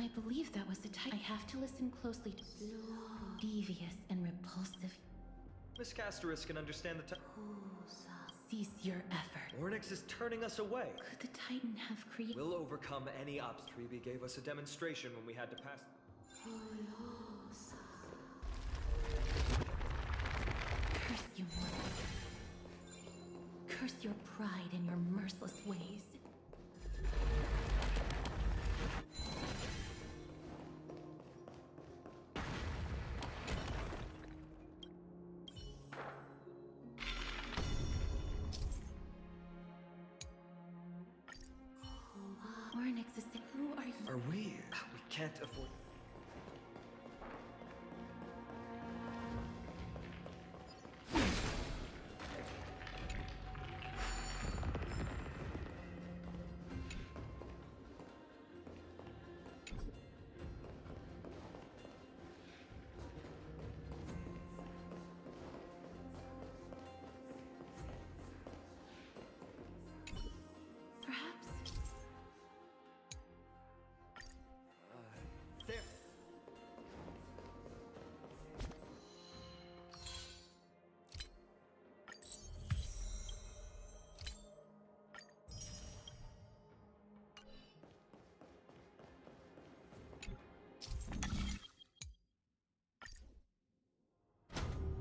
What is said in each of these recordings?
I believe that was the type. I have to listen closely to devious and repulsive. Miss Casteris can understand the Cease your effort. Ornyx is turning us away. Could the Titan have created? We'll overcome any obstacle. Tribi gave us a demonstration when we had to pass. Curse you, mortal. Curse your pride and your merciless ways. Ornyx is the... Who are you? Are we? We can't afford. Perhaps. There.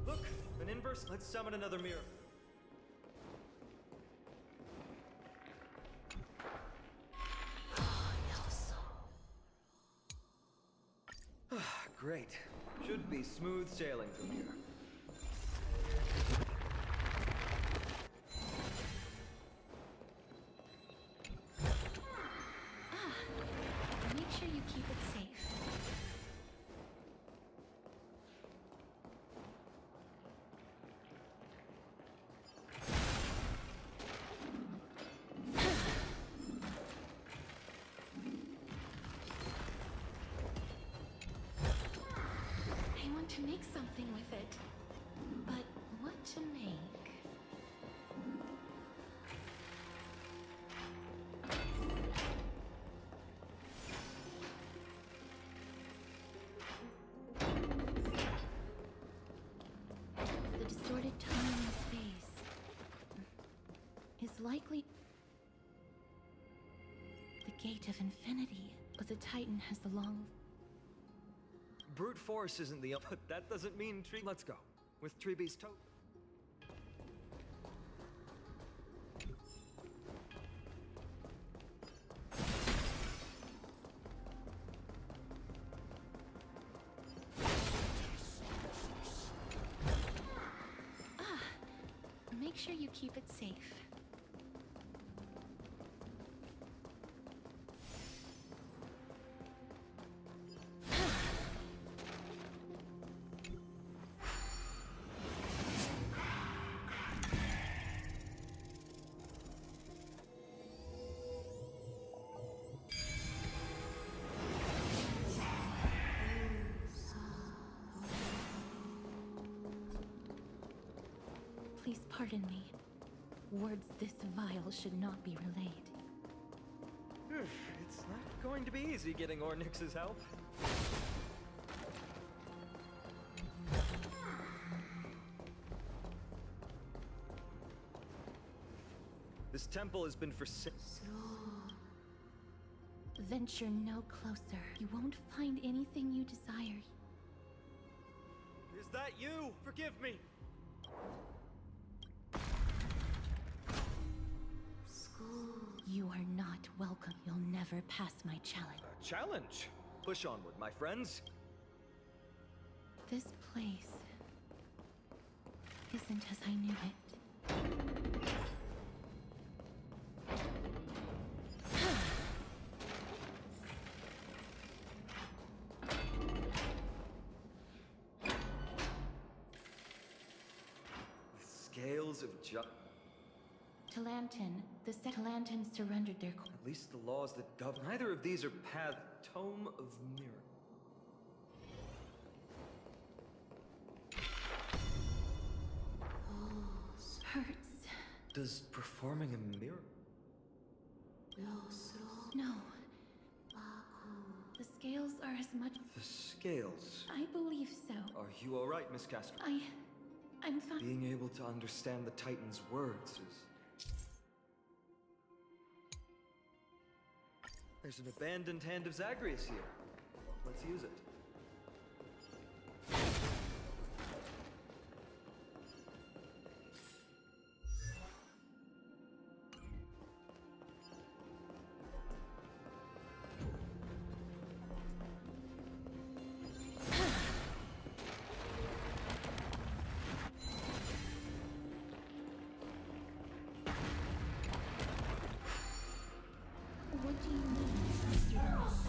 Look, an inverse. Let's summon another mirror. Great. Should be smooth sailing from here. Make sure you keep it safe. I want to make something with it. But what to make? The distorted time and space is likely the gate of infinity, but the Titan has the long... Brute force isn't the... But that doesn't mean tree... Let's go. With Tribi's toe... Make sure you keep it safe. Please pardon me. Words this vile should not be relayed. It's not going to be easy getting Ornyx's help. This temple has been for Venture no closer. You won't find anything you desire. Is that you? Forgive me! You are not welcome. You'll never pass my challenge. A challenge? Push onward, my friends. This place isn't as I knew it. The scales of Talantin, the Talantin surrendered their... At least the laws that govern... Neither of these are path... Tome of Mirror. Hurts. Does performing a mirror... No. The scales are as much... The scales. I believe so. Are you alright, Miss Castro? I'm fine. Being able to understand the Titan's words is... There's an abandoned hand of Zagreus here. Let's use it. What do you mean, Mr. Ross?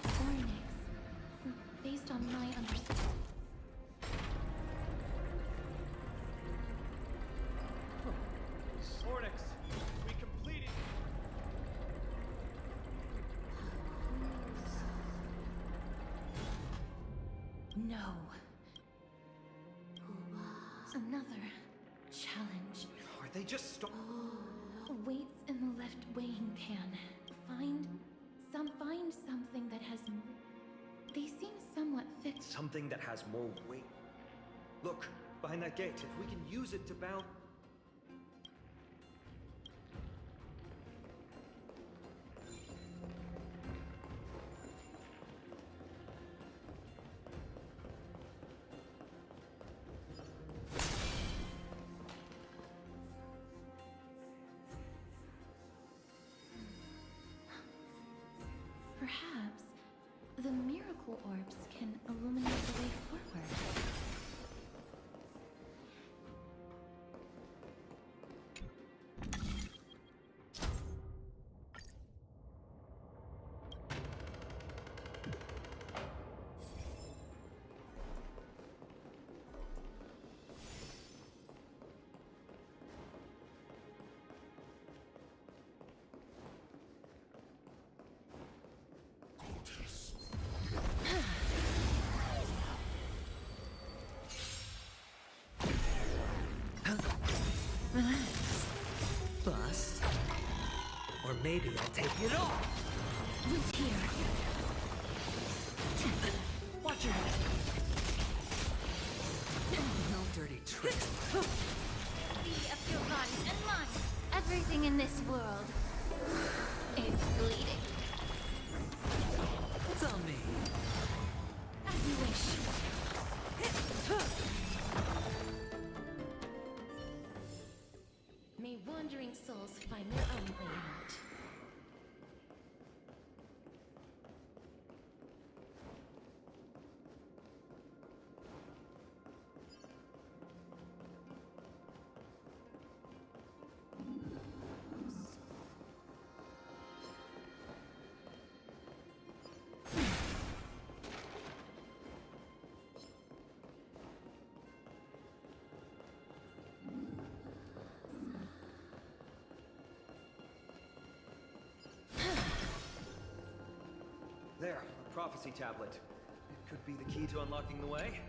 Ornix, based on my understanding. Ornix, we completed... No. Another challenge. Are they just stop... Weights in the left weighing pan. Find something that has... They seem somewhat fixed. Something that has more weight. Look, behind that gate. If we can use it to bound... Perhaps the miracle orbs can illuminate the way forward. Bust. Or maybe I'll take it all. Who's here? Watch your head. No dirty tricks. Be of your body and mind. Everything in this world is bleeding. It's on me. As you wish. May wandering souls find their own way out. There, a prophecy tablet. It could be the key to unlocking the way.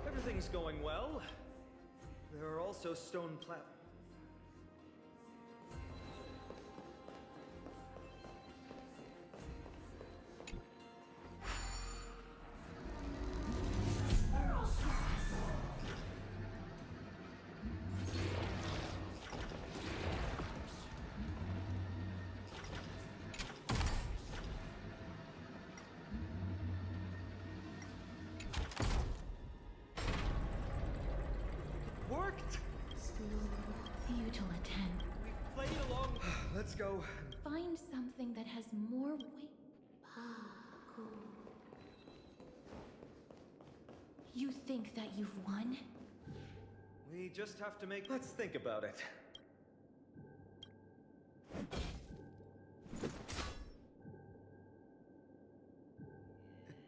Everything's going well. There are also stone Let's go. Find something that has more weight. You think that you've won? We just have to make... Let's think about it. It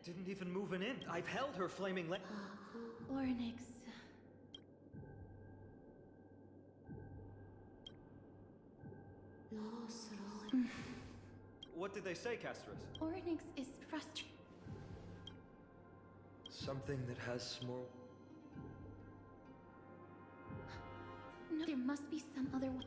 didn't even move an inch. I've held her flaming leg. Ornix. What did they say, Castris? Ornix is frustrated. Something that has more... No, there must be some other way.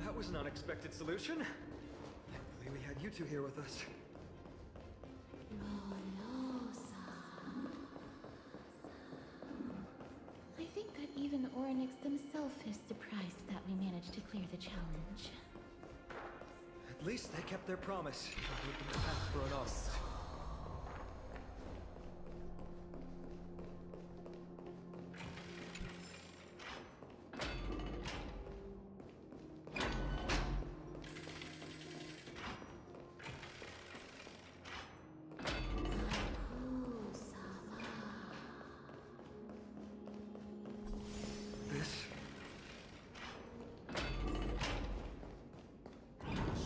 That was an unexpected solution. Thankfully we had you two here with us. I think that even Ornix himself is surprised that we managed to clear the challenge. At least they kept their promise. They opened the path for an audience. This...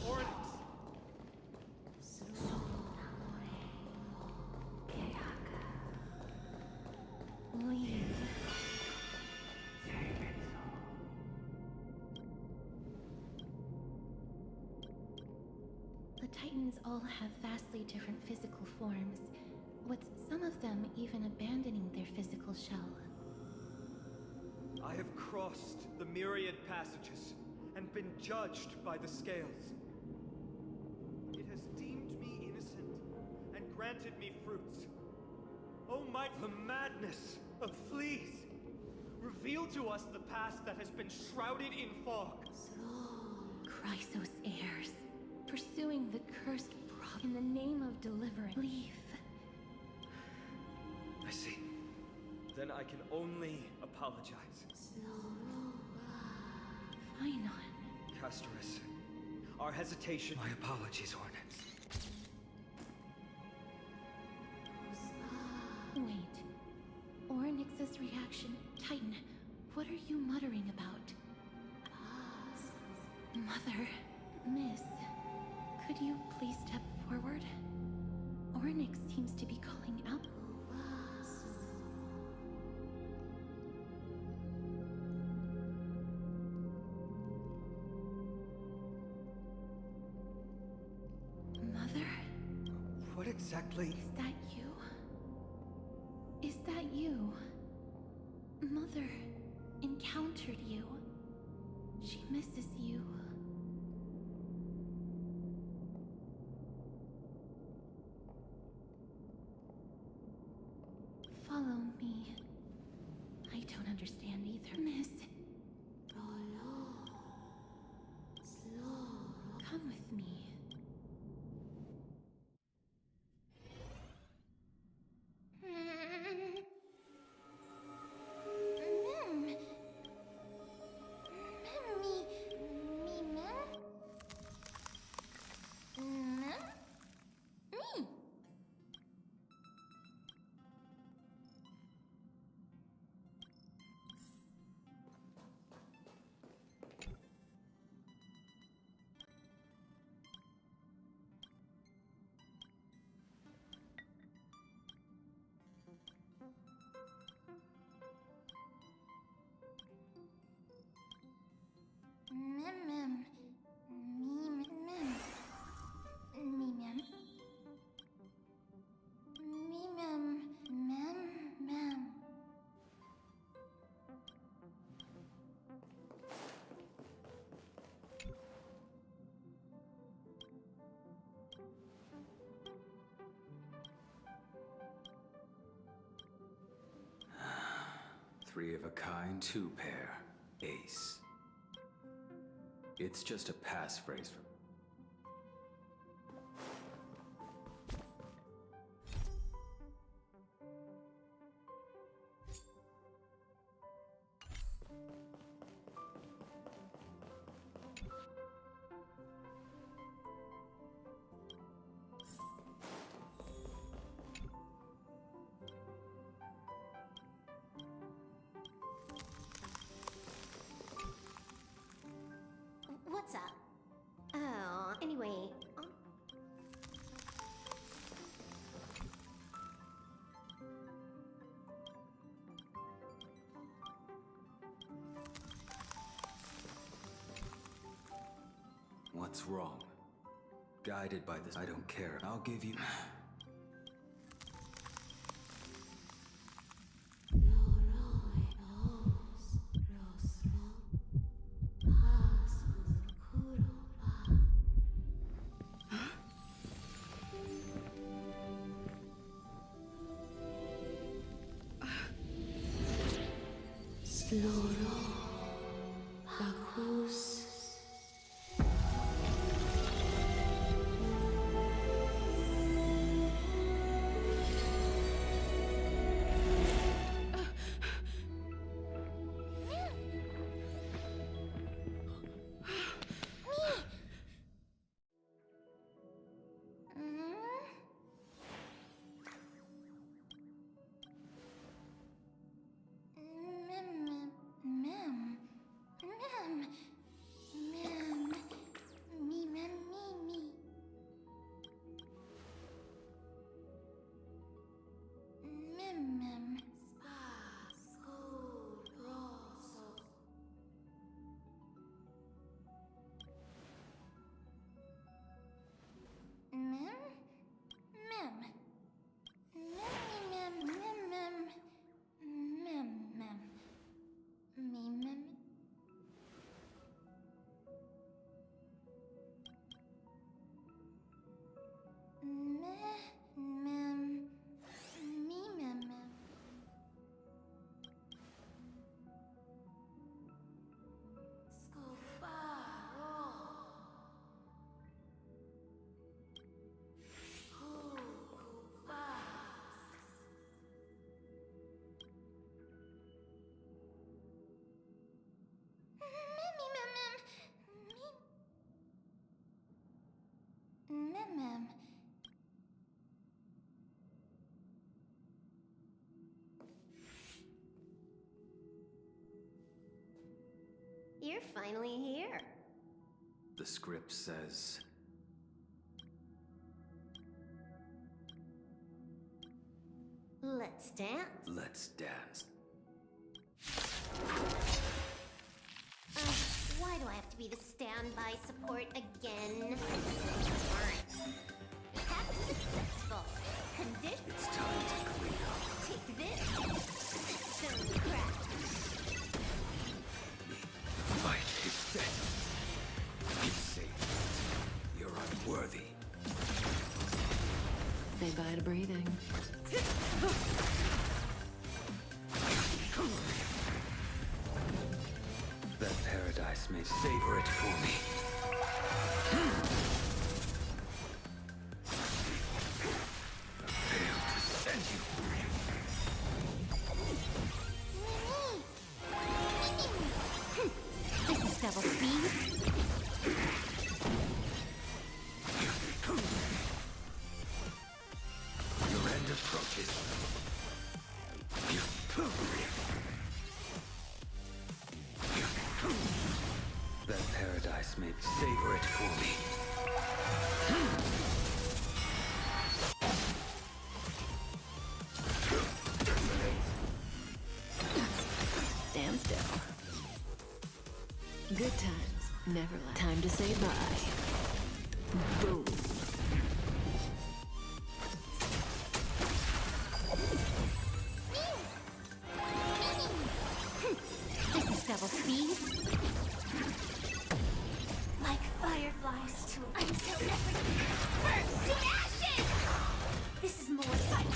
Ornix! Leave. The Titans all have vastly different physical forms, with some of them even abandoning their physical shell. I have crossed the myriad passages and been judged by the scales. It has deemed me innocent and granted me fruits. Oh my, the madness of fleas! Reveal to us the past that has been shrouded in fog. Chrysos heirs, pursuing the cursed in the name of deliverance. Leave. I see. Then I can only apologize. Fine. Castris, our hesitation... My apologies, Ornix. Wait. Ornix's reaction. Titan, what are you muttering about? Mother, Miss, could you please step forward? Ornix seems to be calling out. Mother? What exactly... Is that you? Is that you? Mother encountered you. She misses you. Follow me. I don't understand either, Miss. Come with me. Three-of-a-kind two-pair. Ace. It's just a passphrase for... What's up? Oh, anyway. What's wrong? Guided by this, I don't care. I'll give you... Sloro Bacchus. You're finally here. The script says... Let's dance. Let's dance. Why do I have to be the standby support again? Alright. That's successful. Condition. It's time to clean up. Take this. Stone crack. Fight is dead. You say you're unworthy. Say bye to breathing. That paradise may savor it for me. I failed to send you. This is double speed. Your end approaches. That paradise may savor it for me. Stand still. Good times, never last. Time to say bye. Boom. This is double speed. Like fireflies to until everything burns to ashes! This is more like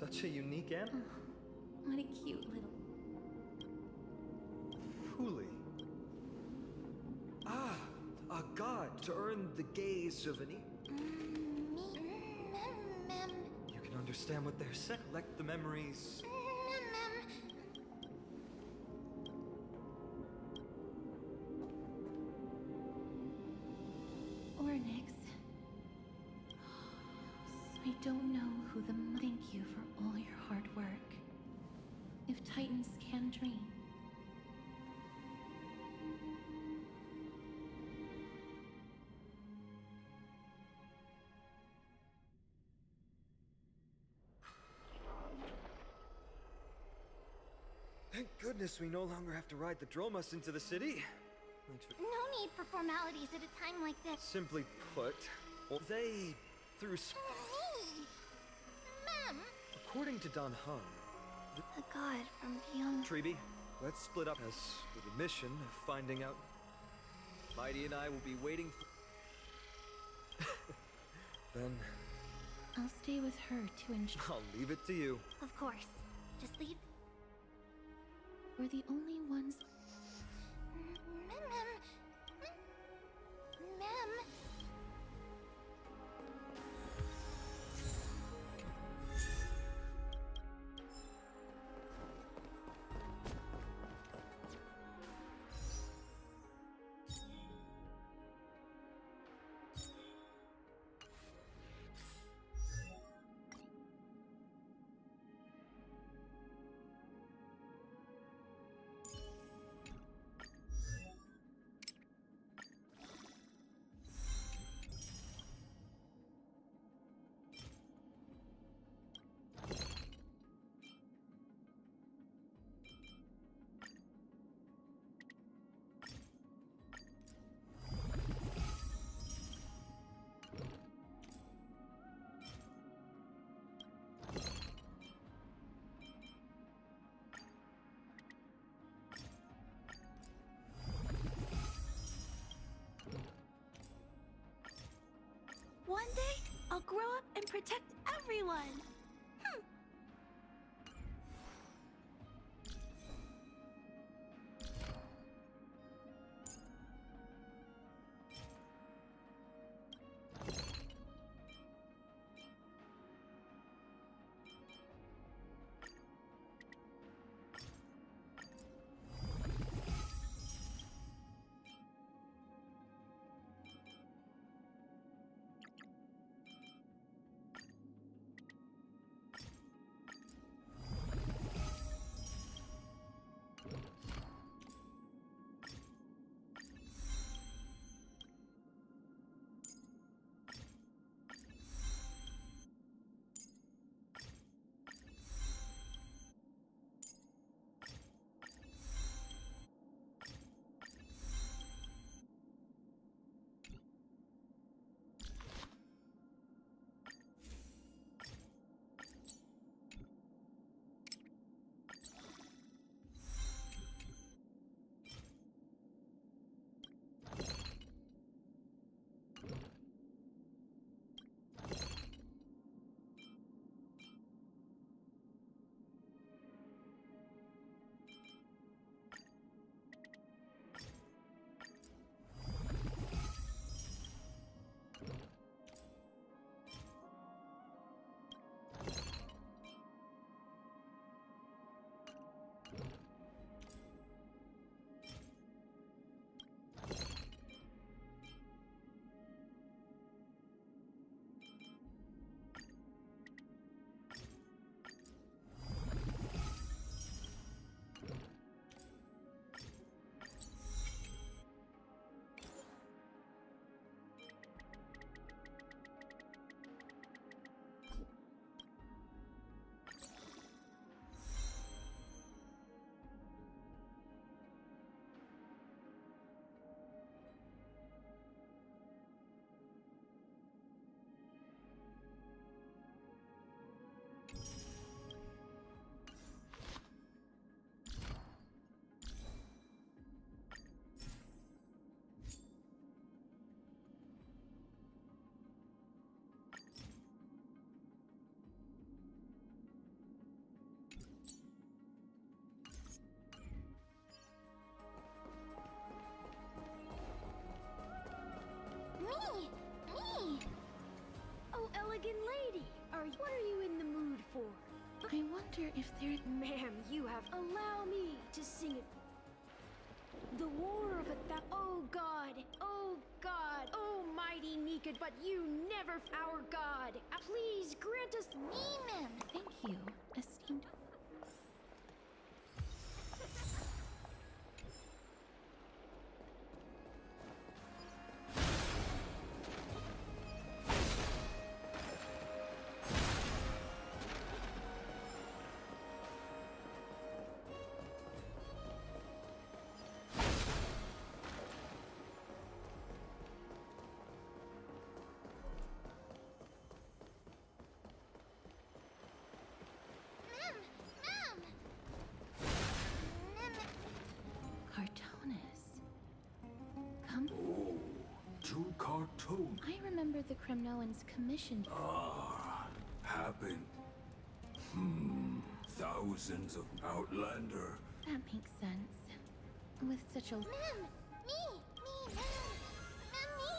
Such a unique animal. What a cute little... Fuli. Ah, a god to earn the gaze of an You can understand what they're saying. Collect the memories. Ornix. I don't know who the... Thank you for all your hard work. If Titans can dream. Thank goodness we no longer have to ride the Dromus into the city. Thanks for... No need for formalities at a time like this. Simply put, well, they threw... Me! Ma'am! According to Don Hung, A god from beyond... Treeby, let's split up as for the mission of finding out. Mighty and I will be waiting for... Then I'll stay with her to ensure I'll leave it to you. Of course. Just leave... we're the only ones. Ma'am. Ma'am. One day, I'll grow up and protect everyone. I wonder if there... Ma'am, you have... Allow me to sing it. The war of oh God, oh God, oh mighty Nika, but you never, our God. Please grant us... Me, ma'am. Thank you, esteemed... Cartoonus. Come... Oh, true cartoon. I remember the Kremnoans commissioned... Happened. Thousands of Outlander. That makes sense. With such a... Ma'am! Me! Me, ma'am! Ma'am, me!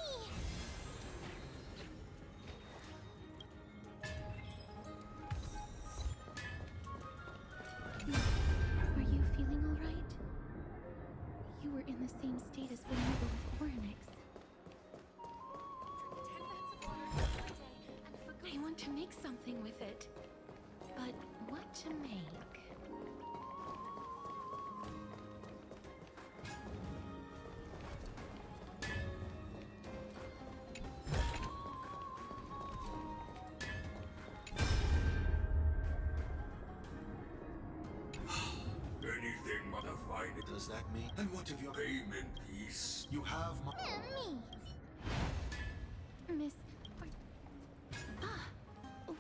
Are you feeling all right? You were in the same state as when you were with Orynyx. I want to make something with it. But what to make? Anything but a fine. Does that mean? And what of your Payment piece. You have my... Ma'am, me! Miss...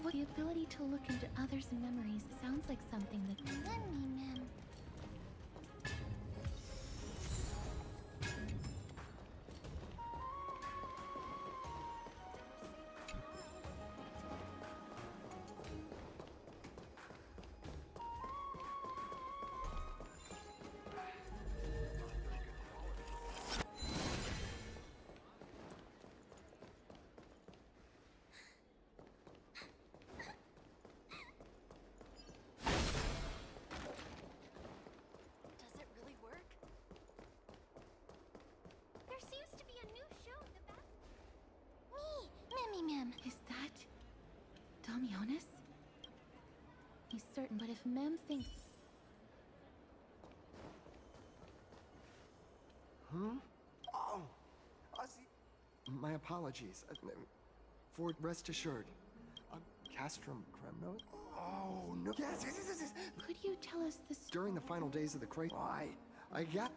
What the ability to look into others' memories sounds like something that... Ma'am, me, ma'am. Does it really work? There seems to be a new show in the back. Me! Mammy, ma'am. Is that... Damionis? He's certain, but if Mem thinks... Oh, Ozzy. My apologies. For rest assured. Castrum Kremnos? Oh, no. Yes. Could you tell us the... During the final days of the crisis, I got...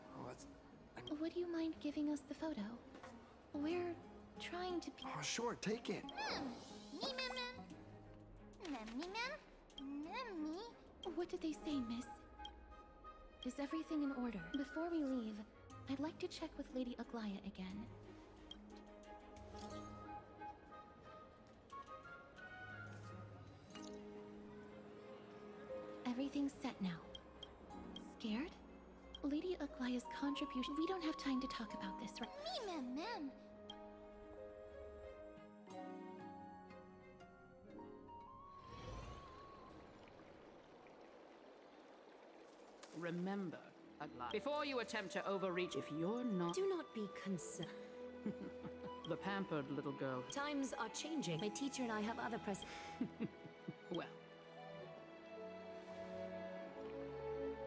Would you mind giving us the photo? We're trying to be... Oh, sure, take it. Ma'am! Me, ma'am, ma'am. Ma'am, me, ma'am. Ma'am, me. What did they say, miss? Is everything in order? Before we leave, I'd like to check with Lady Aglaya again. Everything's set now. Scared? Lady Aglaya's contribution... We don't have time to talk about this, right? Me, ma'am, ma'am. Remember, Aglaya, before you attempt to overreach, if you're not... Do not be concerned. The pampered little girl. Times are changing. My teacher and I have other Well,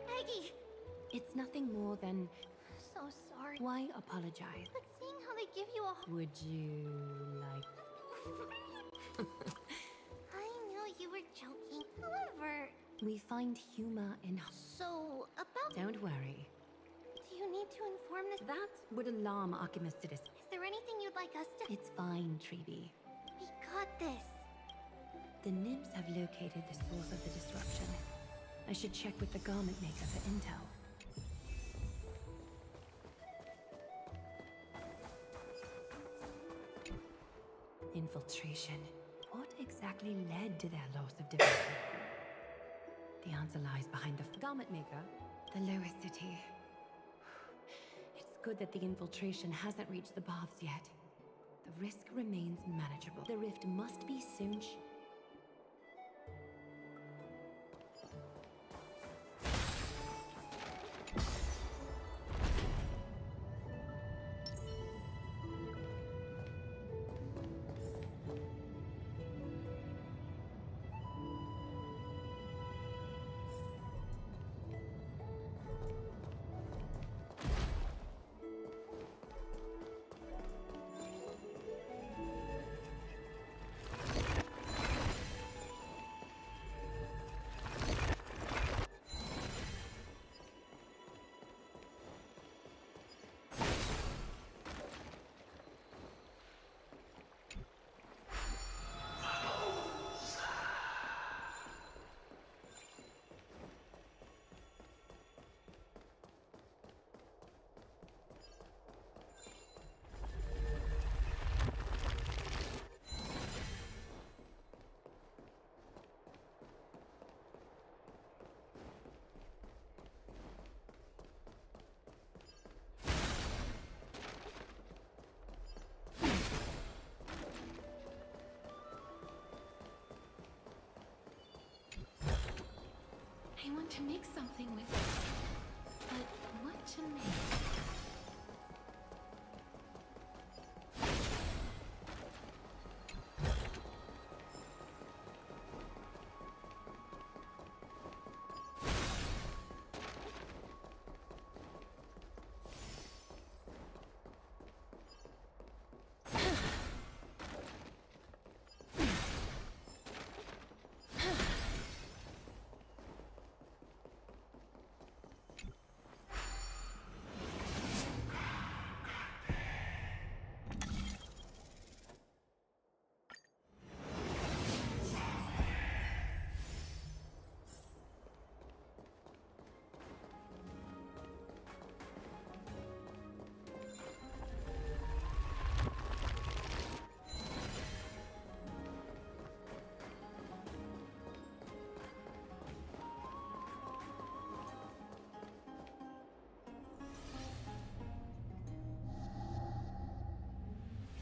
Maggie! It's nothing more than... So sorry. Why apologize? But seeing how they give you a... Would you like... I knew you were joking. However... We find humor in... So, about... Don't worry. Do you need to inform this... That would alarm Archimedes. Is there anything you'd like us to... It's fine, Treeby. We got this. The nymphs have located the source of the disruption. I should check with the garment maker for intel. Infiltration. What exactly led to their loss of division? The answer lies behind the garment maker, the lowest city. It's good that the infiltration hasn't reached the baths yet. The risk remains manageable. The rift must be soon. I want to make something with it. But what to make?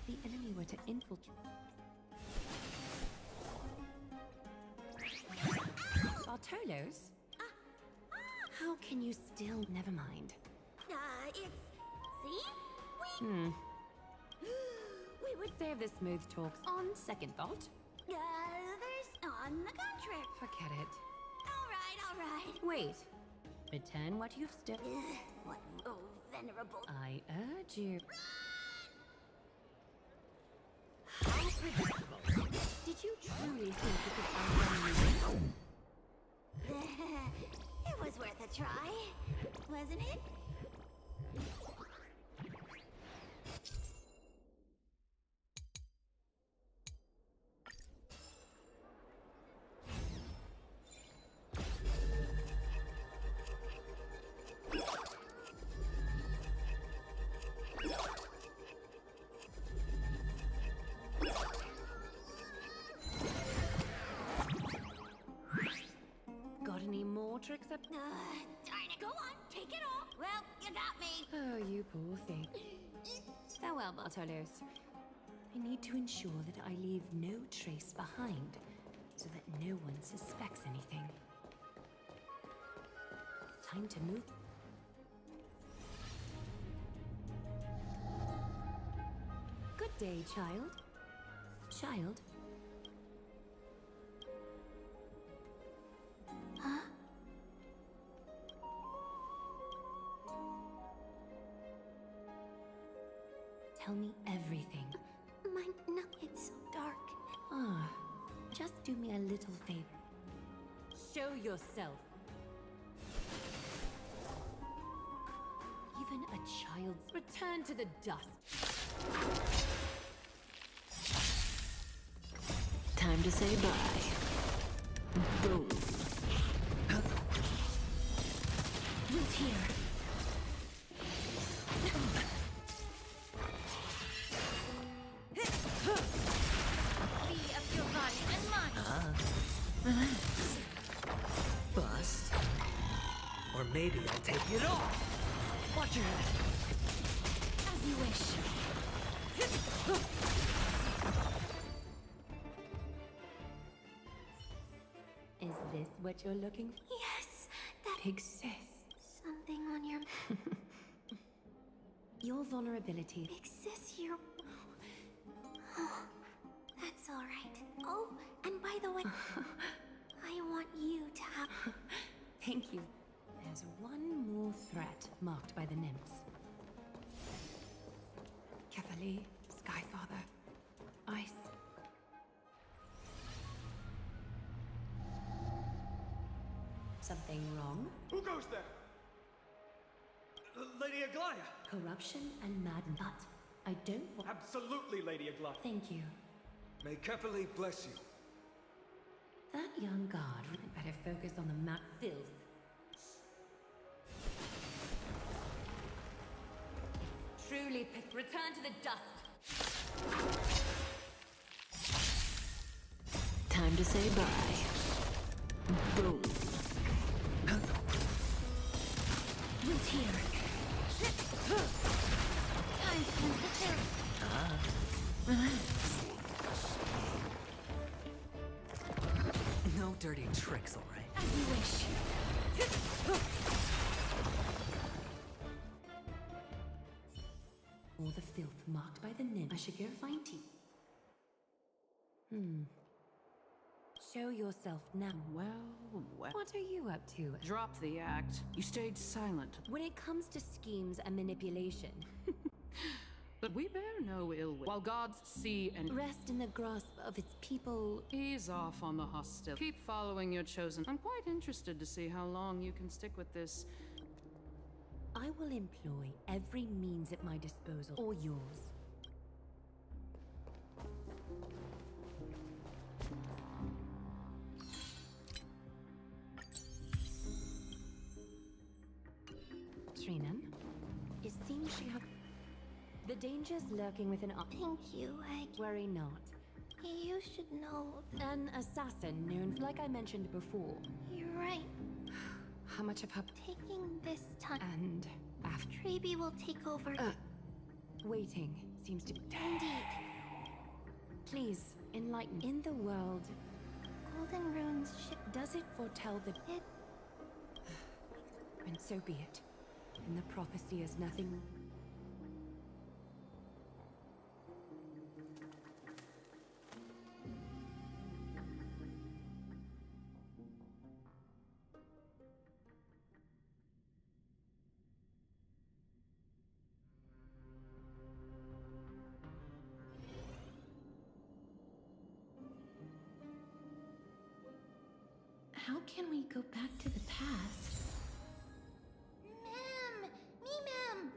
The enemy were to infiltrate. Bartolos? How can you still? Never mind. It's... See? We would save the smooth talks on second thought. There's on the contrary. Forget it. All right. Wait. Return what you've stolen. What? Oh, venerable. I urge you. How predictable. Did you truly think you could outrun me? It was worth a try, wasn't it? Got any more tricks up? Darn it. Go on, take it all. Well, you got me. Oh, you poor thing. Farewell, Bartolos. I need to ensure that I leave no trace behind, so that no one suspects anything. Time to move. Good day, child. Child? Huh? Tell me everything. No, it's so dark. Ah, just do me a little favor. Show yourself. Even a child's return to the dust. Time to say bye. Boom. Root here. Be of your body and mine. Bust. Or maybe I'll take it off. Watch your head. As you wish. Is this what you're looking for? Yes, that Big sis. something on your... Your vulnerability. Big sis, you're... Oh, that's all right. Oh, and by the way, I want you to have... Thank you. There's one more threat marked by the nymphs. Kefali, Skyfather, Ice. Something wrong? Who goes there? Lady Aglaya! Corruption and madness. But I don't want... Absolutely, Lady Aglaya. Thank you. May Kepali bless you. That young guard would better focus on the map filth. Truly, return to the dust. Time to say bye. Boom. Root here. Time to cleanse the filth. No dirty tricks, all right? As you wish. All the filth marked by the nymph. I should go find tea. Show yourself now. Well. What are you up to? Drop the act. You stayed silent. When it comes to schemes and manipulation, But we bear no ill will. While gods see and rest in the grasp of its people. ease off on the hostility. Keep following your chosen. I'm quite interested to see how long you can stick with this. I will employ every means at my disposal, or yours. Trinan, it seems she had the dangers lurking within our... Thank you, Worry not. You should know. An assassin known, like I mentioned before. You're right. How much of her... Taking this time. And after... Trebi will take over. Waiting seems to... Indeed. Please, enlighten. In the world, Golden Runes ship. does it foretell the... It. And so be it. And the prophecy is nothing... How can we go back to the past? Mem! Me, Mem!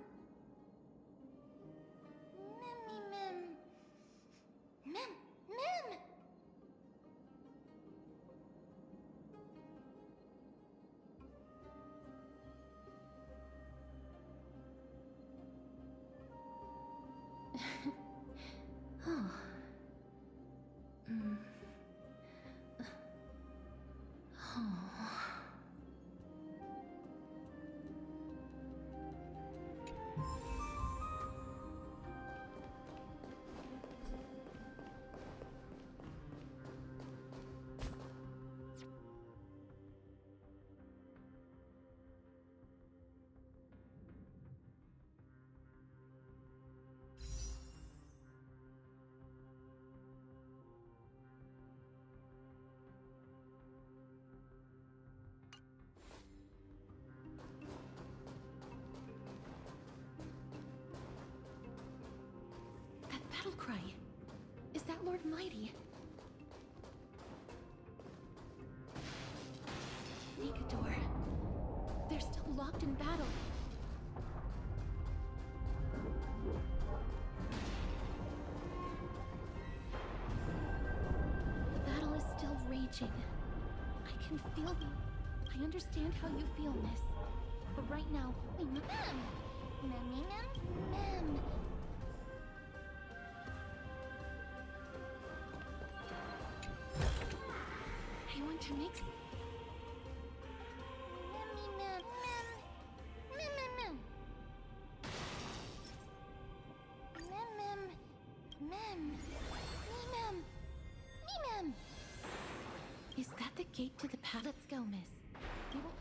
Mem! Mem! Mem! Oh. Battle cry. Is that Lord Mighty? Nigador. They're still locked in battle. The battle is still raging. I can feel you. I understand how you feel, miss. But right now, we must... Mem! I want to make... Is that the gate to the palace? Let's go, miss. We will...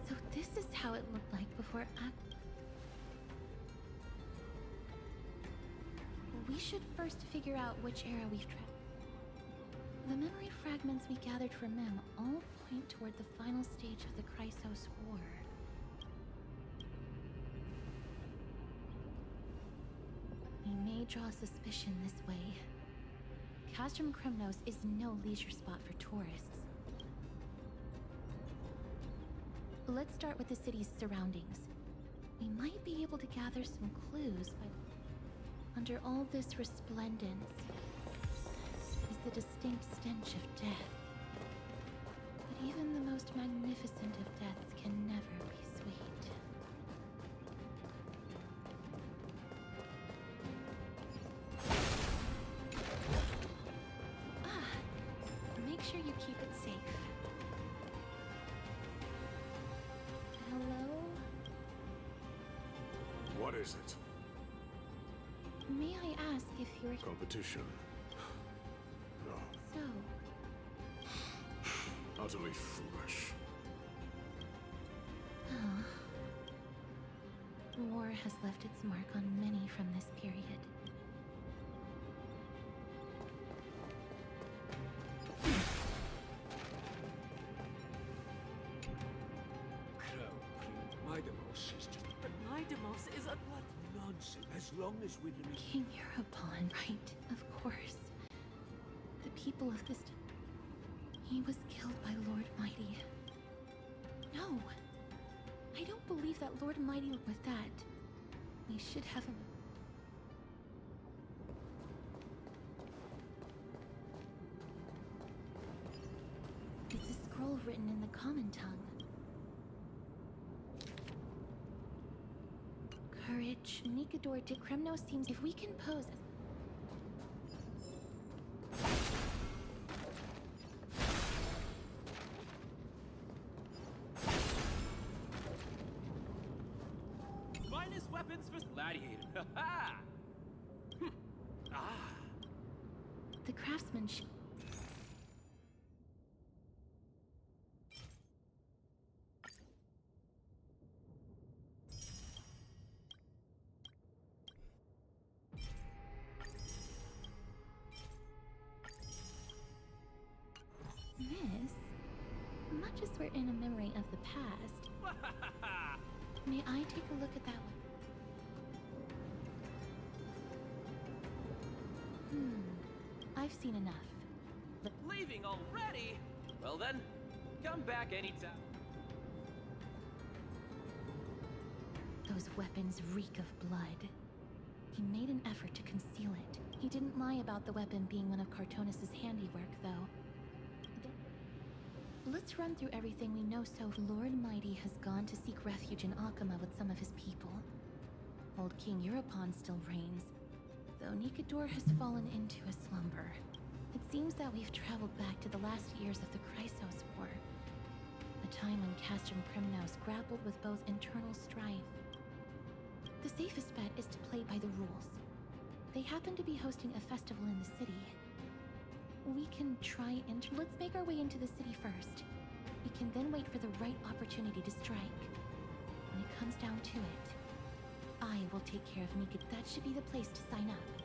So this is how it looked like before We should first figure out which era we've traveled. The memory fragments we gathered from Mem all point toward the final stage of the Chrysos War. We may draw suspicion this way. Castrum Kremnos is no leisure spot for tourists. Let's start with the city's surroundings. We might be able to gather some clues, but under all this resplendence is the distinct stench of death. But even the most magnificent of deaths can never be sweet. What is it? May I ask if you're... Competition? No. So, Utterly foolish. war has left its mark on many from this period. My Demos is just... But my Demos is a... What nonsense. As long as we limit... King Europon, right? Of course. The people of this... He was killed by Lord Mighty. No! I don't believe that Lord Mighty... With that, we should have him... It's a scroll written in the common tongue. Courage. Nikador de Kremno seems... If we can pose as... Finest weapons for gladiator. Ha! Ah. The craftsmanship... Miss, much as we're in a memory of the past, may I take a look at that one? I've seen enough. Leaving already? Well then, come back anytime. Those weapons reek of blood. He made an effort to conceal it. He didn't lie about the weapon being one of Cartonis' handiwork, though. Let's run through everything we know so far. Lord Mighty has gone to seek refuge in Akama with some of his people. Old King Europon still reigns, though Nikador has fallen into a slumber. It seems that we've traveled back to the last years of the Chrysos War, a time when Castrum Primnos grappled with both internal strife. The safest bet is to play by the rules. They happen to be hosting a festival in the city. We can try and... Let's make our way into the city first. We can then wait for the right opportunity to strike. When it comes down to it, I will take care of Nikad. That should be the place to sign up.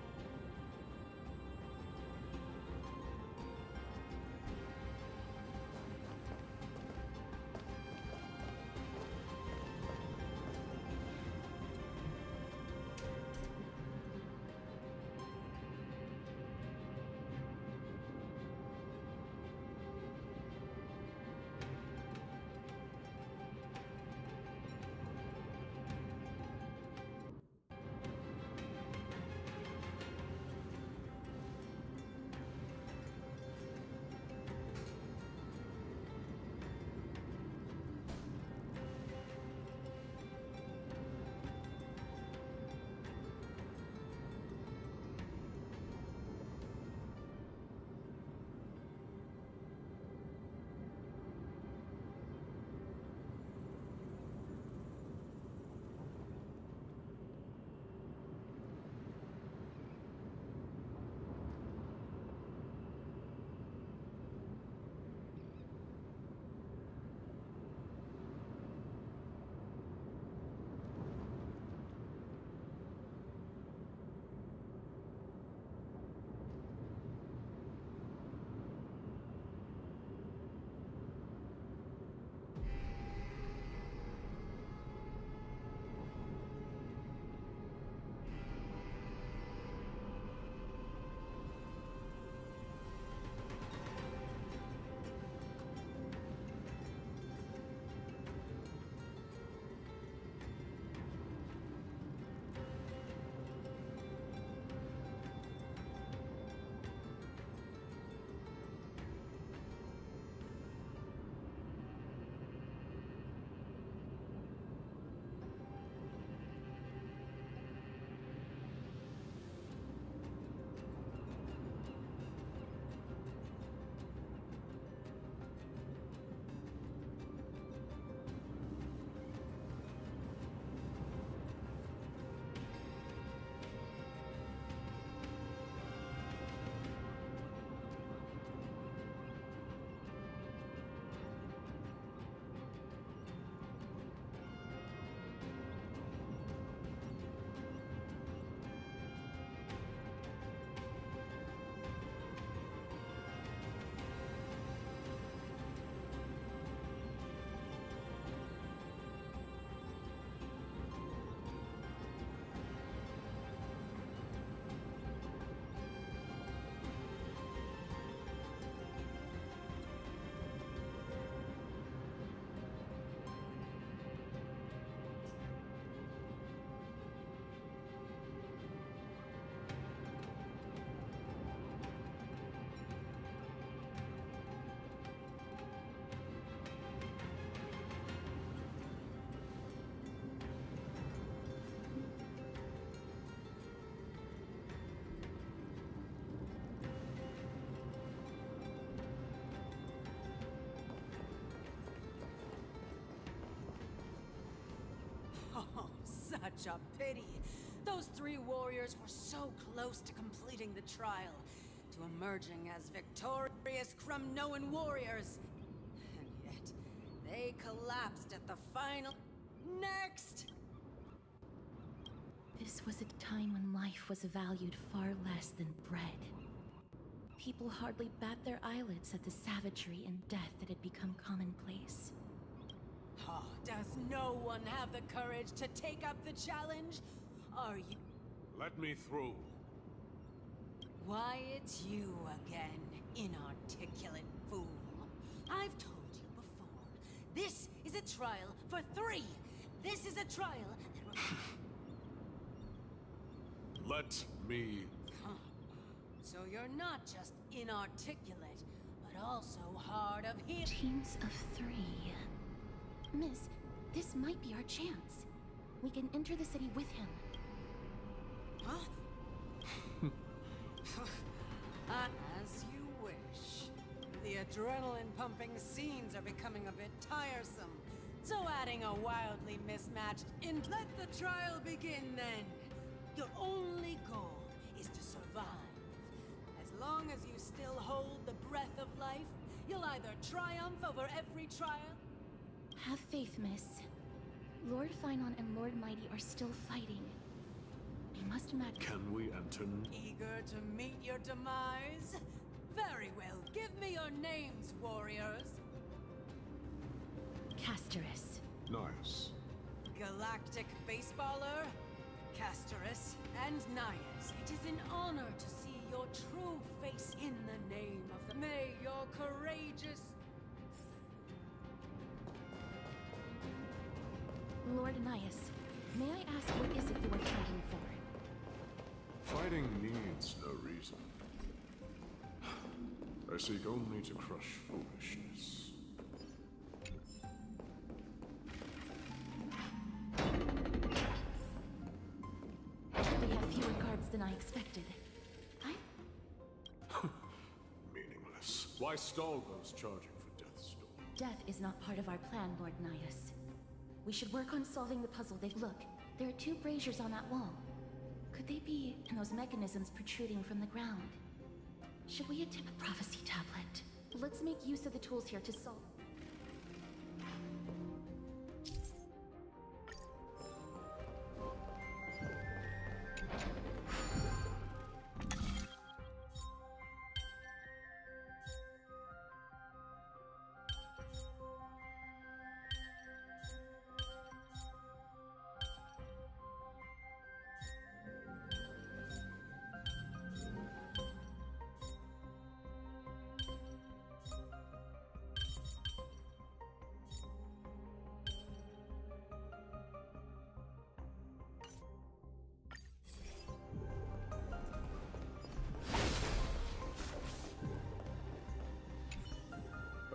Oh, such a pity. Those 3 warriors were so close to completing the trial, to emerging as victorious Krumnoan warriors. And yet, they collapsed at the final... Next! This was a time when life was valued far less than bread. People hardly bat their eyelids at the savagery and death that had become commonplace. Oh, does no one have the courage to take up the challenge? Are you... Let me through. Why, it's you again, inarticulate fool. I've told you before, this is a trial for 3! This is a trial that... Let me... Huh. So you're not just inarticulate, but also hard of hearing. Teams of 3. Miss, this might be our chance. We can enter the city with him. Huh? As you wish. The adrenaline-pumping scenes are becoming a bit tiresome. So adding a wildly mismatched Let the trial begin, then. Your only goal is to survive. As long as you still hold the breath of life, you'll either triumph over every trial... Have faith, miss. Lord Finon and Lord Mighty are still fighting. We must match... Can we enter? Eager to meet your demise? Very well. Give me your names, warriors. Castorus. Nice. Galactic baseballer, Castorus, and Nias. It is an honor to see your true face in the name of the... May your courageous... Lord Nias, may I ask what is it you are fighting for? Fighting needs no reason. I seek only to crush foolishness. We have fewer guards than I expected. Meaningless. Why stall those charging for Death's Door? Death is not part of our plan, Lord Nias. We should work on solving the puzzle. Look, there are 2 braziers on that wall. Could they be in those mechanisms protruding from the ground? Should we attempt a prophecy tablet? Let's make use of the tools here to solve...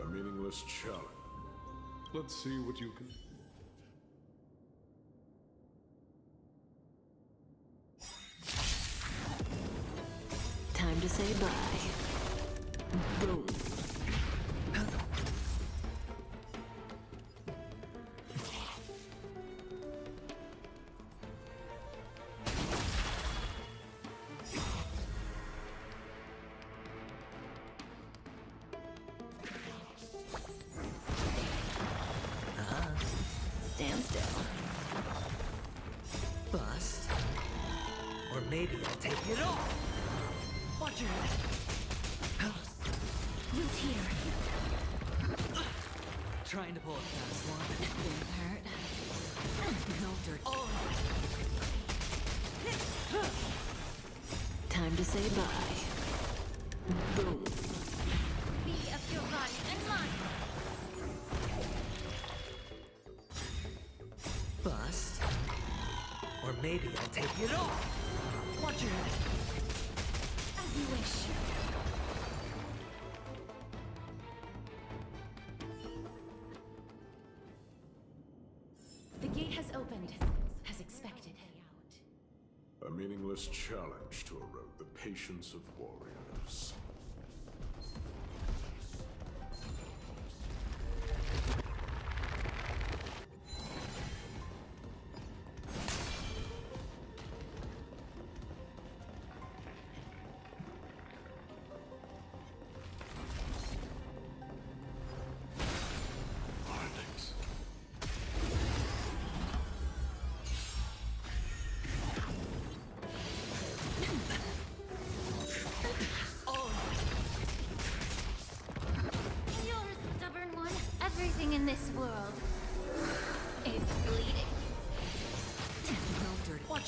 A meaningless challenge. Let's see what you can... Time to say bye. Boom. Stand still. Bust. Or maybe I'll take it off. Watch your head. Root here. Trying to pull a fast one. Didn't hurt. No dirt. Oh. Time to say bye. Boom. Be of your body and mine. Bust. Or maybe I'll take it off. Watch your head. As you wish. The gate has opened, as expected. A meaningless challenge to erode the patience of warriors.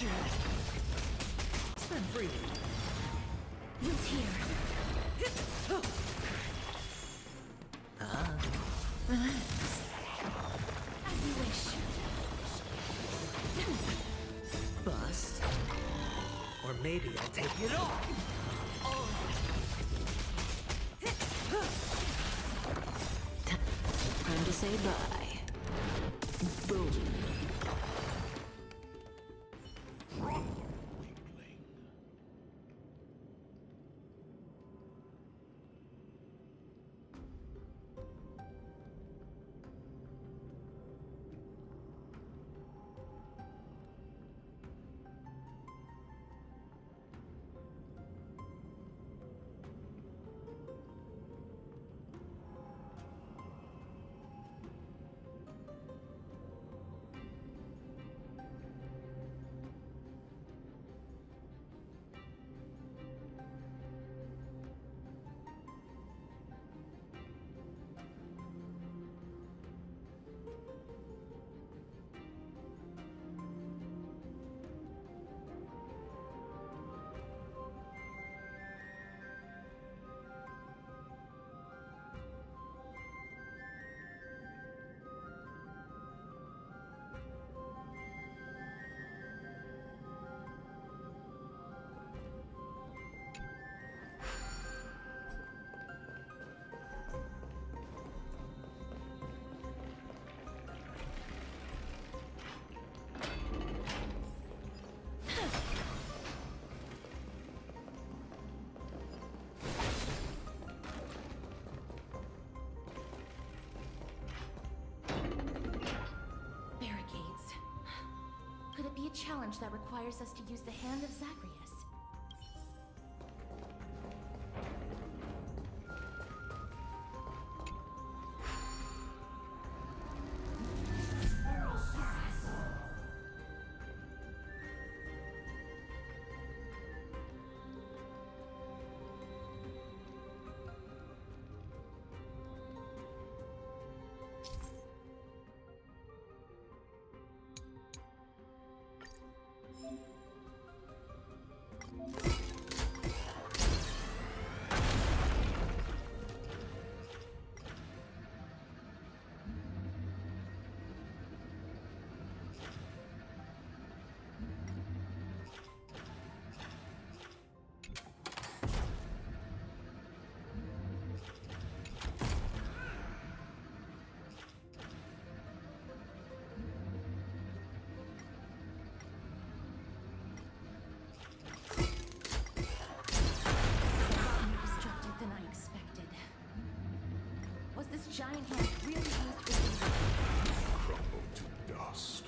Watch your head. Spend freely. Wait here. Relax. As you wish. Bust. Or maybe I'll take it off. Time to say bye. Boom. Could it be a challenge that requires us to use the hand of Zagreus? Giant hand really used for Crumble to dust.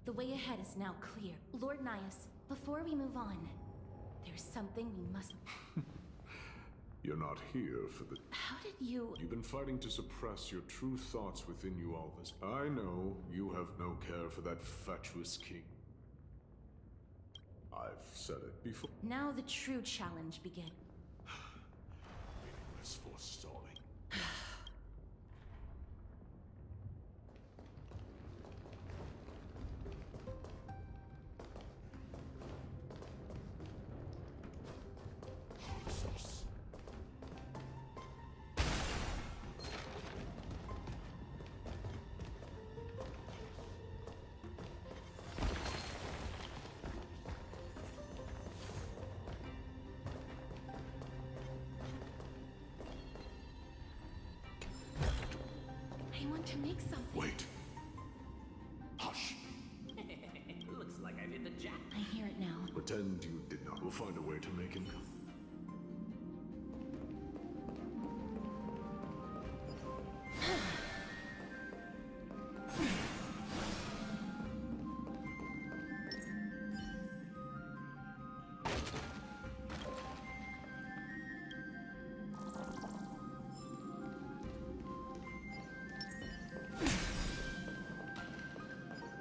The way ahead is now clear. Lord Nias, before we move on, there's something we must... You're not here for the... How did you... You've been fighting to suppress your true thoughts within you all this. I know you have no care for that fatuous king. I've said it before. Now the true challenge begins. Meaningless forestalling. I want to make something. Wait. Hush. Looks like I've hit the jack. I hear it now. Pretend you did not. We'll find a way to make him come.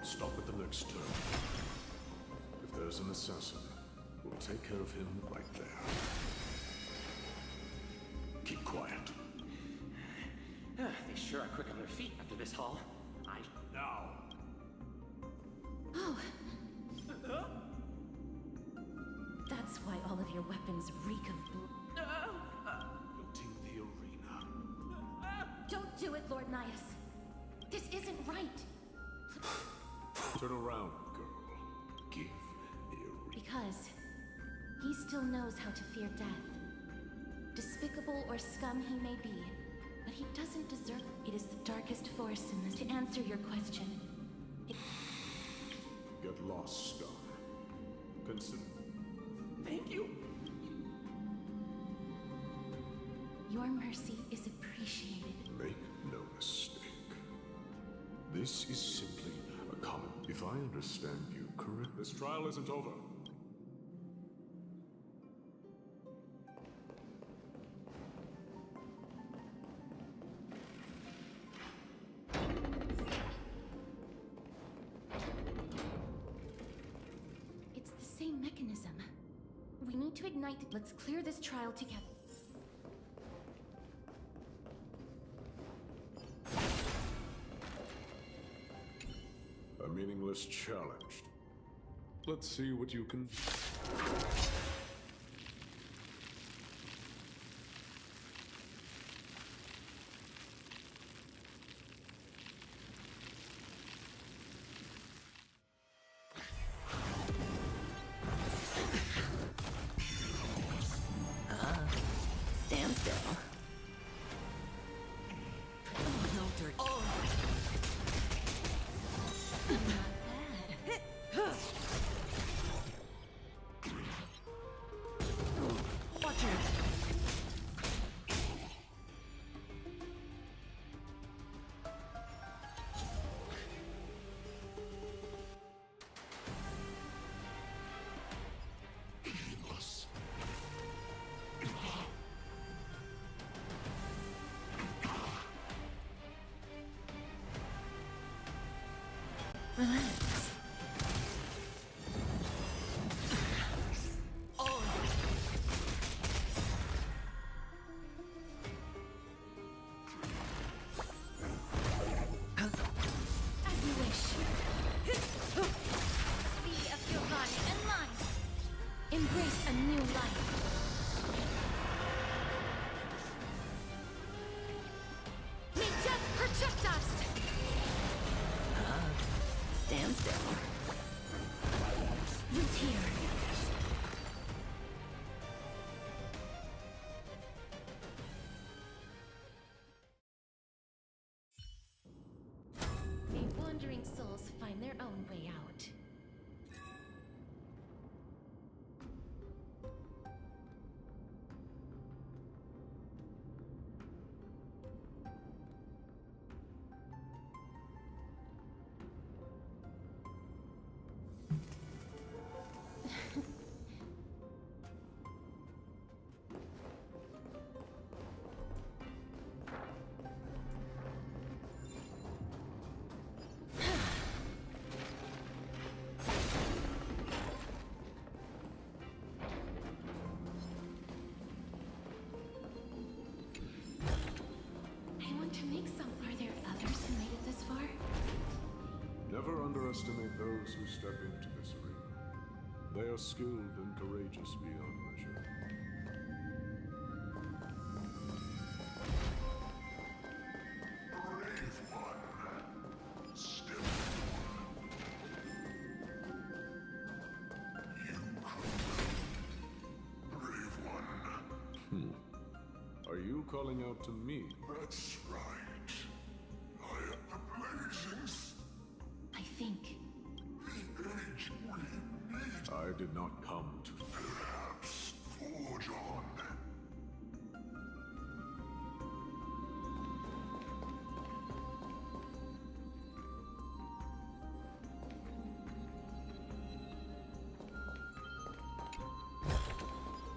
Stop at the next turn. If there's an assassin, we'll take care of him right there. quiet. They sure are quick on their feet after this haul. Now! Oh. That's why all of your weapons reek of blood. Looting the arena. Don't do it, Lord Nias. This isn't right. Turn around, girl. Give the arena. Because he still knows how to fear death. Despicable or scum he may be, but he doesn't deserve it. It is the darkest force in this. To answer your question, Get lost, scum. Consider. Thank you. your mercy is appreciated. Make no mistake. This is simply a common. If I understand you correctly, this trial isn't over. It's the same mechanism. We need to ignite. Let's clear this trial together. A meaningless challenge. Let's see what you can. Stand still. Oh, no dirt. Oh. Watch her. Relax. Oh. As you wish. Be of your body and mine. Embrace a new life. May death protect us! Stand still. Root here. May wandering souls find their own way out. I want to make some. Are there others who made it this far? Never underestimate those who step into this arena. They are skilled and courageous beyond measure. Brave one, step forward. You brave one. Are you calling out to me? That's right. I am the blazing. I think. The age we need. I did not come to perhaps forge on.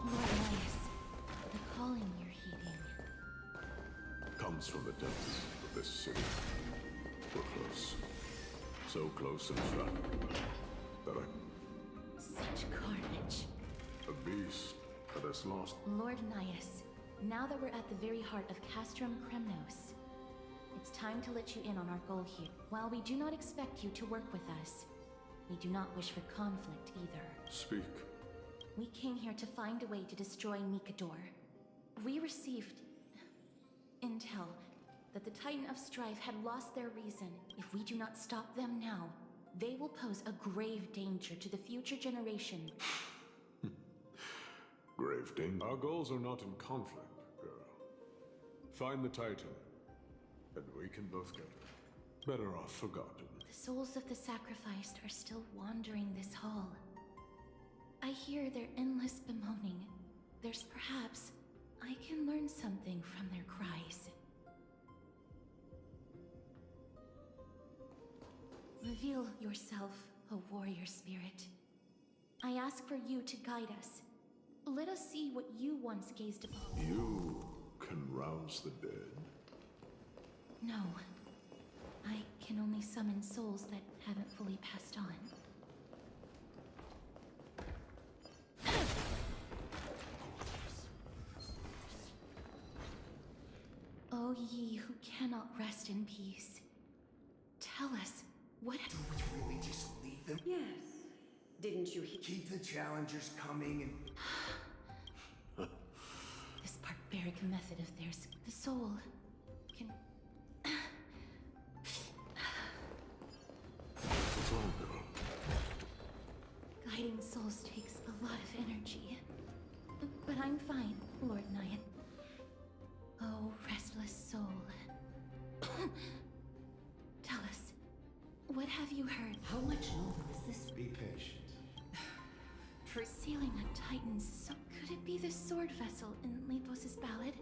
Lord Elias, the calling you're heeding. Comes from the depths of this city. We're close. So close, in fact, that Such carnage. a beast that has lost. Lord Nias, Now that we're at the very heart of Castrum Kremnos, it's time to let you in on our goal here. While we do not expect you to work with us, we do not wish for conflict either. Speak. We came here to find a way to destroy Nikador. We received intel that the Titan of Strife had lost their reason. If we do not stop them now, they will pose a grave danger to the future generation. Grave danger. Our goals are not in conflict, girl. Find the Titan, and we can both get better off forgotten. The souls of the sacrificed are still wandering this hall. I hear their endless bemoaning. There's perhaps I can learn something from their cries. Reveal yourself, O warrior spirit. I ask for you to guide us. Let us see what you once gazed upon. You can rouse the dead. No. I can only summon souls that haven't fully passed on. O ye who cannot rest in peace, tell us, what— Do we really just leave them? Yes. Didn't you hear? Keep the challengers coming and... This barbaric method of theirs, the soul, can— What's wrong, girl? Guiding souls takes a lot of energy. But I'm fine, Lord Nyan. Oh, restless soul. Tell us, what have you heard? How much longer is this? Be patient. Sealing a Titan's so could it be the sword vessel in Lepos' ballad?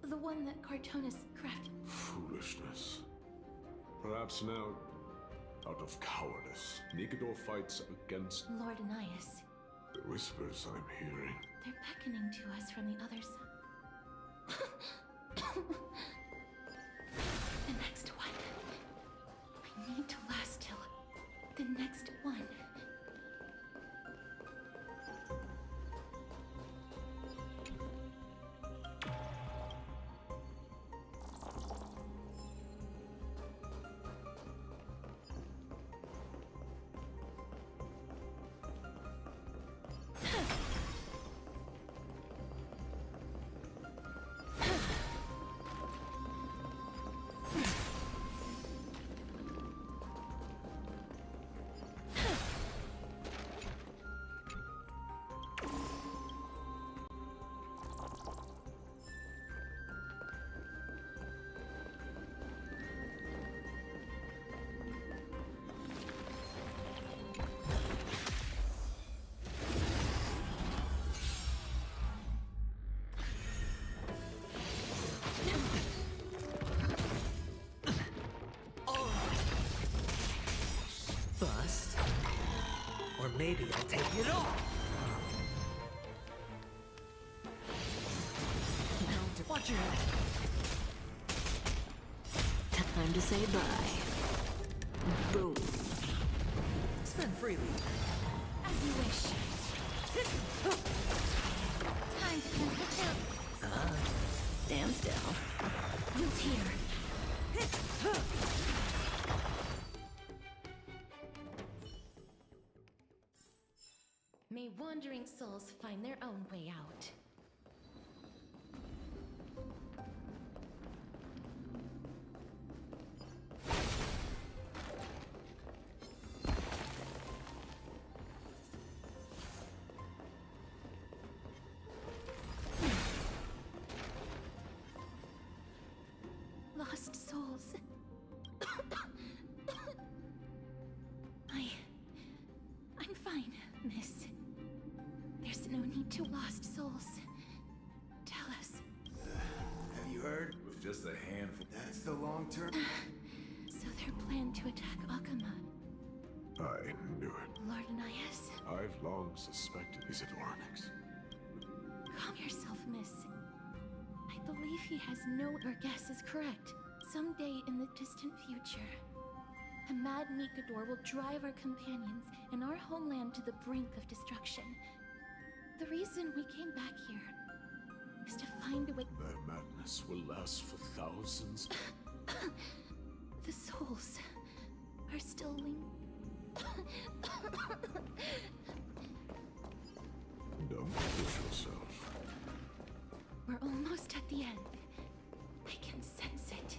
The one that Cartonus crafted? Foolishness. Perhaps now, out of cowardice, Nikador fights against Lord Anais. the whispers I'm hearing. They're beckoning to us from the other side. The next one. I need to last till the next one. Bust. Or maybe I'll take it off. Watch your head. Time to say bye. Boom. Spend freely. As you wish. Time to cleanse the chill. Stand still. You here. May wandering souls find their own way out. Lost souls. I'm fine, miss. There's no need to lost souls. Tell us. Have you heard? With just a handful. That's the long term. So their plan to attack Akama. I knew it. Lord Anais. I've long suspected. Is it Onyx? Calm yourself, miss. I believe he has no— Your guess is correct. Someday in the distant future, a mad Nikador will drive our companions and our homeland to the brink of destruction. The reason we came back here, is to find a way. Their madness will last for thousands. The souls are still Don't push yourself. We're almost at the end. I can sense it.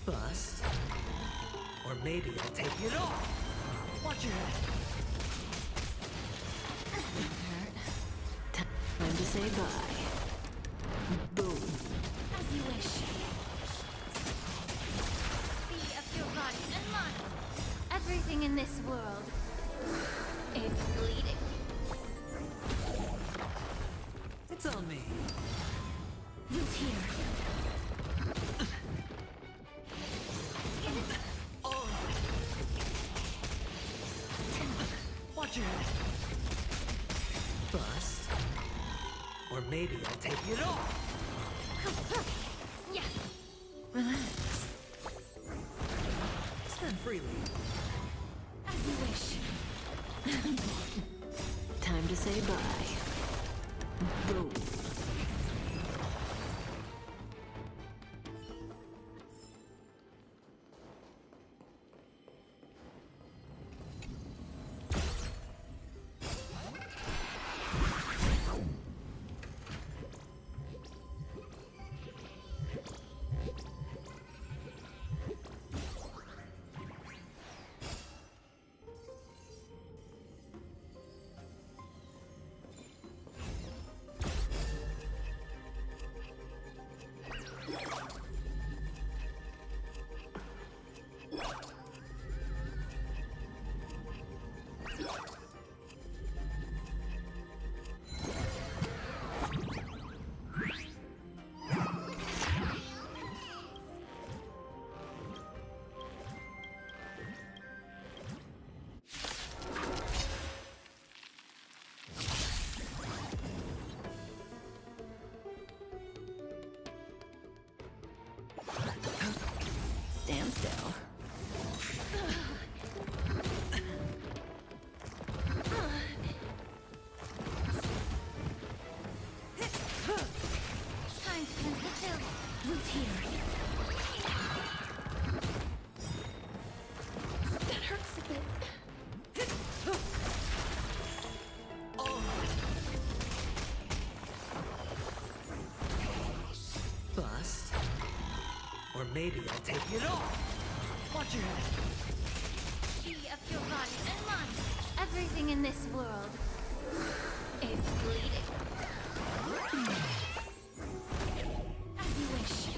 Bust. Or maybe I'll take it off. Watch your head. Time to say bye. Boom. As you wish. Be of your body and mind. Everything in this world is bleeding. It's on me. Root here. Watch your head. Bust. Or maybe I'll take it off. Yeah. Relax. Spend freely. As you wish. Time to say bye. Boom. Stand still. Time to cleanse the field. Root here. That hurts a bit. Bust. Or maybe I'll take it off. Watch your head. Be of your body and mind. Everything in this world is bleeding. As you wish.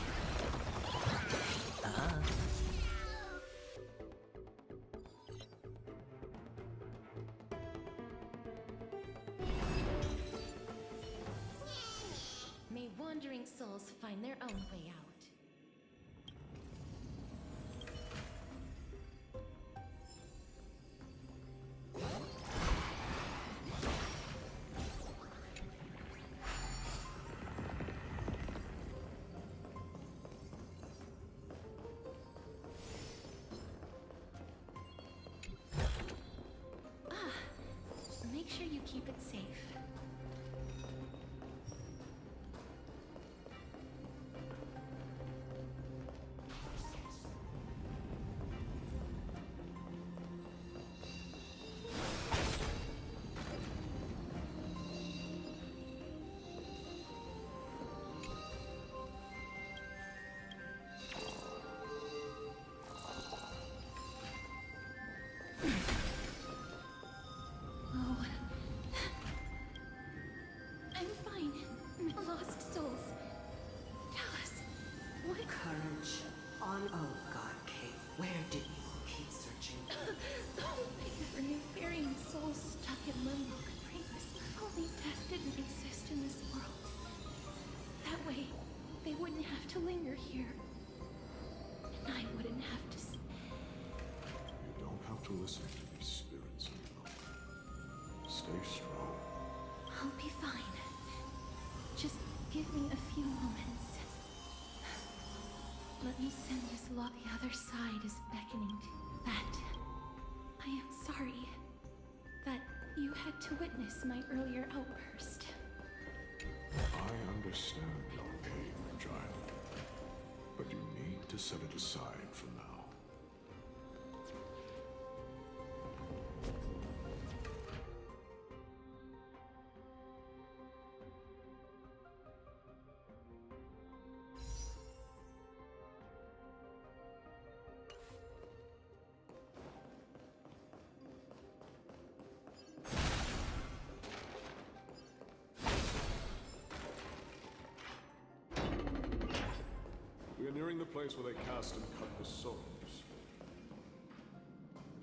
May wandering souls find their own way out. Make sure you keep it safe. I'm fine. Lost souls. Tell us. What? Courage. On oh God, Kate. Where did you keep searching? For Nefarian souls stuck in limbo could bring us. Only death didn't exist in this world. That way, they wouldn't have to linger here. listen to these spirits a little. Stay strong. I'll be fine. Just give me a few moments. Let me send this law. The other side is beckoning to that. I am sorry that you had to witness my earlier outburst. I understand your pain, child. But you need to set it aside for now. We are nearing the place where they cast and cut the souls.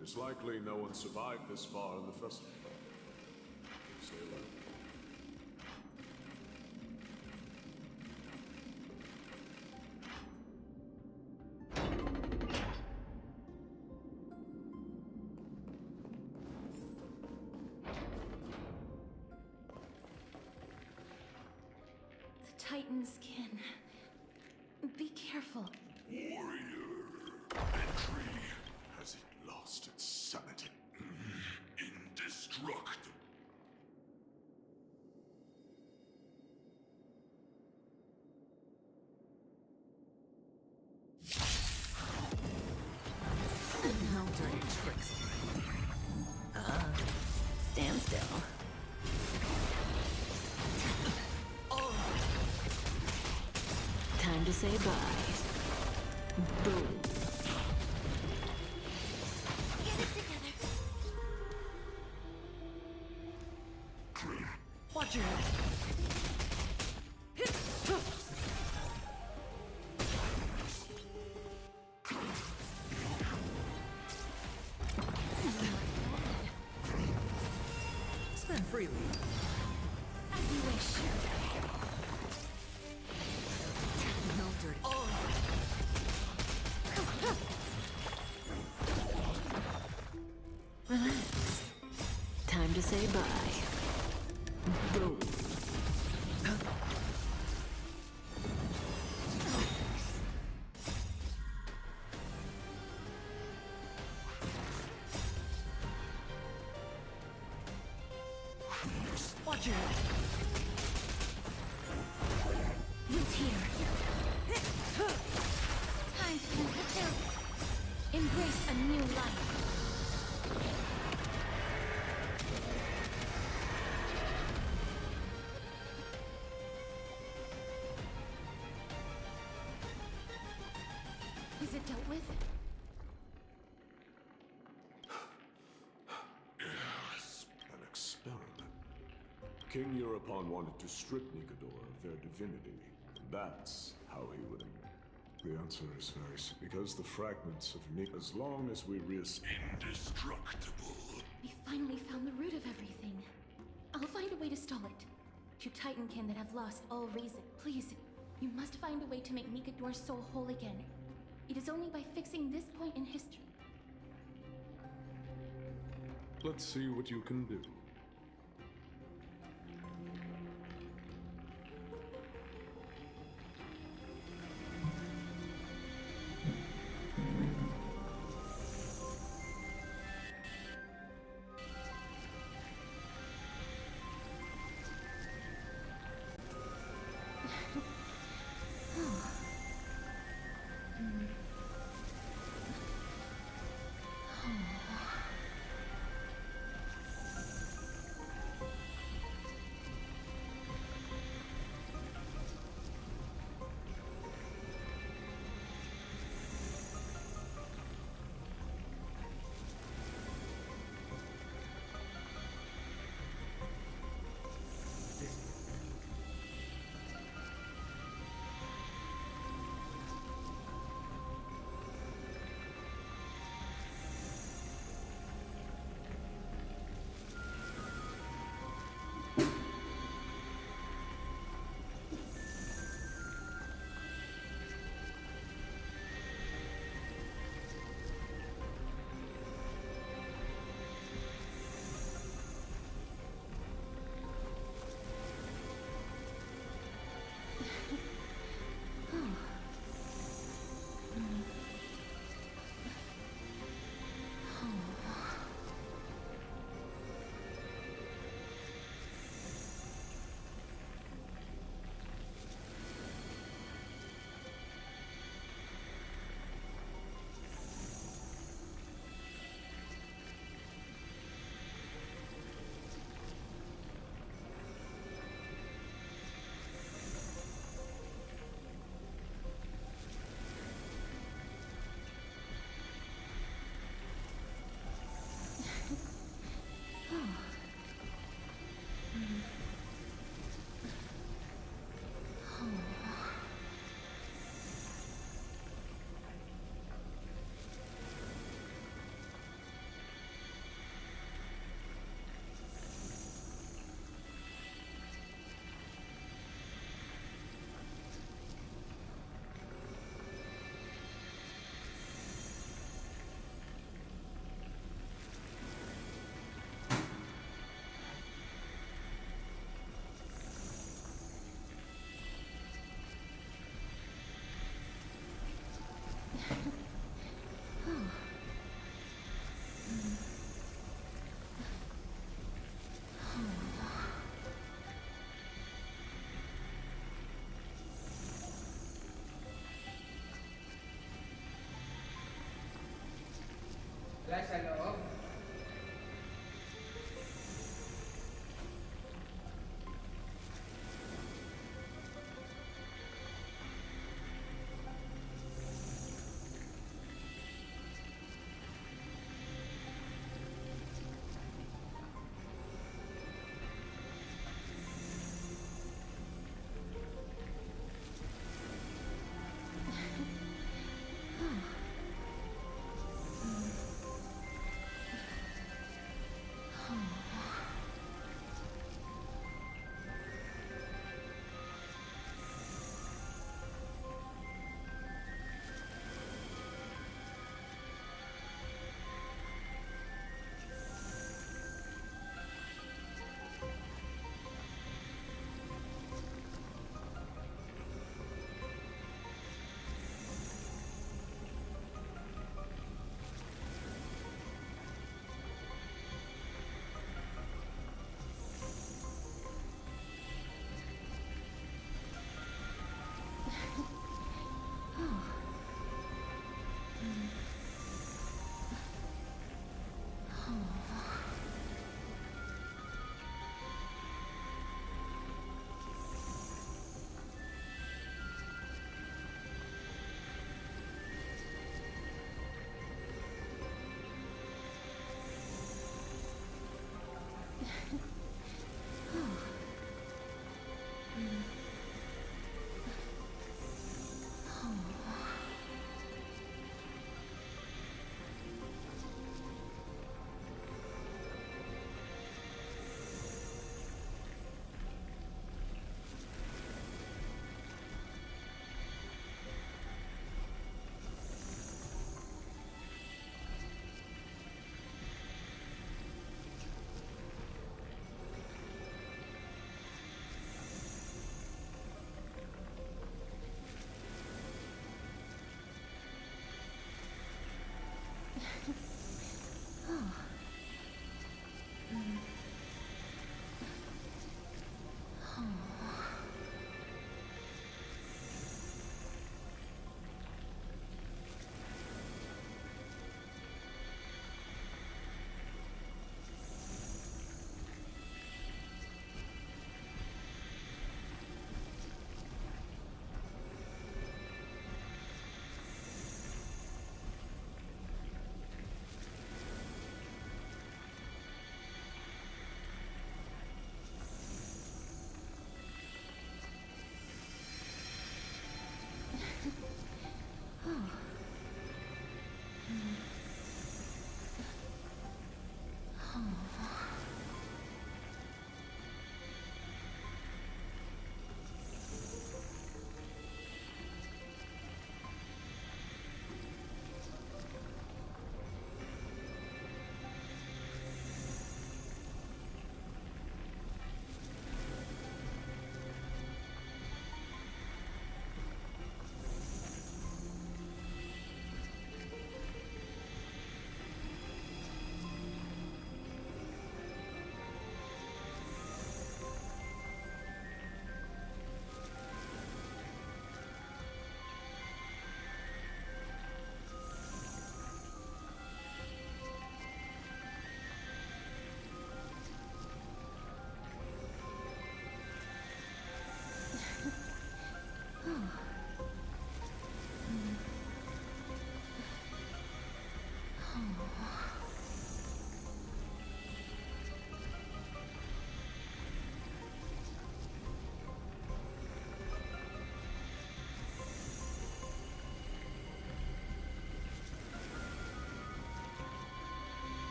It is likely no one survived this far in the festival. Stay alert. The Titan's kin. Be careful. Warrior, entry. Has it lost its sanity? Indestructible. No dirty tricks. Stand still. Time to say bye. Boom. Get it together. Watch your head. Spend freely. As you wish. No dirty. Relax. Time to say bye. Boom. Watch your head. Root here. Time to fulfill. Embrace a new life. Is it dealt with? Yes, an experiment. King Europon wanted to strip Nikador of their divinity. That's how he would. The answer is very simple. Because the fragments of Nik, as long as we risk indestructible. We finally found the root of everything. I'll find a way to stall it. To Titankin that have lost all reason. Please, you must find a way to make Nikador's soul whole again. It is only by fixing this point in history. Let's see what you can do. tayo sa loob.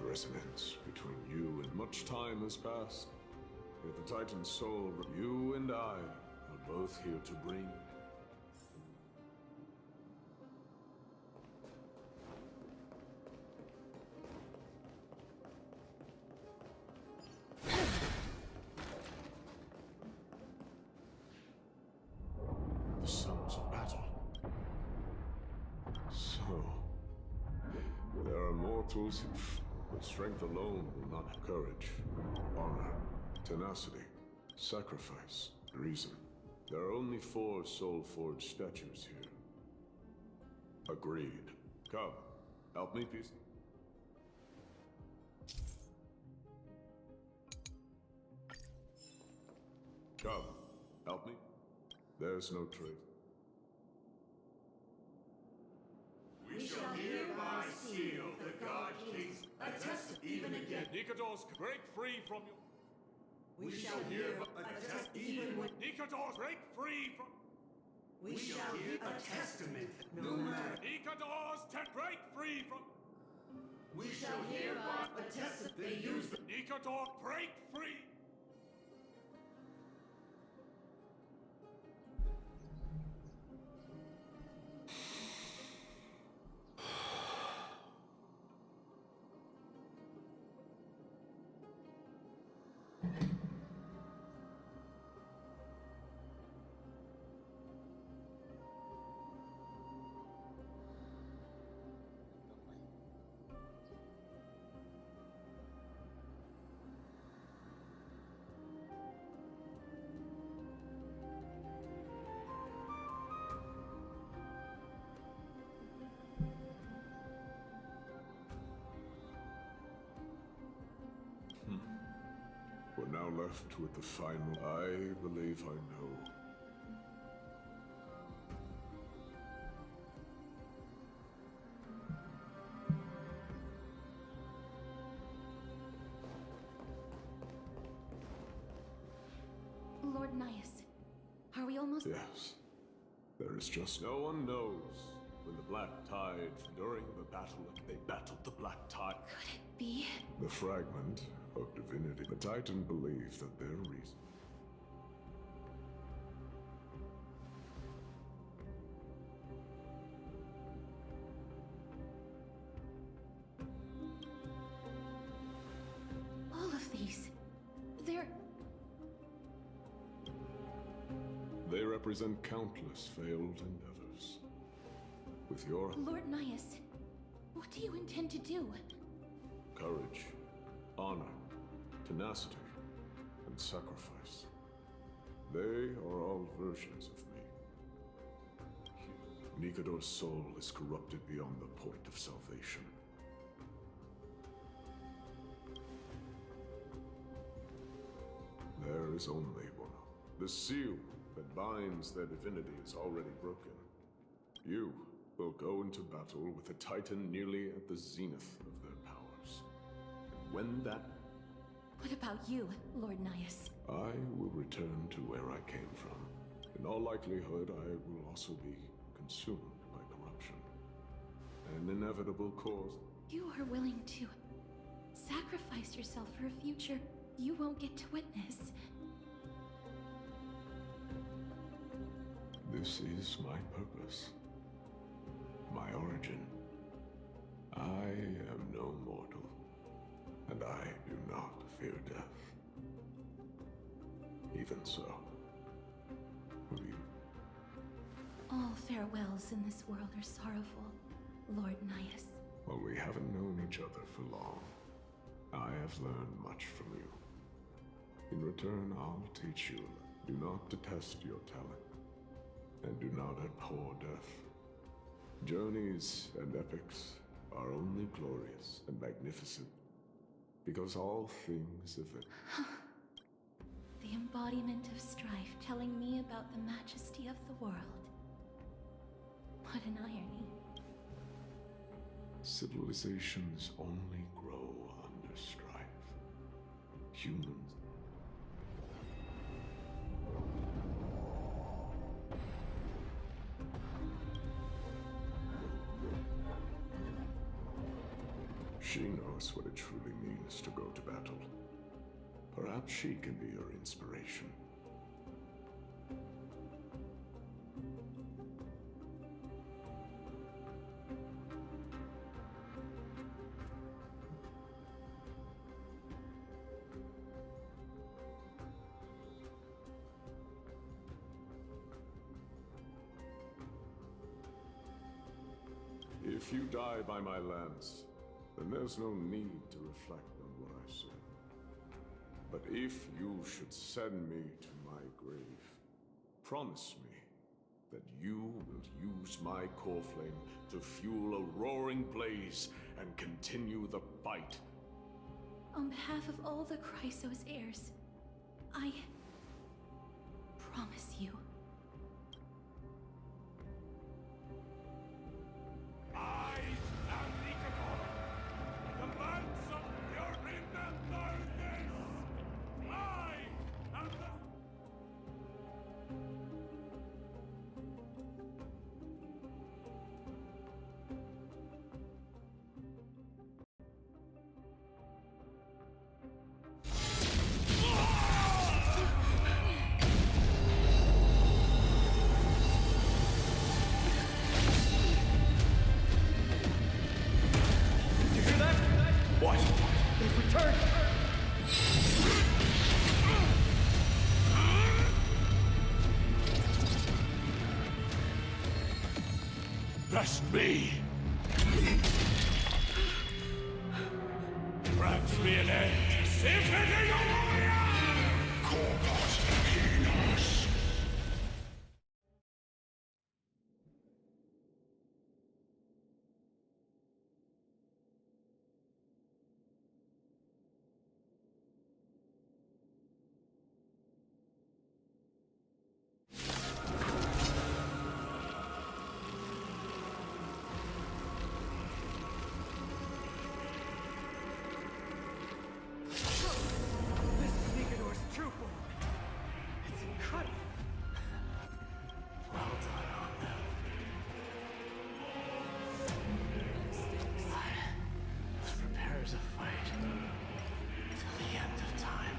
Resonance between you and much time has passed. Yet the Titan's soul, you and I are both here to bring. The sounds of battle. So, there are mortals who. But strength alone will not have courage, honor, tenacity, sacrifice, reason. There are only 4 soul-forged statues here. Agreed. Come, help me, peace. Come, help me. There's no trade. We shall hereby seal the God King's attest even again. Nikadors, break free from your... We shall hereby attest even when... Nikadors, break free from... We shall hear a testament, no matter... Nikadors, break free from... We shall hereby attest that they use the... Nikador, break free! We're now left with the final. I believe I know. Lord Nias, are we almost... Yes. There is just no one knows when the Black Tide, during the battle, they battled the Black Tide. Could it be? The fragment of divinity. The Titan believes that their reason. All of these... they're... They represent countless failed endeavors. With your Lord Nias, what do you intend to do? courage, honor, tenacity, and sacrifice. They are all versions of me. Nikador's soul is corrupted beyond the point of salvation. There is only one. The seal that binds their divinity is already broken. You will go into battle with a Titan nearly at the zenith of their powers. And when that... What about you, Lord Nias? I will return to where I came from. In all likelihood, I will also be consumed by corruption. An inevitable cause. You are willing to sacrifice yourself for a future you won't get to witness. This is my purpose. My origin. I am no mortal, and I do not fear death. Even so, will you? All farewells in this world are sorrowful, Lord Nias. Well, we haven't known each other for long. I have learned much from you. In return, I'll teach you. Do not detest your talent, and do not abhor death. Journeys and epics are only glorious and magnificent, because all things event. The embodiment of strife telling me about the majesty of the world. What an irony. Civilizations only grow under strife. Humans. She knows what it truly means to go to battle. Perhaps she can be your inspiration. If you die by my lance, then there's no need to reflect on what I said. But if you should send me to my grave, promise me that you will use my core flame to fuel a roaring blaze and continue the fight. On behalf of all the Chrysos heirs, promise you. I am Nikador. The lands of fury remember this. I am the... You hear that? What? They've returned! Best me. Grant me an end. Symphony warrior! Corpus Venus. This is Nikador's true form. It's incredible. Well done on them. Let's prepare to fight till the end of time.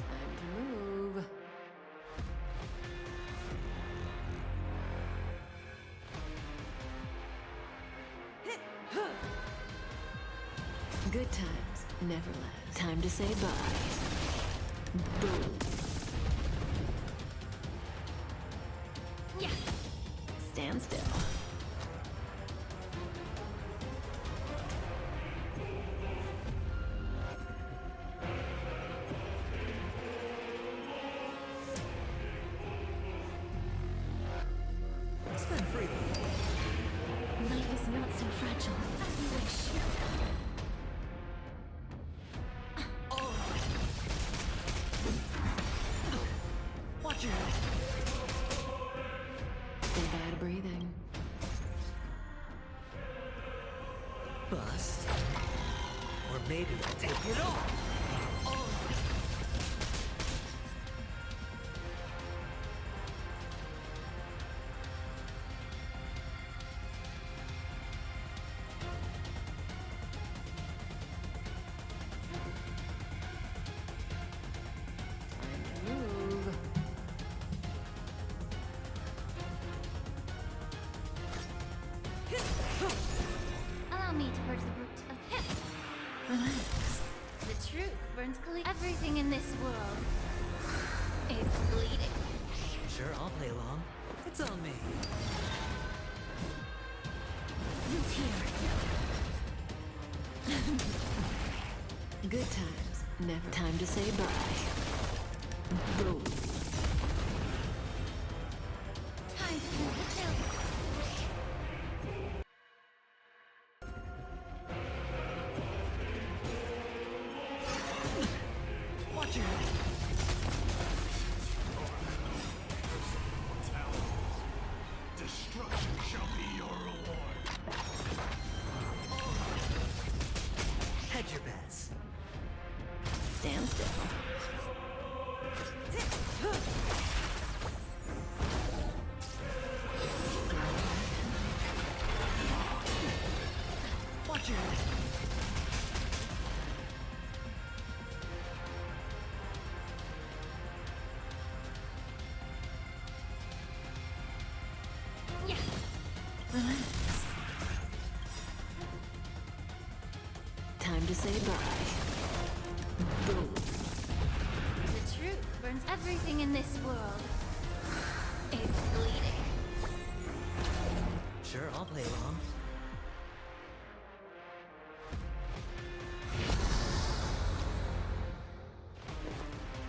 Time to move. Good times never last. Time to say bye. Boom. Yeah. Stand still. Spend freely. Life is not so fragile as you wish. Watch your head. Say bye to breathing. Bust. Or maybe I'll take it all. Time to move. Allow me to purge the root of him. Relax. The truth burns clean. Everything in this world is bleeding. Sure, I'll play along. It's on me. Root here. Good times never. Time to say bye. Boom. Time to use the chill. Watch your head. Destruction shall be your reward. Hedge your bets. Stand still. Watch your head. to say bye. Boom. The truth burns everything in this world. It's bleeding. Sure, I'll play along.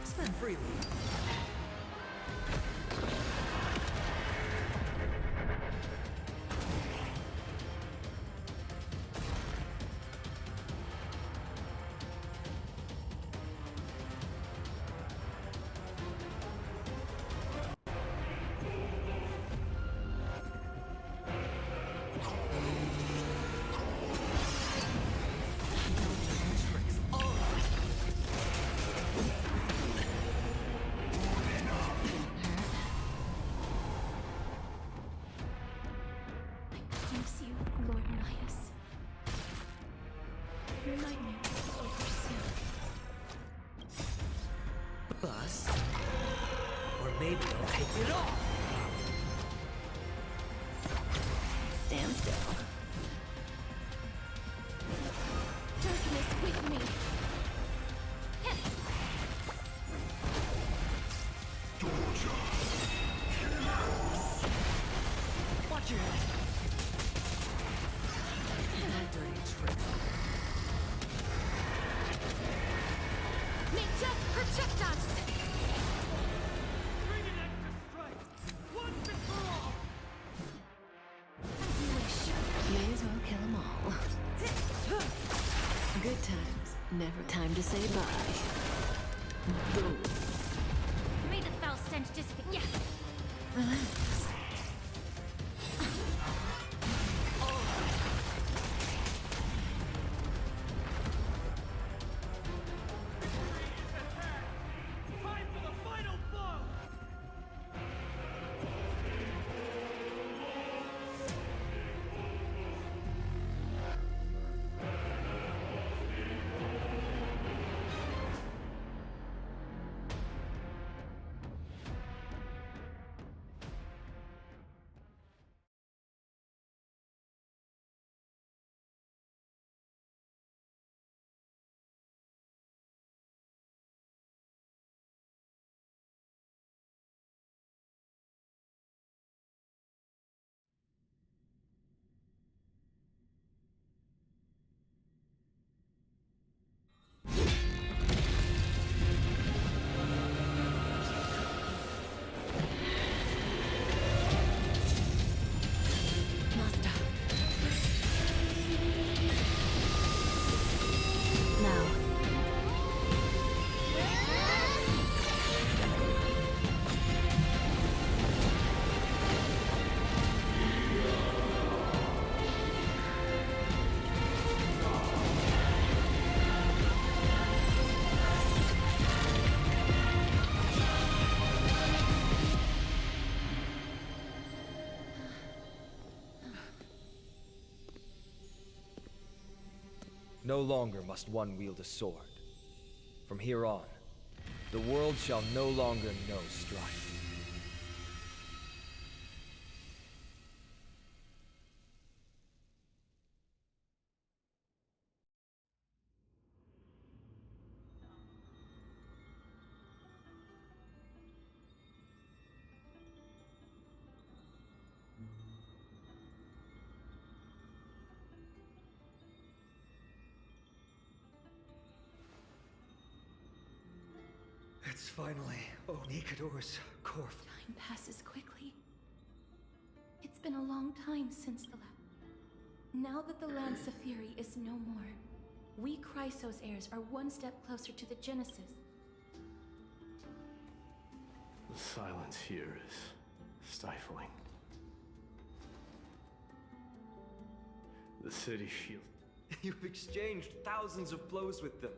Spend freely. Thanks you, Lord Nias. Your nightmare is over soon. Bust. Or maybe I'll take it off. Stand still. Darkness with me. Watch your head. That dirty trick. May death protect us! Bring an extra strike! Once and for all! As you wish. May as well kill them all. Good times. Never time to say bye. Boom. May the foul stench dissipate. Yeah. Relax. Time for the final blow! Master. Now. No longer must one wield a sword. From here on, the world shall no longer know strife. It's finally Nikador's core. Time passes quickly. It's been a long time since the Now that the Lance of Fury is no more, we Chrysos heirs are one step closer to the Genesis. The silence here is stifling. The city feels... You've exchanged thousands of blows with them.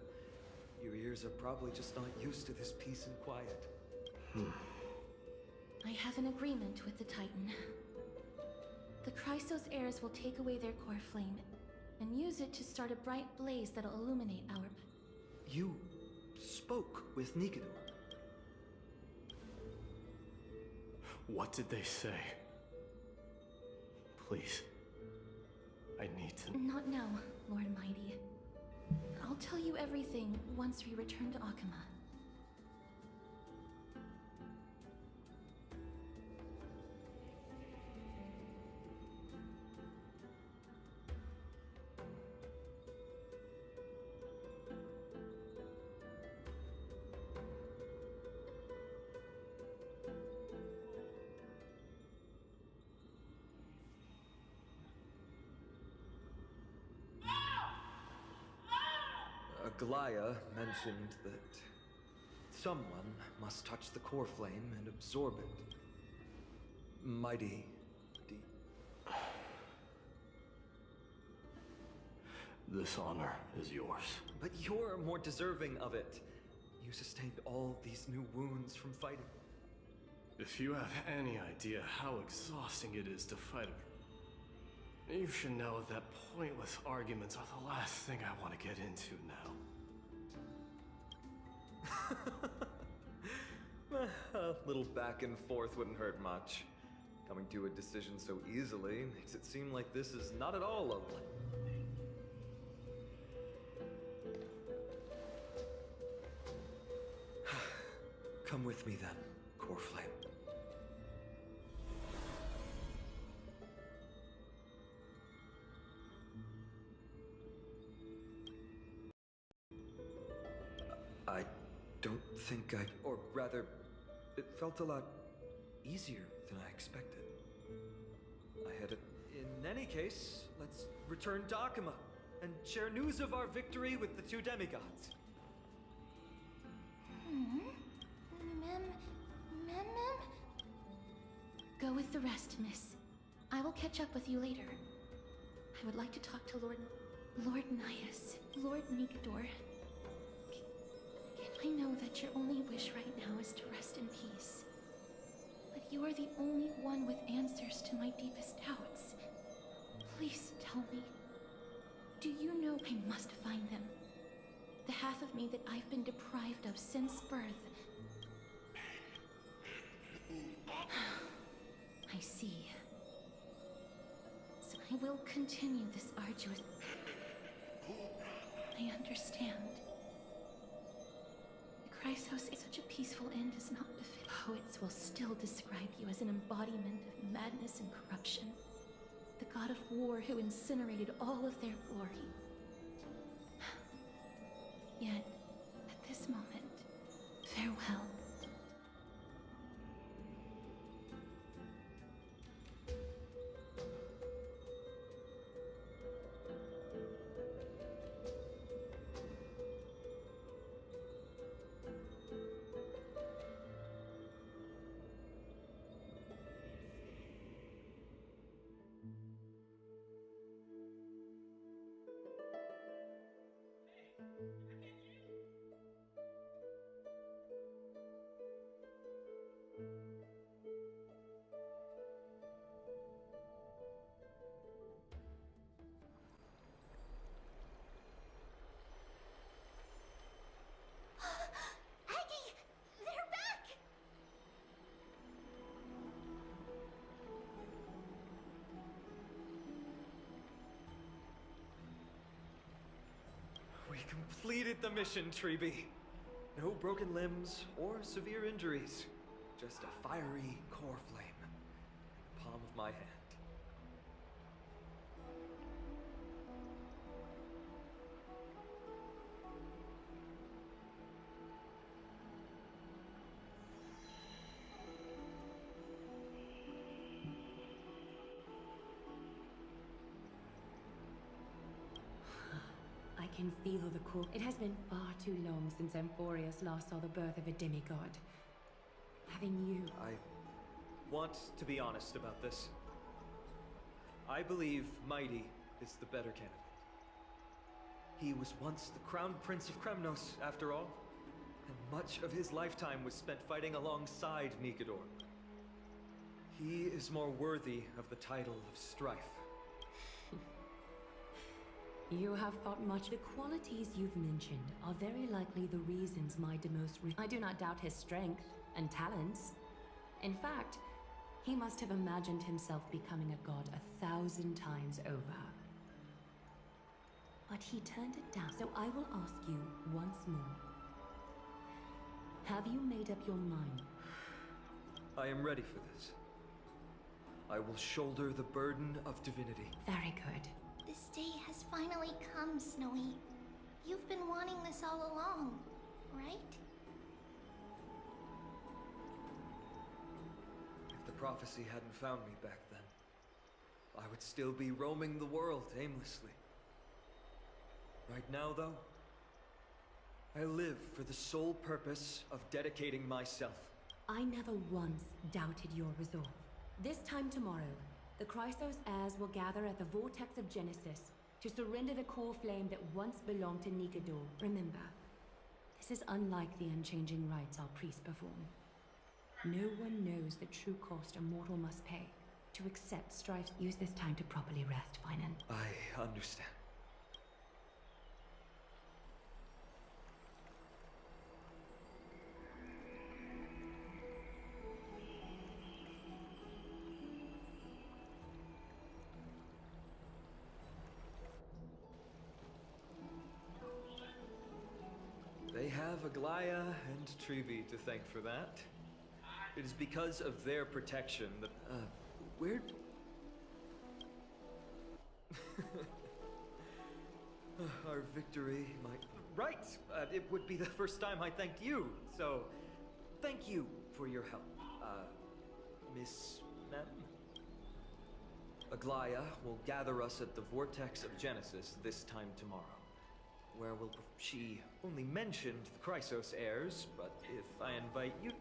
Your ears are probably just not used to this peace and quiet. I have an agreement with the Titan. The Chrysos heirs will take away their core flame and use it to start a bright blaze that'll illuminate our... You spoke with Nikador. What did they say? Please. I need to... Not now, Lord Mighty. I'll tell you everything once we return to Akuma. Glaya mentioned that someone must touch the core flame and absorb it. Mighty deep. This honor is yours. But you're more deserving of it. You sustained all these new wounds from fighting. If you have any idea how exhausting it is to fight you should know that pointless arguments are the last thing I want to get into now. A little back and forth wouldn't hurt much. Coming to a decision so easily makes it seem like this is not at all lonely. Come with me then, Core Flame. I don't think or rather, it felt a lot easier than I expected. In any case, let's return to Akuma and share news of our victory with the two demigods. Go with the rest, miss. I will catch up with you later. I would like to talk to Lord Nias, Lord Nikador. I know that your only wish right now is to rest in peace. But you are the only one with answers to my deepest doubts. Please tell me. Do you know I must find them? The half of me that I've been deprived of since birth. I see. So I will continue this arduous... I understand. The Chrysos is such a peaceful end is not befitting. Poets will still describe you as an embodiment of madness and corruption. The god of war who incinerated all of their glory. Yet, at this moment, farewell. We completed the mission, Treeby. No broken limbs or severe injuries. Just a fiery core flame in the palm of my hand. I can feel the core. It has been far too long since Amphoreus last saw the birth of a demigod. Having you... I want to be honest about this. I believe Mighty is the better candidate. He was once the crown prince of Kremnos, after all, and much of his lifetime was spent fighting alongside Nikador. He is more worthy of the title of Strife. You have fought much. The qualities you've mentioned are very likely the reasons my Demos... I do not doubt his strength and talents. In fact, he must have imagined himself becoming a god 1,000 times over. but he turned it down. So I will ask you once more. Have you made up your mind? I am ready for this. I will shoulder the burden of divinity. Very good. This day has finally come, Snowy. You've been wanting this all along, right? If the prophecy hadn't found me back then, I would still be roaming the world aimlessly. Right now, though, I live for the sole purpose of dedicating myself. I never once doubted your resolve. This time tomorrow, the Chrysos heirs will gather at the Vortex of Genesis to surrender the core flame that once belonged to Nikador. Remember, this is unlike the unchanging rites our priests perform. No one knows the true cost a mortal must pay to accept strife. Use this time to properly rest, Finan. I understand. They have Aglaya and Trevi to thank for that. It is because of their protection that, where... Our victory might... Right! It would be the first time I thanked you, so... Thank you for your help, Miss... Ma'am? Aglaya will gather us at the Vortex of Genesis this time tomorrow. Where will... She only mentioned the Chrysos heirs, but if I invite you...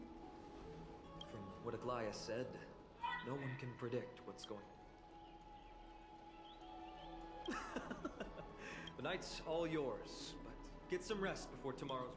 From what Aglaya said, no one can predict what's going... The night's all yours, but get some rest before tomorrow's...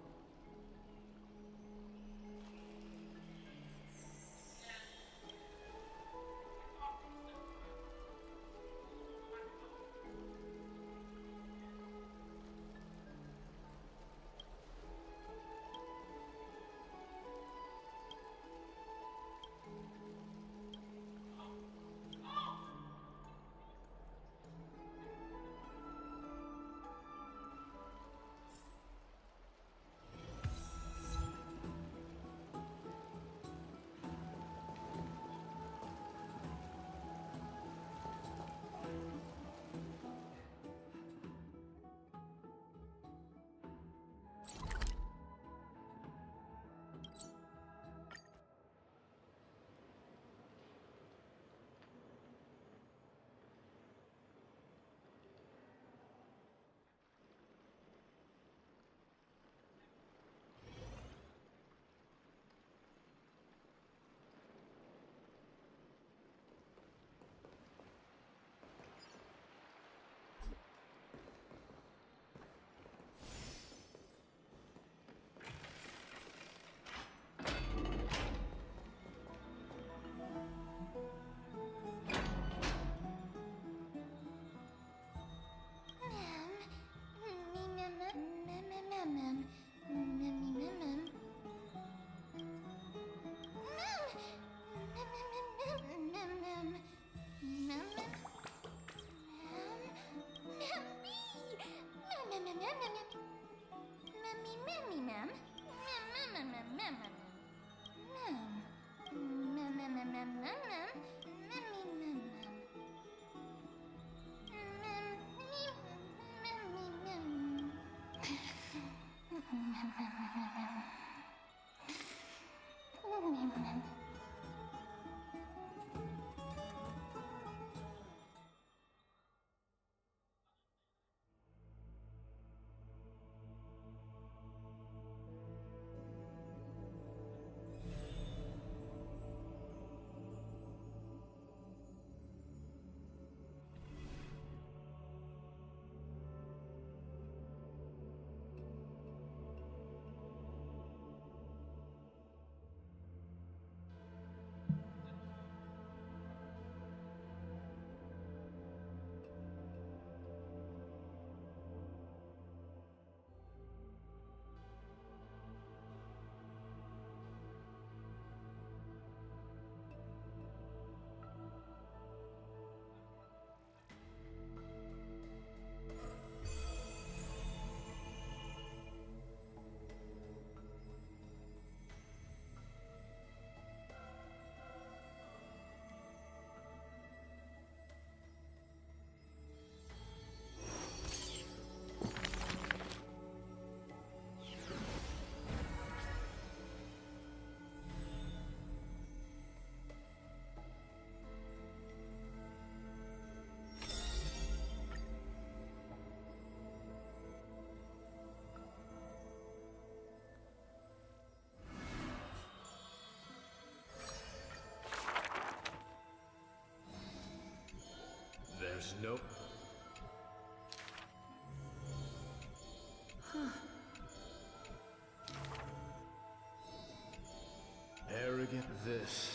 There's no... Arrogant this.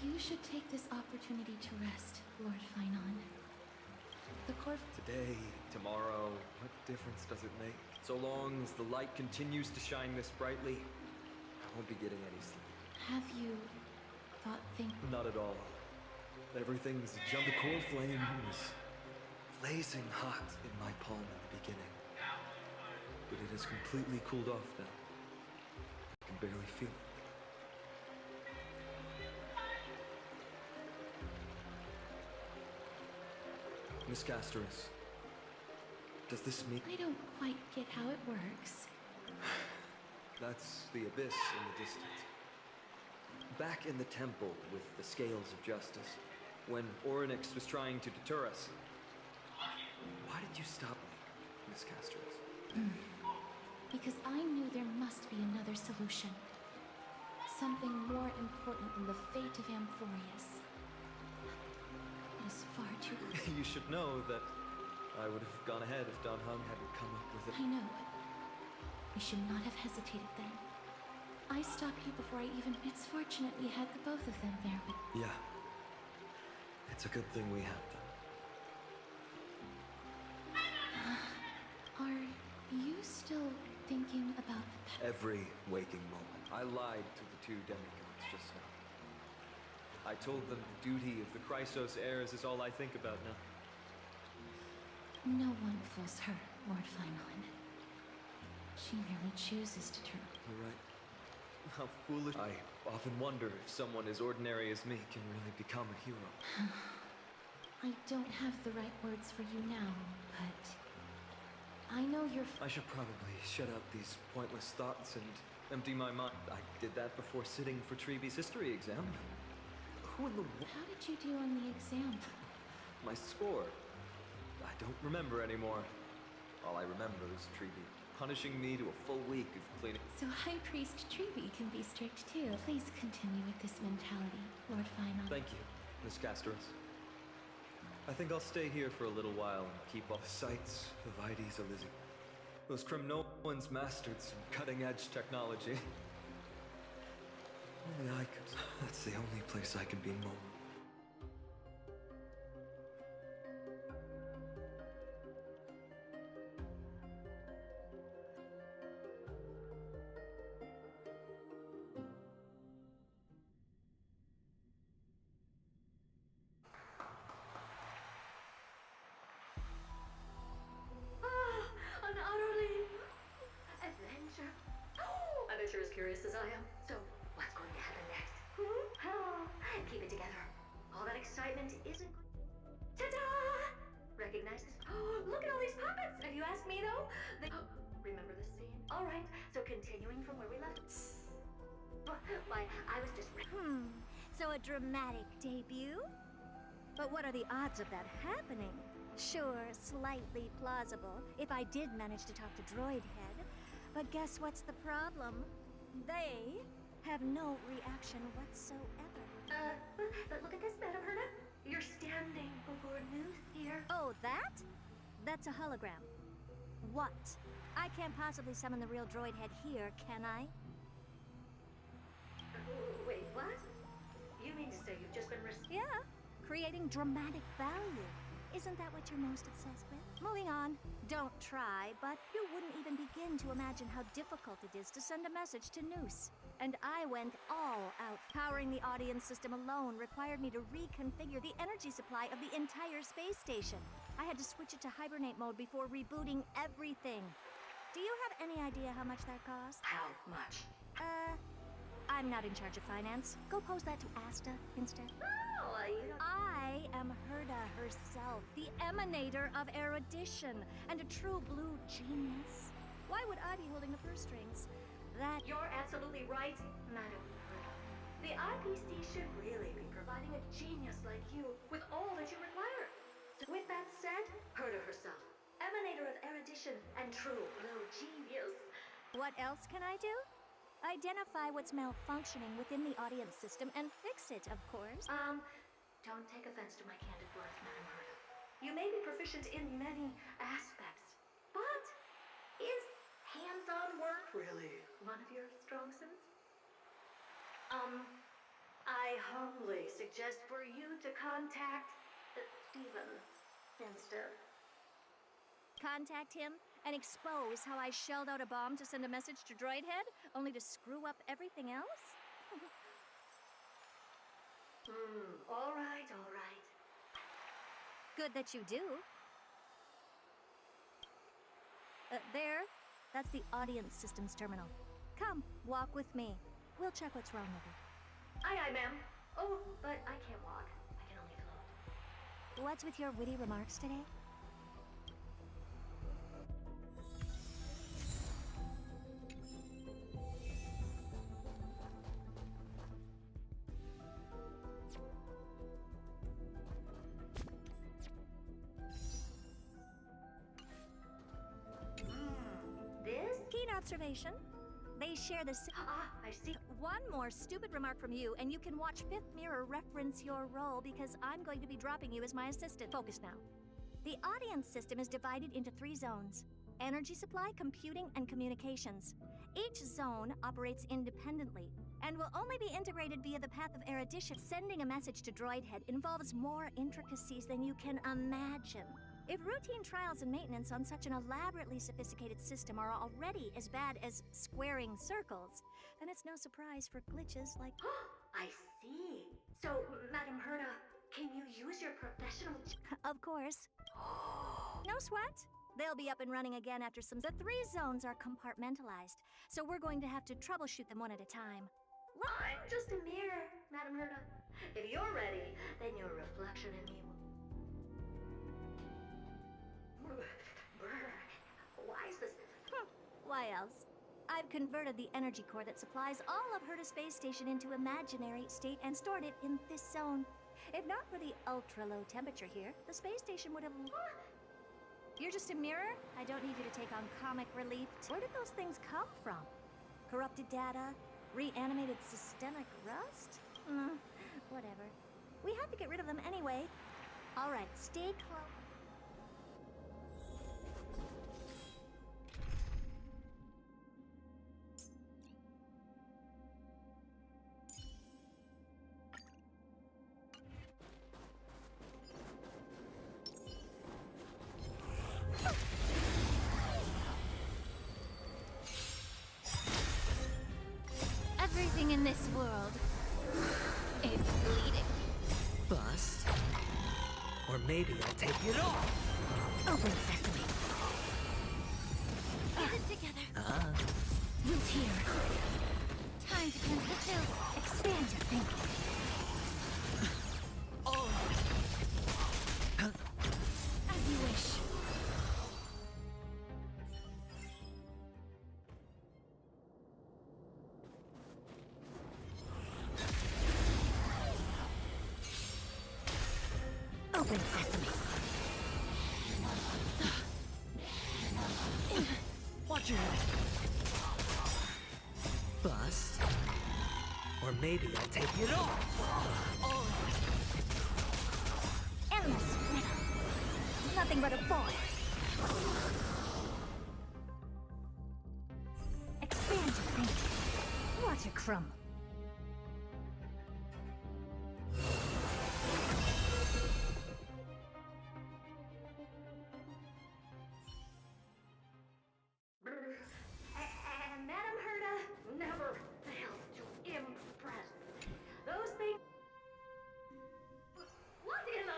You should take this opportunity to rest, Lord Finon. The Corv... Today, tomorrow, what difference does it make? So long as the light continues to shine this brightly, I won't be getting any sleep. Have you think... Not at all. Everything's jumped. The core flame was blazing hot in my palm at the beginning. But it has completely cooled off now. I can barely feel it. Miss Casterus, does this mean... I don't quite get how it works. That's the abyss in the distance. Back in the temple with the scales of justice, when Orynyx was trying to deter us. Why did you stop me, Miss Casterus? Because I knew there must be another solution. Something more important than the fate of Amphoreus. It is far too... You should know that I would have gone ahead if Don Hung hadn't come up with it. I know. We should not have hesitated then. I stopped you before I even... It's fortunate we had the both of them there, but... Yeah. It's a good thing we had them. Are you still thinking about the... Every waking moment. I lied to the two demigods just now. I told them the duty of the Chrysos heirs is all I think about now. No one fools her, Lord Finon. She merely chooses to turn... You're right. How foolish. I often wonder if someone as ordinary as me can really become a hero. I don't have the right words for you now, but... I know you're... I should probably shut out these pointless thoughts and empty my mind. I did that before sitting for Treeby's history exam. Who in the world... How did you do on the exam? My score. I don't remember anymore. All I remember is Treeby punishing me to a full week of cleaning. So High Priest Treeby can be strict too. Please continue with this mentality, Lord Finon. Thank you, Miss Casterus. I think I'll stay here for a little while and keep all the sights of Ides Elysium. Those Kremnoans mastered some cutting-edge technology. Only I could. That's the only place I can be normal. An utterly adventure. Oh, I bet you're as curious as I am. So, what's going to happen next? Keep it together. All that excitement isn't good. Ta-da! Recognize this? Oh, look at all these puppets! If you ask me, though, they... Remember this scene? Alright, so continuing from where we left. Why, I was just. So a dramatic debut? But what are the odds of that happening? Sure, slightly plausible, if I did manage to talk to Droidhead. But guess what's the problem? They have no reaction whatsoever. But look at this, Madam Herda. You're standing before Noose here. Oh, that? That's a hologram. What? I can't possibly summon the real Droidhead here, can I? Wait, what? You mean to say you've just been Yeah, creating dramatic value. Isn't that what you're most obsessed with? Moving on. Don't try, but you wouldn't even begin to imagine how difficult it is to send a message to Noose. And I went all out. Powering the audience system alone required me to reconfigure the energy supply of the entire space station. I had to switch it to hibernate mode before rebooting everything. Do you have any idea how much that cost? How much? I'm not in charge of finance. Go pose that to Asta instead. Oh, you don't... I am Herda herself, the emanator of erudition, and a true blue genius. Why would I be holding the purse strings? That... You're absolutely right, Madam Herda. The IPC should really be providing a genius like you with all that you require. So with that said, Herda herself, emanator of erudition and true blue genius. What else can I do? Identify what's malfunctioning within the audience system and fix it, of course. Don't take offense to my candid words, Madam Herda. You may be proficient in many aspects, but is hands-on work really one of your strong suits? I humbly suggest for you to contact Steven instead. Contact him and expose how I shelled out a bomb to send a message to Droidhead, only to screw up everything else? All right, all right. Good that you do. There. That's the audience systems terminal. Come, walk with me. We'll check what's wrong with it. Aye, ma'am. Oh, but I can't walk. I can only float. What's with your witty remarks today? Observation. They share the I see. One more stupid remark from you, and you can watch Fifth Mirror reference your role because I'm going to be dropping you as my assistant. Focus now. The audience system is divided into 3 zones: energy supply, computing, and communications. Each zone operates independently and will only be integrated via the path of erudition. Sending a message to Droidhead involves more intricacies than you can imagine. If routine trials and maintenance on such an elaborately sophisticated system are already as bad as squaring circles, then it's no surprise for glitches like... I see. So, Madam Herda, can you use your professional... Of course. No sweat. They'll be up and running again after some... The 3 zones are compartmentalized, so we're going to have to troubleshoot them one at a time. I'm just a mirror, Madam Herda. If you're ready, then your reflection in me will... Why is this? Why else? I've converted the energy core that supplies all of Herda Space Station into imaginary state and stored it in this zone. If not for the ultra-low temperature here, the space station would have... You're just a mirror? I don't need you to take on comic relief. Where did those things come from? Corrupted data? Reanimated systemic rust? Whatever. We have to get rid of them anyway. All right, stay close. Everything in this world is bleeding. Bust? Or maybe I'll take it off! Open sesame. Get it together. Root here. Time to cleanse the filth. Expand your thinking. As you wish. Open sesame. Watch your head. Bust. Or maybe I'll take it off. Endless riddle. Nothing but a boy. Expand your thinking. Watch it crumble. Madam Herda never fails to impress. Those things. What in the?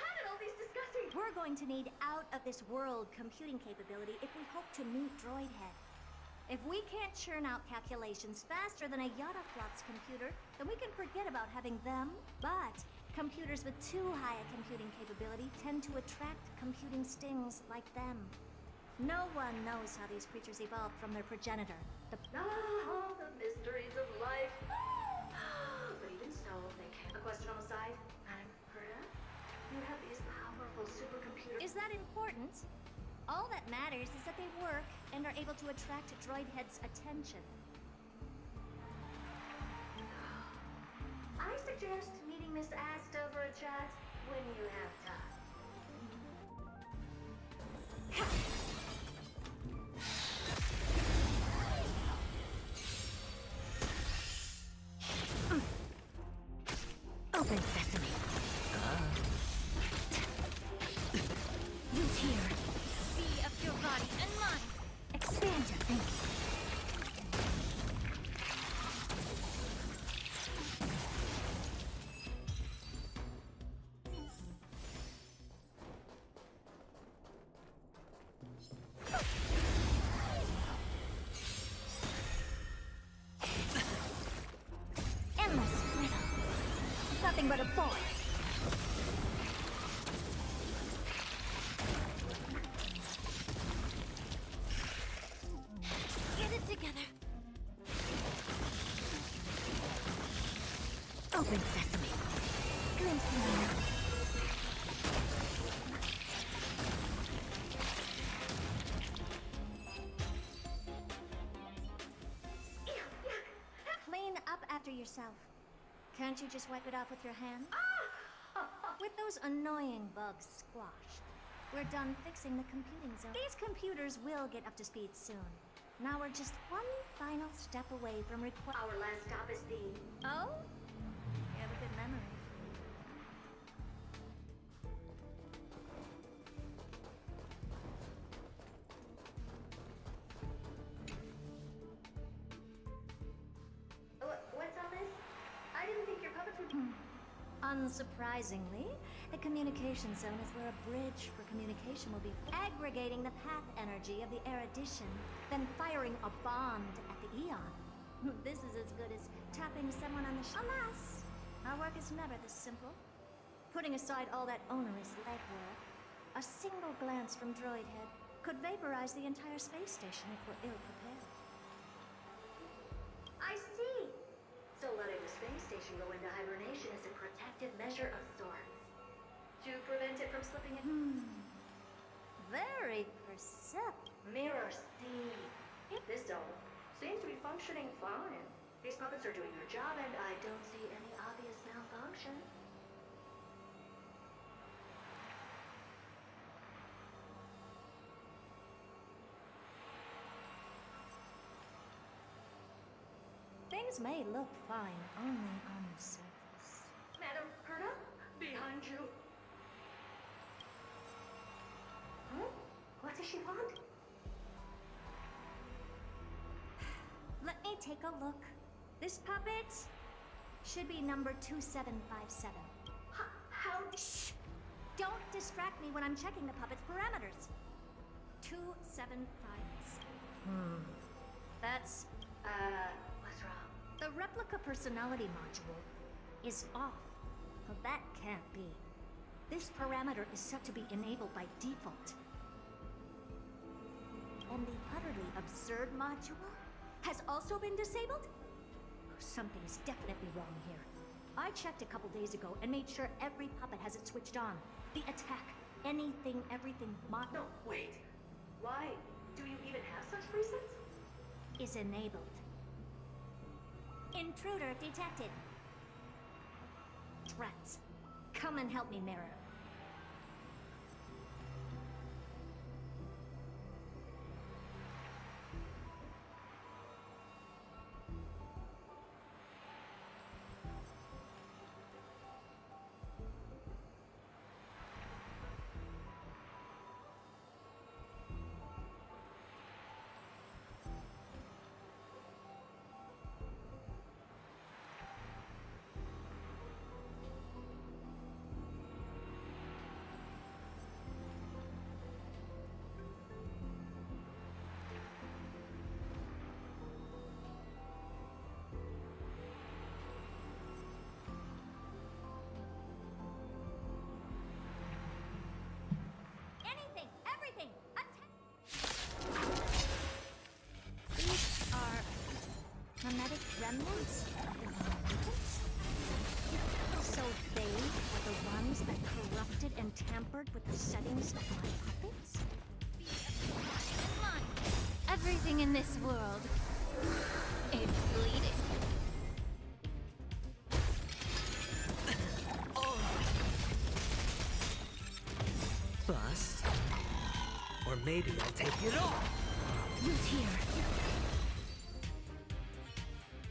How did all these disgusting? We're going to need out-of-this-world computing capability if we hope to meet Droidhead. If we can't churn out calculations faster than a Yottaflop's computer, then we can forget about having them. But computers with too high a computing capability tend to attract computing stings like them. No one knows how these creatures evolved from their progenitor. The mysteries of life. But even so, they can't. A question on the side, Madam Herda? You have these powerful supercomputers. Is that important? All that matters is that they work and are able to attract Droidhead's attention. I suggest meeting Miss Asta for a chat when you have time. Open sesame. Use here. Be of your body and mind. Expand your thinking. Endless riddle. Nothing but a boy. Get it together. Open sesame. Glimpse me. Clean up after yourself. Can't you just wipe it off with your hand? With those annoying bugs squashed, we're done fixing the computing zone. These computers will get up to speed soon. Now we're just one final step away from Our last stop is the... Oh? You have a good memory. What's all this? I didn't think your puppets would... Unsurprisingly, the communication zone is where a bridge for communication will be aggregating the path energy of the erudition, then firing a bond at the eon. This is as good as tapping someone on the Alas, our work is never this simple. Putting aside all that onerous legwork, a single glance from Droidhead could vaporize the entire space station if we're ill-prepared. I see! So letting the space station go into hibernation is a protective measure of sorts. To prevent it from slipping in... Very perceptive. Mirror C. This zone seems to be functioning fine. These puppets are doing their job and I don't see any obvious malfunction. Things may look fine only on the surface. Madam Herda, behind you. Huh? What does she want? Let me take a look. This puppet should be number 2757. How? Shh! Don't distract me when I'm checking the puppet's parameters. 2757. That's... what's wrong? The replica personality module is off. Well, that can't be. This parameter is set to be enabled by default. And the utterly absurd module has also been disabled? Something's definitely wrong here. I checked a couple days ago and made sure every puppet has it switched on. The attack, anything, everything, No, wait. Why do you even have such presets? is enabled. Intruder detected. Threats. Come and help me, Mirror. Anything, everything, attack! These are hermetic remnants of the mutants? So they are the ones that corrupted and tampered with the settings of my puppets? Everything in this world is bleeding. Bust. Or maybe I'll take it all. Root here.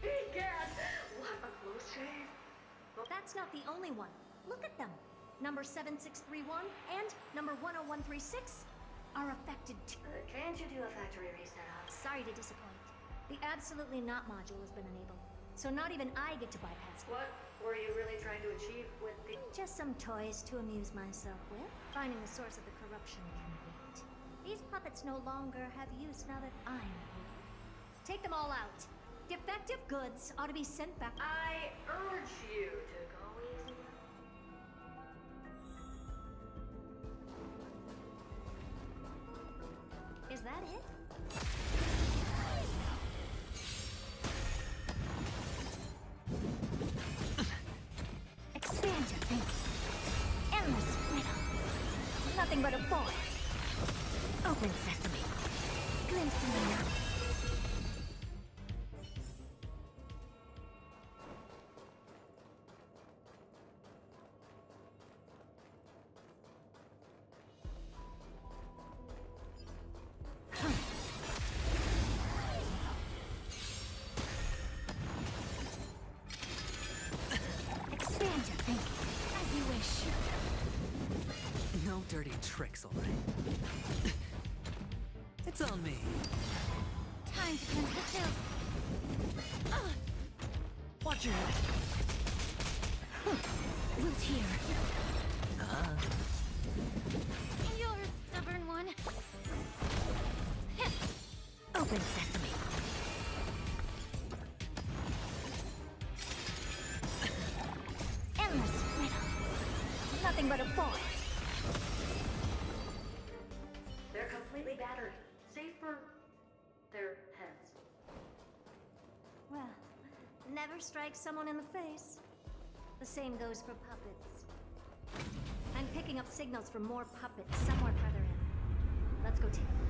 Egad! What a close shave. That's not the only one. Look at them. Number 7631 and number 10136 are affected too. Can't you do a factory reset on? Sorry to disappoint. The Absolutely Not module has been enabled, so not even I get to bypass it. What were you really trying to achieve with the... Just some toys to amuse myself with. Finding the source of the corruption can wait. These puppets no longer have use now that I'm here. Take them all out. Defective goods ought to be sent back. I urge you to go easy. Is that it? Expand your thinking. Endless freedom. Nothing but a boy. Open sesame. Glimpse in the night. Expand your thinking. As you wish. No dirty tricks, all right? It's on me. Time to cleanse the chill. Watch your head. Root here. You're a stubborn one. Open sesame. Endless freedom. Nothing but a boy. They're completely battered, save for their heads. Well, never strike someone in the face. The same goes for puppets. I'm picking up signals from more puppets somewhere further in. Let's go take a look.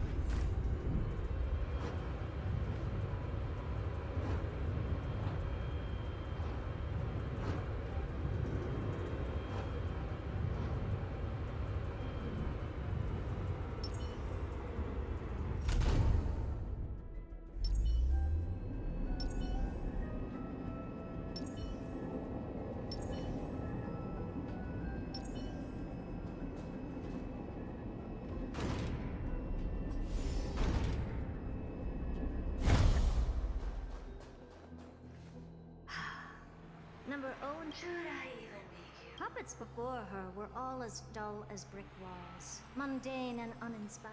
Number 0 and Should I even make you? puppets before her were all as dull as brick walls, mundane and uninspired.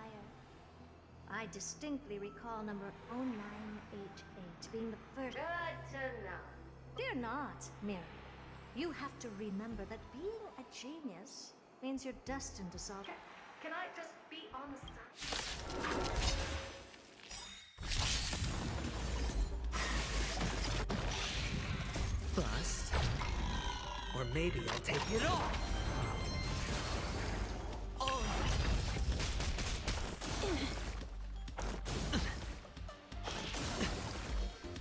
I distinctly recall number 0988 being the first. Good to know. Fear not, Mary. You have to remember that being a genius means you're destined to solve. Can I just be on the side? Bust. maybe I'll take it off!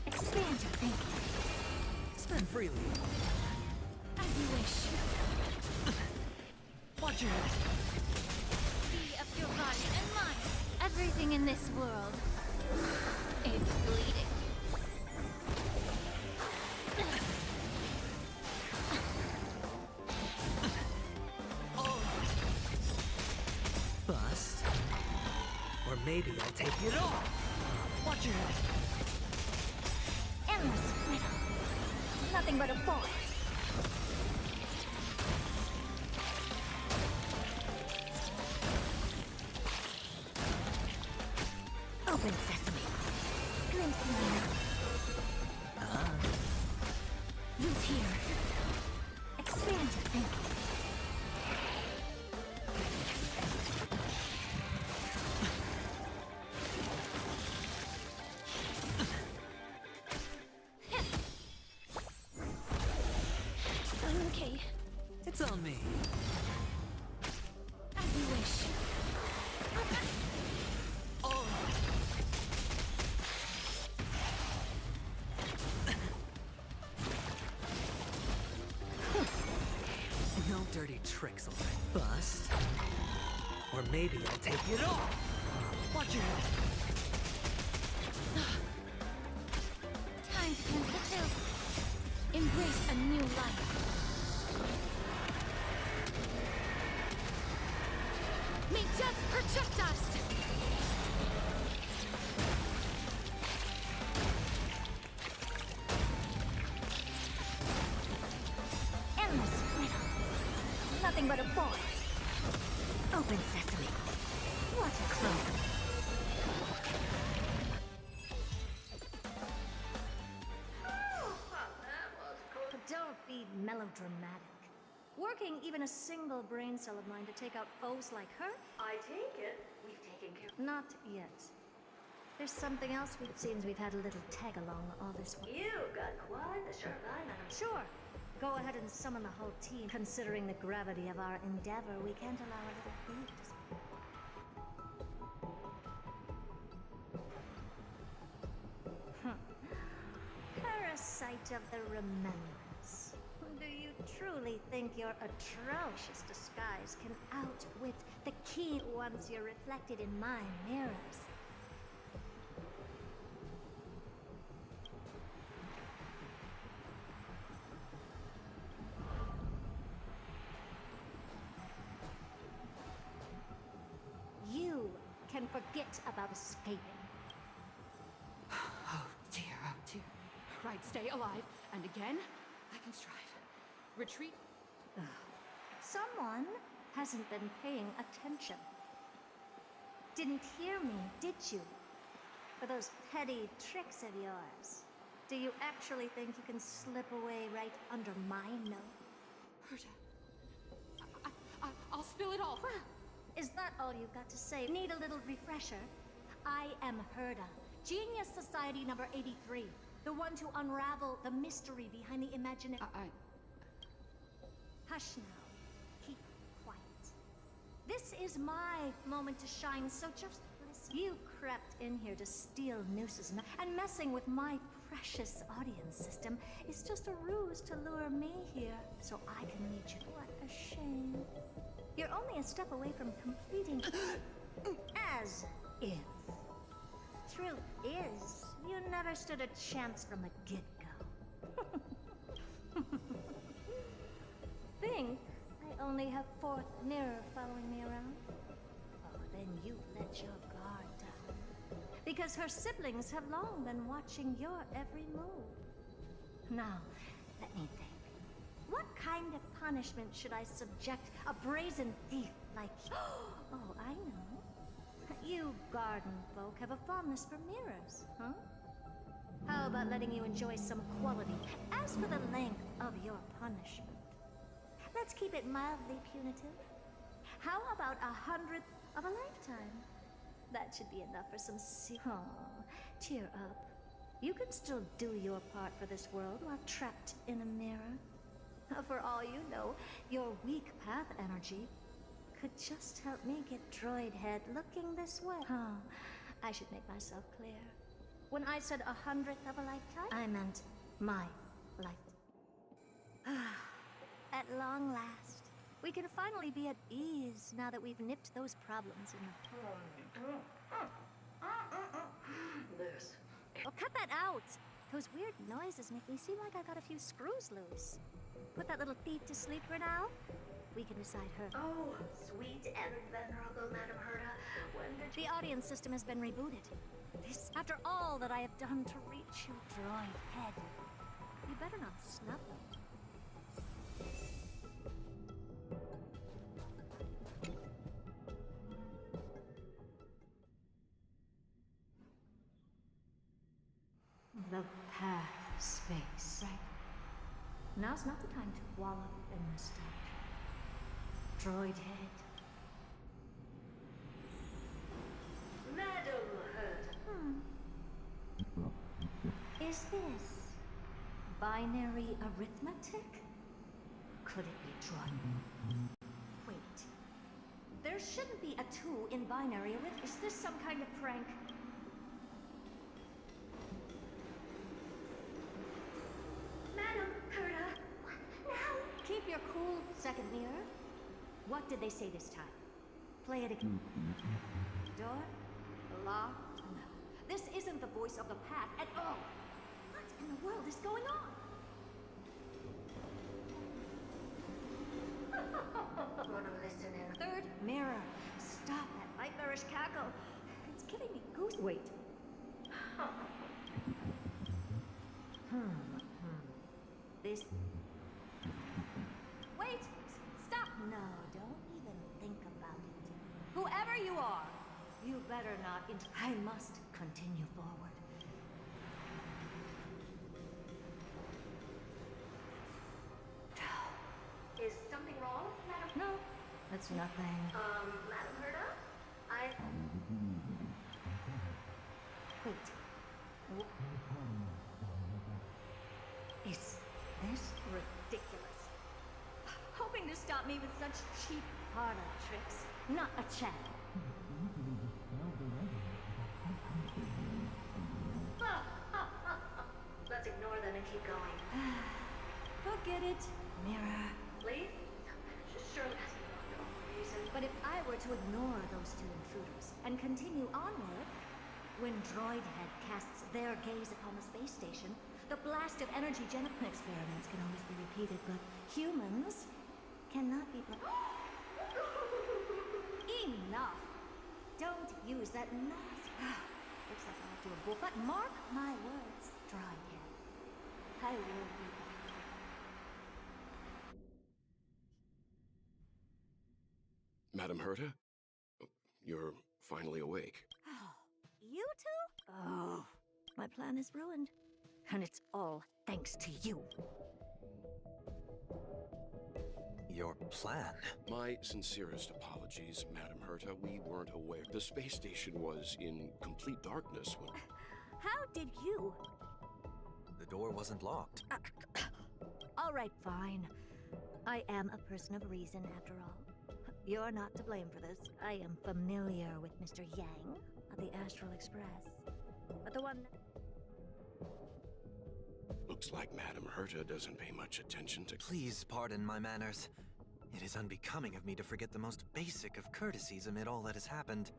Expand your thinking. Spend freely. As you wish. Watch your head. Be of your body and mind. Everything in this world is bleeding. Bust. Or maybe I'll take it off! Watch your head. Endless riddle. Nothing but a boy. Open sesame. Glimpse me now. Who's here? Expand your thinking. Okay, It's on me. as you wish. No dirty tricks, alright? Bust. Or maybe I'll take it off! Watch your head. Time to cleanse the filth. Embrace a new life. May death protect us! Endless riddle. Nothing but a boy. Open sesame. What a clone. But don't be melodramatic. Working even a single brain cell of mine to take out foes like her? I take it we've taken care. Not yet. There's something else. It seems we've had a little tag-along all this while. You've got quite the sharp eye, madam. Sure. Go ahead and summon the whole team. Considering the gravity of our endeavor, we can't allow a little thief to... Parasite of the remembrance. Do you truly think your atrocious disguise can outwit the key once you're reflected in my mirrors? You can forget about escaping. Oh dear, oh dear. Right, stay alive. And again, I can strive. Retreat. Someone hasn't been paying attention. Didn't hear me, did you? For those petty tricks of yours. Do you actually think you can slip away right under my nose? Herta. I'll spill it all. Is that all you've got to say? Need a little refresher? I am Herta, Genius Society number 83. The one to unravel the mystery behind the imaginary... Hush now. Keep quiet. This is my moment to shine, so just listen. You crept in here to steal Noose's and messing with my precious audience system is just a ruse to lure me here so I can meet you. What a shame. You're only a step away from completing... as if. Truth is, you never stood a chance from the get-go. Think I only have fourth mirror following me around? Oh, then you let your guard down. Because her siblings have long been watching your every move. Now, let me think. What kind of punishment should I subject a brazen thief like you? Oh, I know. You garden folk have a fondness for mirrors, huh? How about letting you enjoy some quality? As for the length of your punishment, let's keep it mildly punitive. How about 100th of a lifetime? That should be enough for some Oh, cheer up. You can still do your part for this world while trapped in a mirror. For all you know, your weak path energy could just help me get Droid Head looking this way. Huh. I should make myself clear. When I said 100th of a lifetime, I meant my life. At long last, we can finally be at ease now that we've nipped those problems in the... This. Oh, cut that out! Those weird noises make me seem like I got a few screws loose. Put that little thief to sleep for now. We can decide her. Oh, sweet and venerable Madam Herta, when did The audience system has been rebooted. This, after all that I have done to reach you, Droid Head. You better not snub me. The path, space. Right. Now's not the time to wallow in nostalgia. Droid Head. Madam Herta. Is this binary arithmetic? Could it be droid? Wait. There shouldn't be a 2 in binary arithmetic. Is this some kind of prank? Madam Herta. What now? Keep your cool, second mirror. What did they say this time? Play it again. Door? Locked? No. This isn't the voice of the path at all. What in the world is going on? Wanna listen in? Third mirror. Stop that nightmarish cackle. It's giving me goose. Wait. This. Wait! Stop! No, don't even think about it. Whoever you are, you better not. I must continue forward. Is something wrong, Madam? No, that's nothing. Madam Herta? Wait. Is this ridiculous? Hoping to stop me with such cheap parlor tricks. Not a chance. Let's ignore them and keep going. Forget it, mirror. Please? Surely that's not your own reason. But if I were to ignore those two intruders and continue onward, when Droid Head casts their gaze upon the space station, the blast of energy experiments can always be repeated, but humans cannot be. Enough! Don't use that noise. Looks like I'll have to avoid. But mark my words, Droid Head. I will be back. Madam Herta? You're finally awake. You two? Oh, my plan is ruined. And it's all thanks to you. Your plan? My sincerest apologies, Madam Herta. We weren't aware. The space station was in complete darkness when... How did you? The door wasn't locked. All right, fine. I am a person of reason, after all. You're not to blame for this. I am familiar with Mr. Yang of the Astral Express. But the one... Looks like Madam Herta doesn't pay much attention to... Please pardon my manners. It is unbecoming of me to forget the most basic of courtesies amid all that has happened.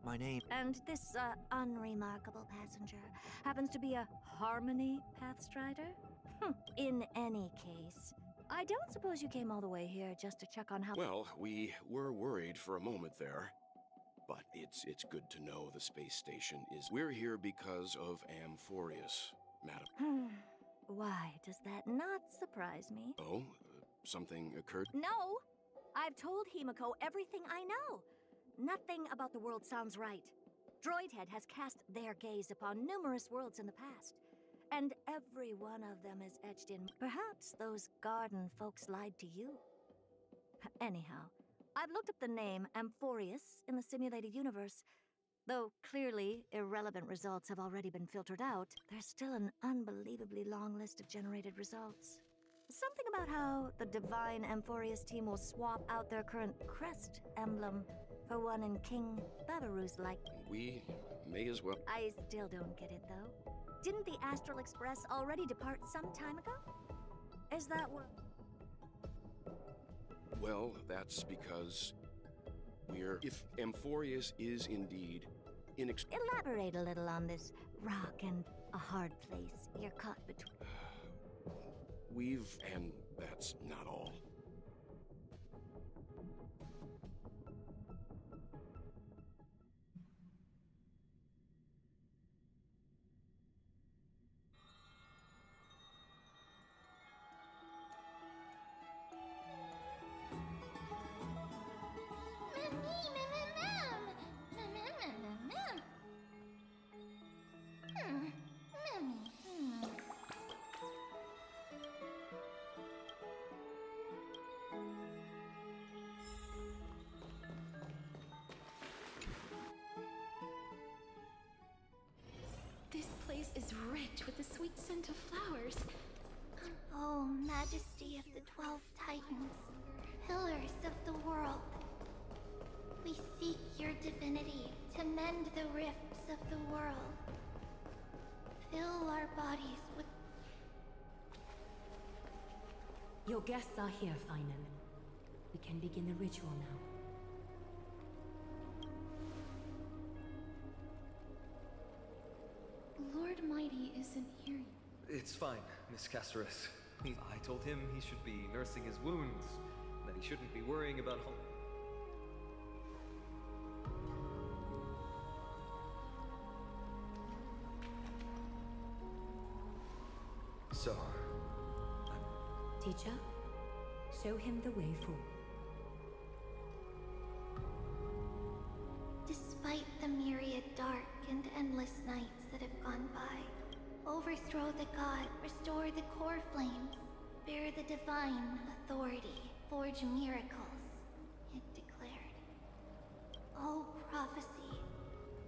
My name... And this, unremarkable passenger happens to be a Harmony Pathstrider? In any case, I don't suppose you came all the way here just to check on how... Well, we were worried for a moment there. But it's good to know the space station is... We're here because of Amphoreus, Madam. Why does that not surprise me? Oh? Something occurred? No! I've told Himiko everything I know. Nothing about the world sounds right. Droidhead has cast their gaze upon numerous worlds in the past, and every one of them is etched in. Perhaps those garden folks lied to you. Anyhow, I've looked up the name Amphoreus in the simulated universe. Though clearly irrelevant results have already been filtered out, there's still an unbelievably long list of generated results. Something about how the Divine Amphoreus team will swap out their current crest emblem for one in King Babaru's like. We may as well. I still don't get it, though. Didn't the Astral Express already depart some time ago? Is that what... Well, that's because if Amphoreus is indeed Elaborate a little on this rock and a hard place you're caught between. and that's not all. This place is rich with the sweet scent of flowers. Oh, Majesty of the 12 Titans, pillars of the world. We seek your divinity to mend the rifts of the world. Fill our bodies with... Your guests are here, Finan. We can begin the ritual now. Lord Mighty isn't here. It's fine, Miss Caceres. I told him he should be nursing his wounds, that he shouldn't be worrying about home. So, Teacher, show him the way forward. Despite the myriad dark and endless nights that have gone by, overthrow the god, restore the core flames, bear the divine authority, forge miracles, it declared. O prophecy,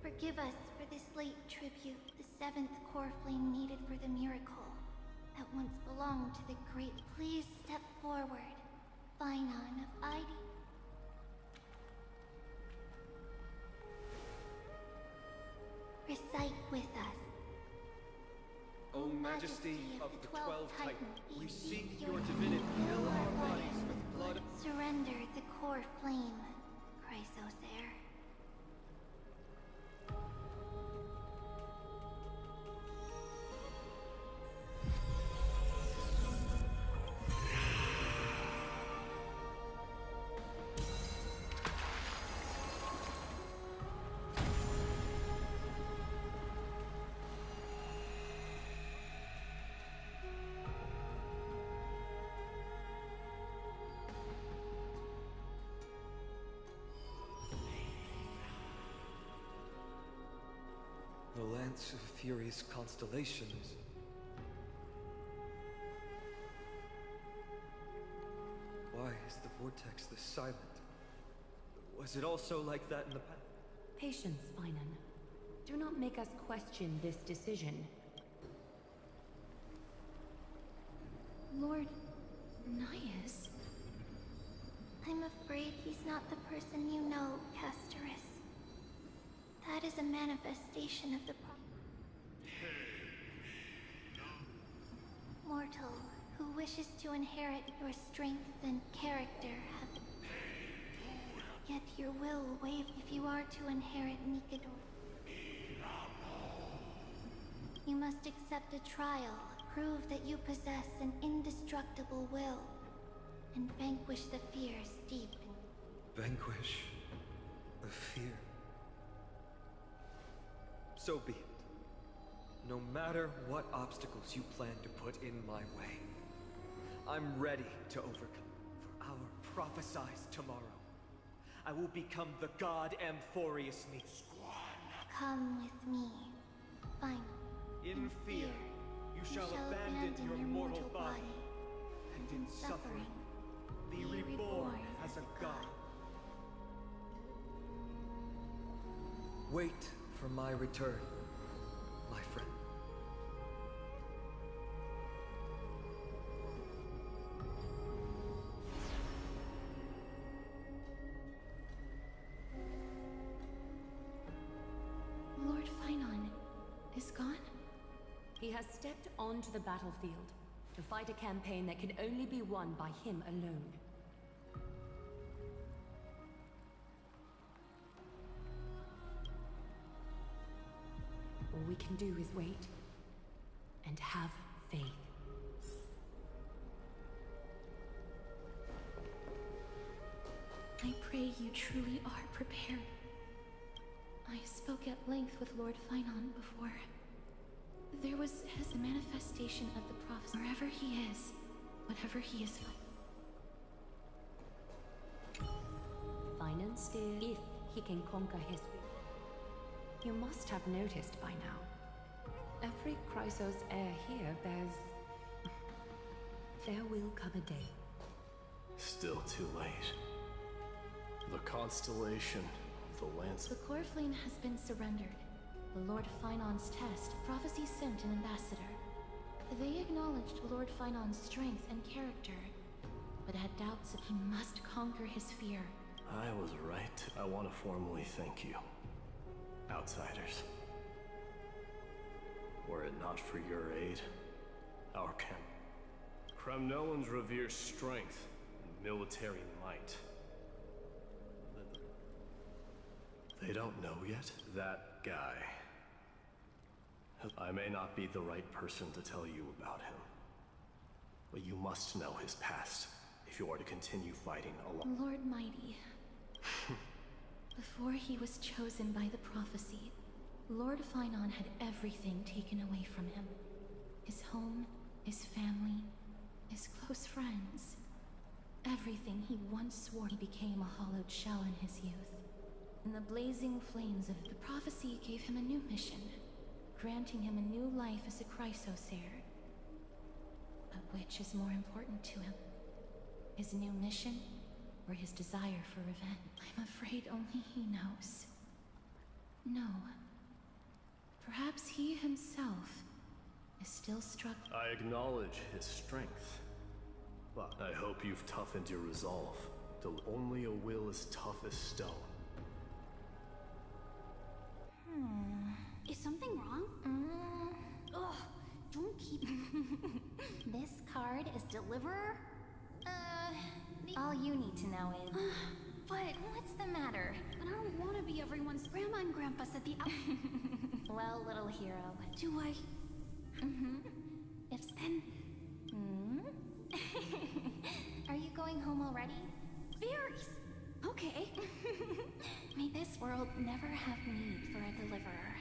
forgive us for this late tribute the seventh core flame needed for the miracle that once belonged to the great. Please step forward, Finan of Ide. Recite with us. O Majesty of the 12 Titans, we seek your divinity. Fill our bodies with blood. Surrender the core flame, Chrysosair. The Lance of Furious Constellations. Why is the vortex this silent? Was it also like that in the past? Patience, Finan. Do not make us question this decision. Lord Naius? I'm afraid he's not the person you know, Castoris. That is a manifestation of the mortal who wishes to inherit your strength and character have... Yet your will will waive if you are to inherit Nikador. You must accept a trial, prove that you possess an indestructible will, and vanquish the fears deep in... Vanquish the fear. So be it. No matter what obstacles you plan to put in my way, I'm ready to overcome. For our prophesied tomorrow, I will become the god Amphoreus me. Come with me, Final. In fear, you shall abandon your mortal body, and in suffering, be reborn as a god. Wait for my return, my friend. stepped onto the battlefield to fight a campaign that can only be won by him alone. All we can do is wait and have faith. I pray you truly are prepared. I spoke at length with Lord Finon before. There was a manifestation of the prophet wherever he is, whatever he is. Finon still, if he can conquer his will. You must have noticed by now. Every Chrysos heir here bears... There will come a day. Still too late. The constellation of the Lance... The core flame has been surrendered. The Lord Finon's test, prophecy sent an ambassador. They acknowledged Lord Finon's strength and character, but had doubts that he must conquer his fear. I was right. I want to formally thank you, outsiders. Were it not for your aid, our camp... Kremnoans revere strength and military might. They don't know yet? That guy. I may not be the right person to tell you about him, but you must know his past if you are to continue fighting alone. Lord Mighty. Before he was chosen by the prophecy, Lord Finon had everything taken away from him. His home, his family, his close friends. Everything he once swore. He became a hollowed shell in his youth. And the blazing flames of the prophecy gave him a new mission, granting him a new life as a Chrysos heir. But which is more important to him? His new mission, or his desire for revenge? I'm afraid only he knows. No. Perhaps he himself is still struggling. I acknowledge his strength, but I hope you've toughened your resolve, till only a will as tough as stone. Is something wrong? Ugh, don't keep... This card is Deliverer? All you need to know is... But... What's the matter? But I don't want to be everyone's grandma and grandpa at the... Well, little hero. Do I... If then... Are you going home already? Berries! Okay. May this world never have need for a deliverer.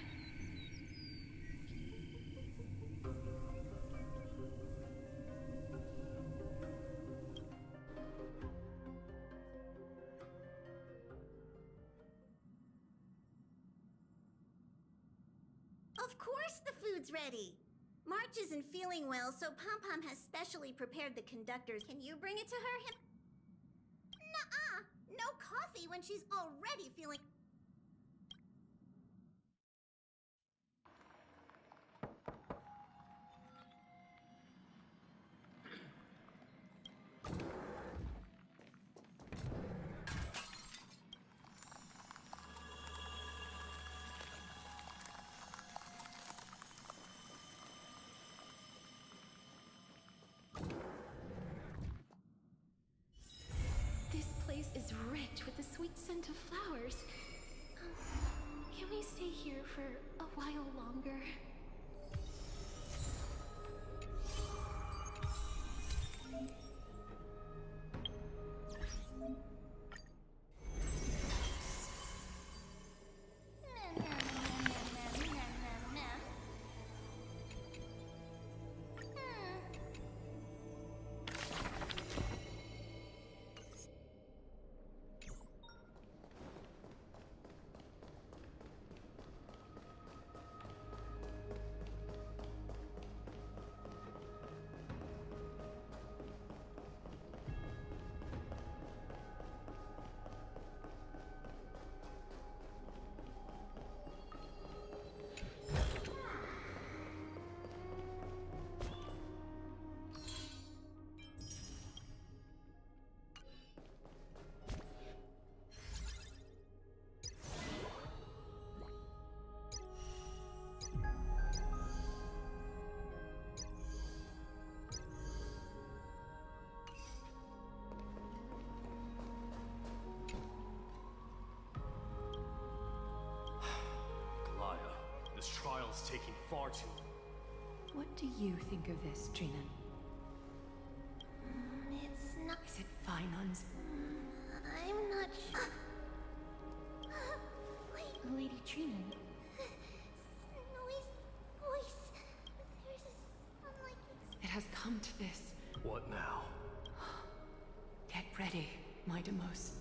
Of course the food's ready! March isn't feeling well, so Pom-Pom has specially prepared the conductors. Can you bring it to her? Nuh-uh! No coffee when she's already feeling... This place is rich with the sweet scent of flowers. Can we stay here for a while longer? far too. What do you think of this, Trinan? It's not. Is it fine, Hans? I'm not sure. Wait. Lady Trinan. Noise. Voice. There's some like. It has come to this. What now? Get ready, my Demos.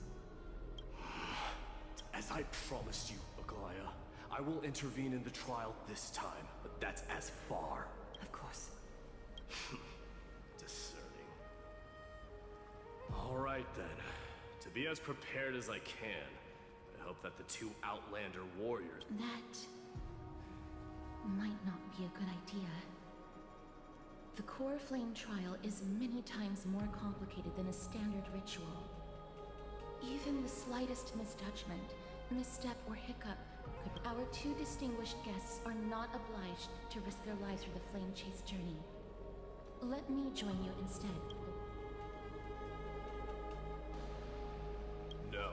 As I promised you, Aglaya, I will intervene in the trial this time, but that's as far. Of course. Discerning. All right then. To be as prepared as I can, I hope that the two Outlander warriors... That might not be a good idea. The core flame trial is many times more complicated than a standard ritual. Even the slightest misjudgment, misstep, or hiccup could... Our two distinguished guests are not obliged to risk their lives for the flame chase journey. Let me join you instead. No.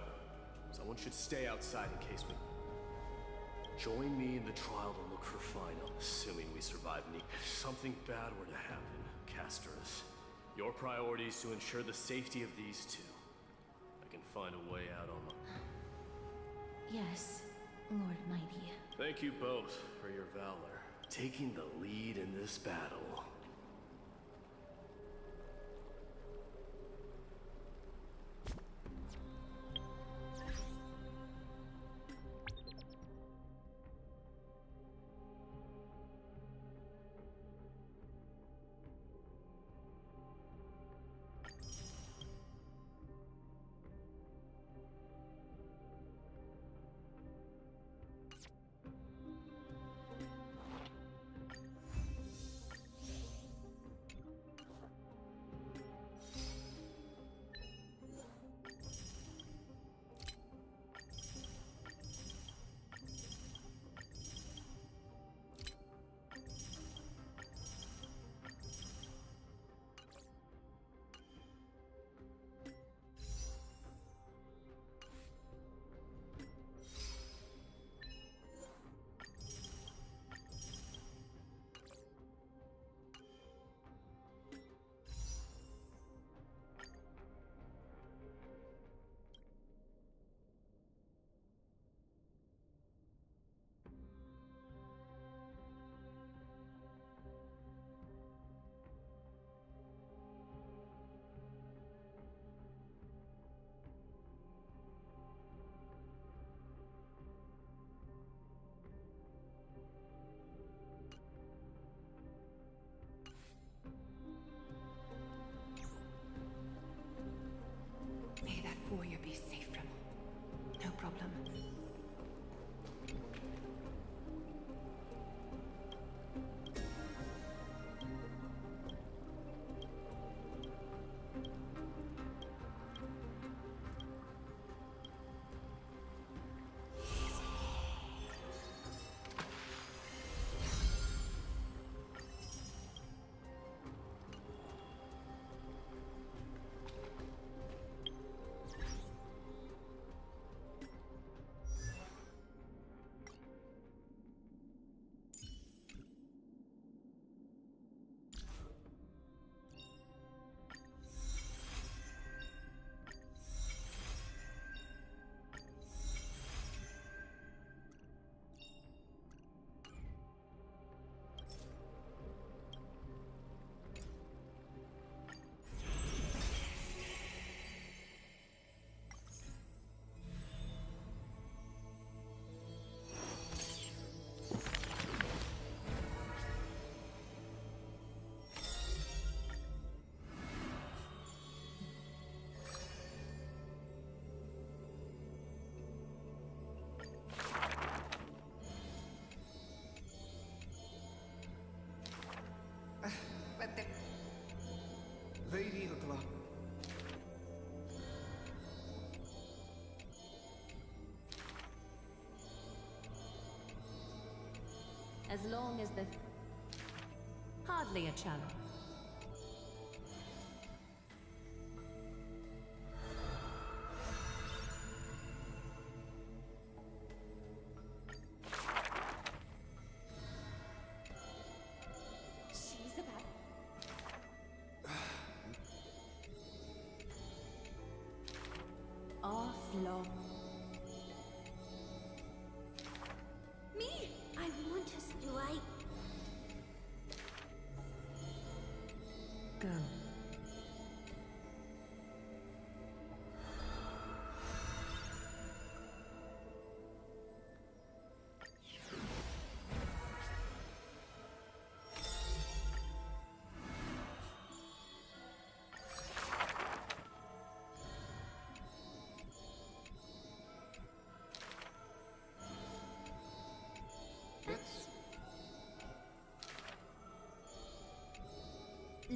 Someone should stay outside in case we... Join me in the trial to look for Final, assuming we survive Nick. If something bad were to happen, Casterus, your priority is to ensure the safety of these two. I can find a way out on my... Yes, Lord Mighty. Thank you both for your valor, taking the lead in this battle. May that warrior be safe from... No problem. Lady Agla. As long as the... Hardly a challenge. go. Me? I want to. Do I? Go.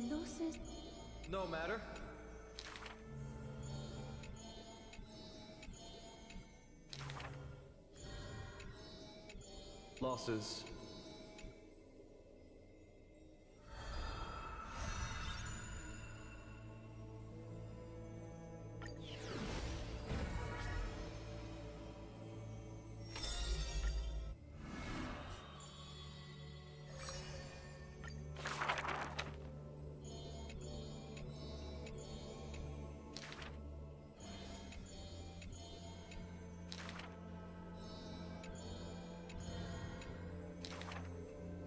Losses. No matter. Losses.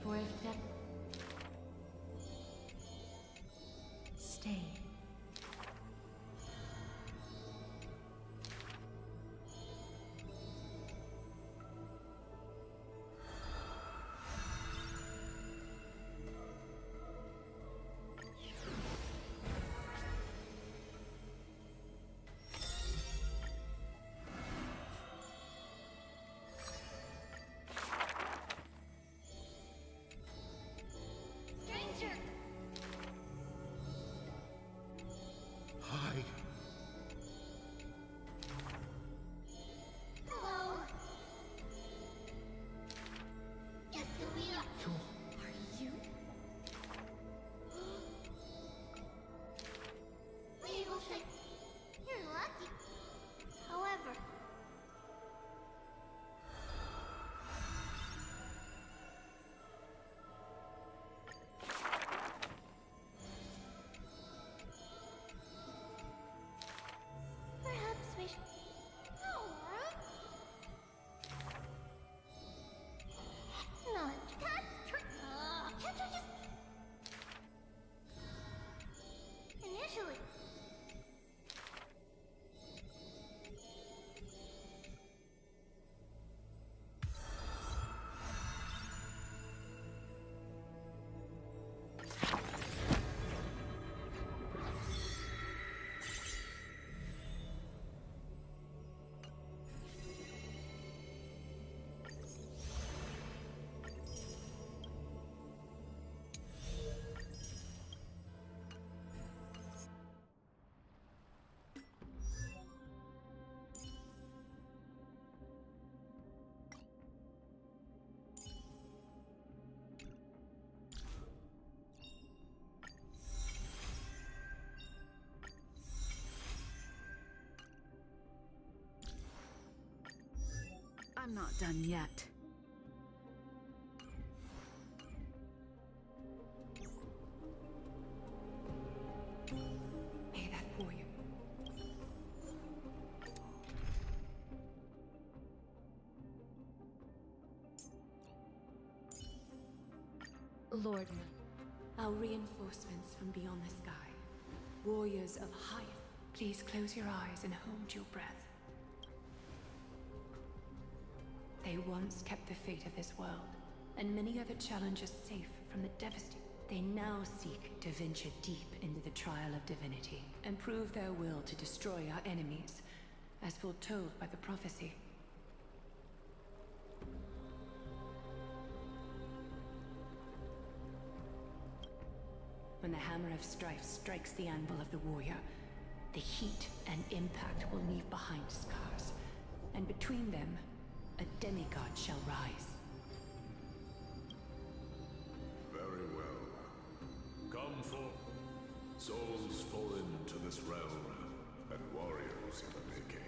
For if that... Stay. Stranger! Hi. Hello? Yes, we are. Are you? We will say you're lucky. However, perhaps we should. Oh, not can't I just initially? I'm not done yet. May that warrior. Lord, Our reinforcements from beyond the sky. Warriors of high. Please close your eyes and hold your breath. They once kept the fate of this world, and many other challengers safe from the devastation. They now seek to venture deep into the trial of divinity, and prove their will to destroy our enemies, as foretold by the prophecy. When the hammer of strife strikes the anvil of the warrior, the heat and impact will leave behind scars, and between them, a demigod shall rise. Very well. Come forth, souls foreign to this realm, and warriors in the making.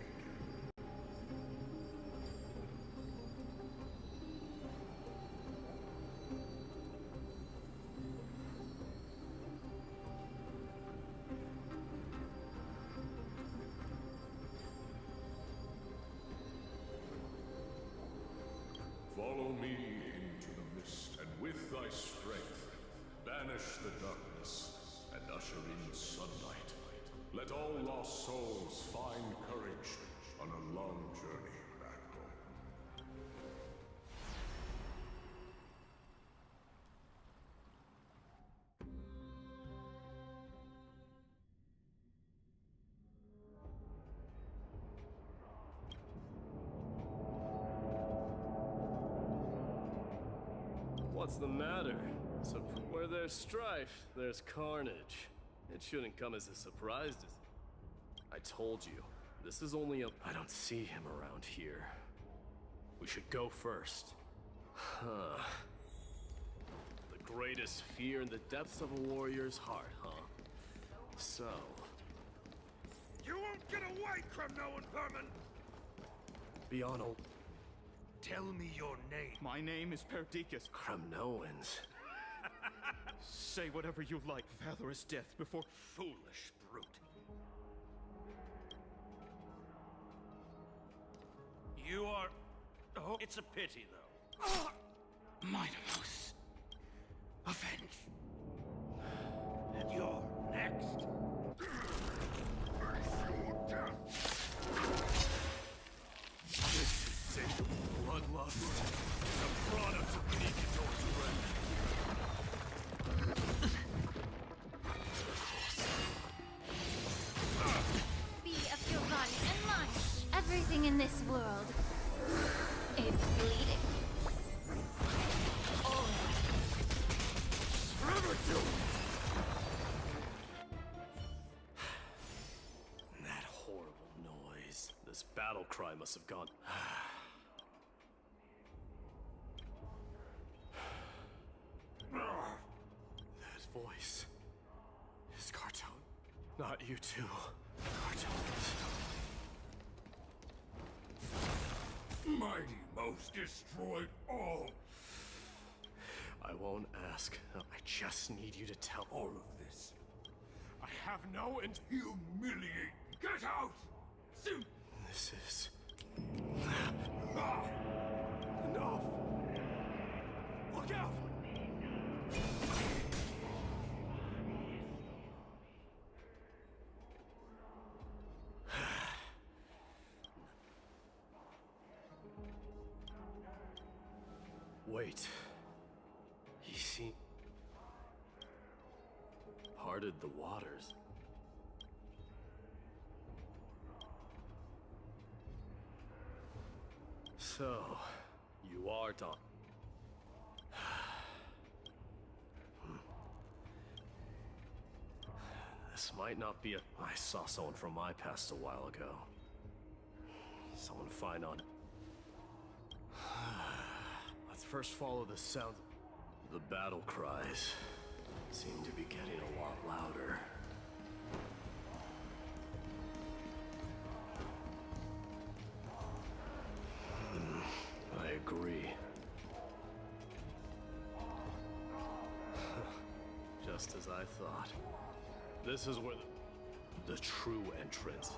darkness and usher in sunlight. Let all lost souls find courage on a long journey back home. What's the matter? Where there's strife, there's carnage. It shouldn't come as a surprise to... I told you, this is only a... I don't see him around here. We should go first. Huh. The greatest fear in the depths of a warrior's heart, huh? So... You won't get away, Kremnoan vermin! Biano... Tell me your name. My name is Perdiccas. Kremnoans. Say whatever you like. Valorous death before... Foolish brute. You are... Oh, it's a pity, though. Mightymost. Avenge. And you're next. This insatiable bloodlust is a product of Nikador's wrath. Be of your body and mind. Everything in this world is bleeding. That horrible noise. This battle cry must have gone... That voice is Cartone. Not you two. Cartones. Mightymost destroyed all. I won't ask. I just need you to tell All of this. I have no and humiliate. Get out! Soon! This is... Enough! Look out! Wait. He seen... parted the waters. So, you are Don. This might not be a... I saw someone from my past a while ago. Someone fine on... Let's first follow the sound. The battle cries seem to be getting a lot louder. I agree. Just as I thought. This is where the true entrance.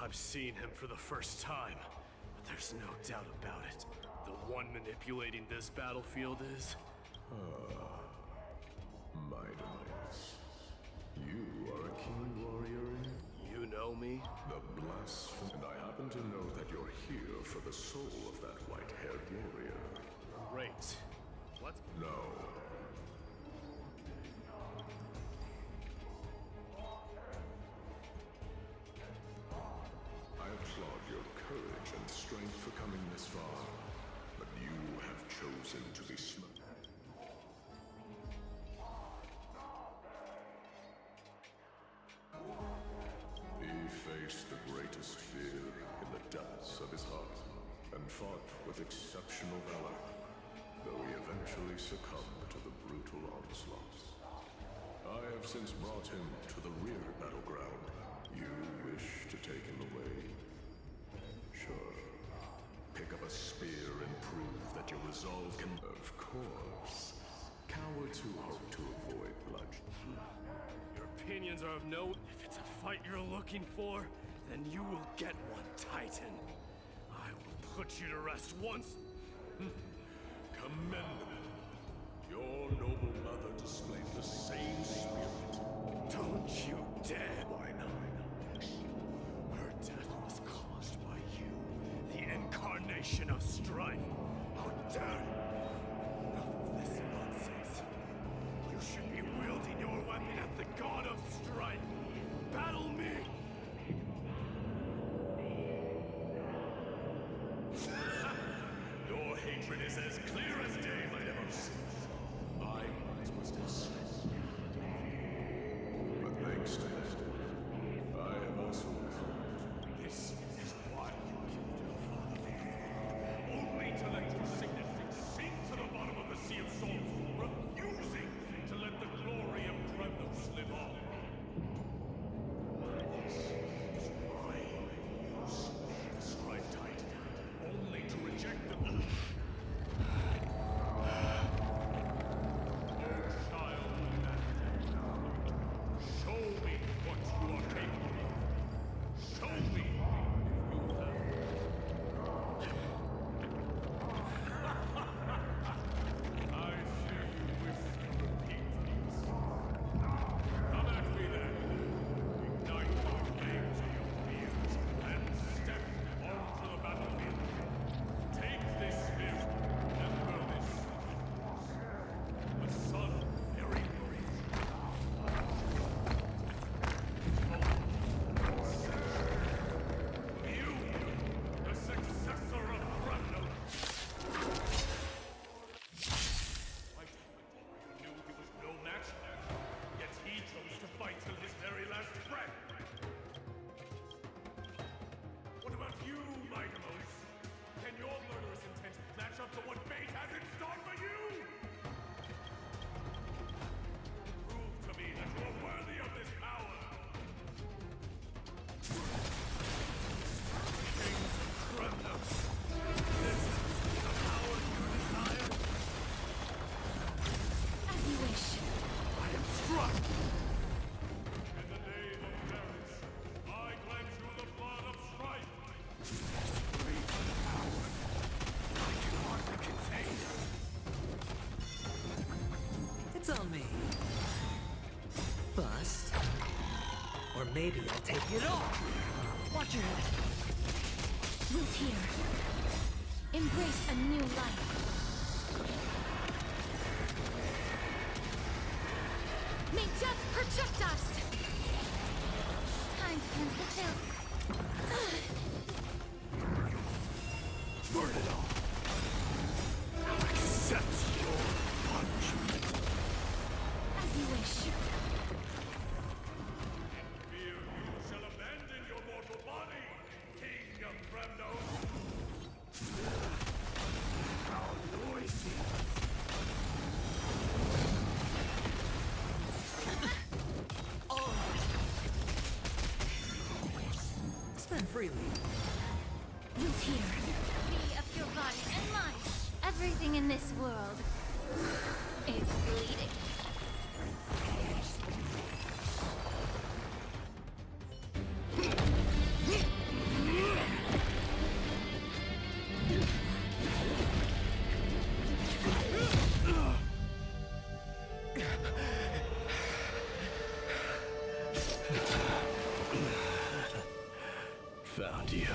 I'm seeing him for the first time, but there's no doubt about it. The one manipulating this battlefield is... Mightymost. You are a keen warrior. You know me? The blasphemy. And I happen to know that you're here for the soul of that white-haired warrior. Great. Let's... No. I applaud your courage and strength for coming this far, but you have chosen to be smart. He faced the greatest fear in the depths of his heart, and fought with exceptional valor, though he eventually succumbed to the brutal onslaughts. I have since brought him to the rear battleground. You wish to take him away? Sure. Pick up a spear and prove that your resolve can... Of course. Cowards who hope to avoid bloodshed. Your opinion opinions are of no... If it's a fight you're looking for, then you will get one, Titan. I will put you to rest once... Commendable. Your noble mother displayed the same spirit. Don't you dare! Why not? Her death was caused by you, the incarnation of strife. How dare you! Enough of this nonsense. You should be wielding your weapon at the god of strife. Battle me! Your hatred is as clear as day, my Demos. My eyes must have slipped. But thanks to that, I have also come. This is why you killed your father. Only to let your signet sink to the bottom of the Sea of Souls, refusing to let the glory of Kremnos live on. This is why you slay the Strife Titan, only to reject them. Show me what you are capable of. Show me if you have. I see you wish to repeat these. Come at me then. Ignite the flames of your fears and step onto the battlefield. Take this spear and burn this. The sun very brief. You, the successor of Kremnos. Right, you knew he was no match, yet he chose to fight till his very last breath. What about you, my Demos? Can your murderous intent match up to what fate has in store for you? Prove to me that you are worthy of this power. Kings of Kremnos, this is the power you desire? As you wish. I am struck! In the name of Paris, I grant you the blood of strife! Great power. I can hardly contain it. It's on me. Bust. Or maybe I'll take it off. Watch your head. Root here. Embrace a new life. May death protect us! Time to cleanse the filth. Burn it all! Accept your punishment! As you wish. Fear you shall abandon your mortal body, King of Kremnos! How noisy! Spend freely. Root here. Be of your body and mind. Everything in this world is bleeding. Found you.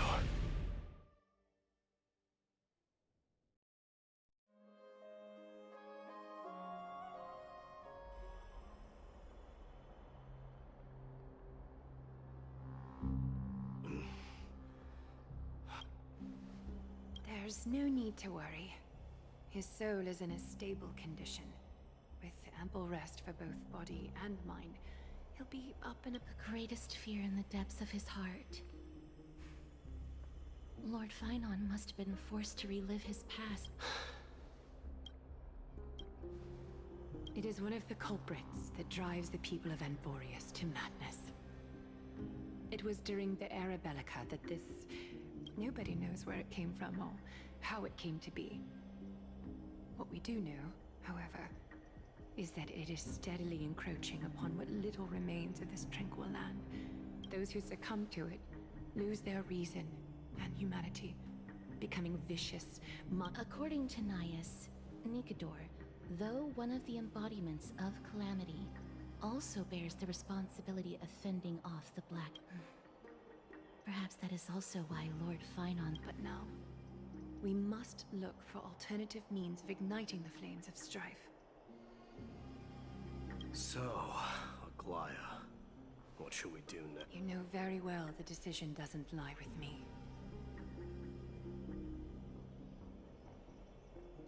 There's no need to worry. His soul is in a stable condition, with ample rest for both body and mind. He'll be up and up. The greatest fear in the depths of his heart. Lord Finon must have been forced to relive his past. It is one of the culprits that drives the people of Amphoreus to madness. It was during the Era Bellica that this... Nobody knows where it came from or how it came to be. What we do know, however, is that it is steadily encroaching upon what little remains of this tranquil land. Those who succumb to it lose their reason and humanity, becoming vicious, According to Naius, Nikador, though one of the embodiments of Calamity, also bears the responsibility of fending off the Black. Perhaps that is also why Lord Finon. But now, we must look for alternative means of igniting the flames of strife. So, Aglaya, what should we do next? You know very well the decision doesn't lie with me.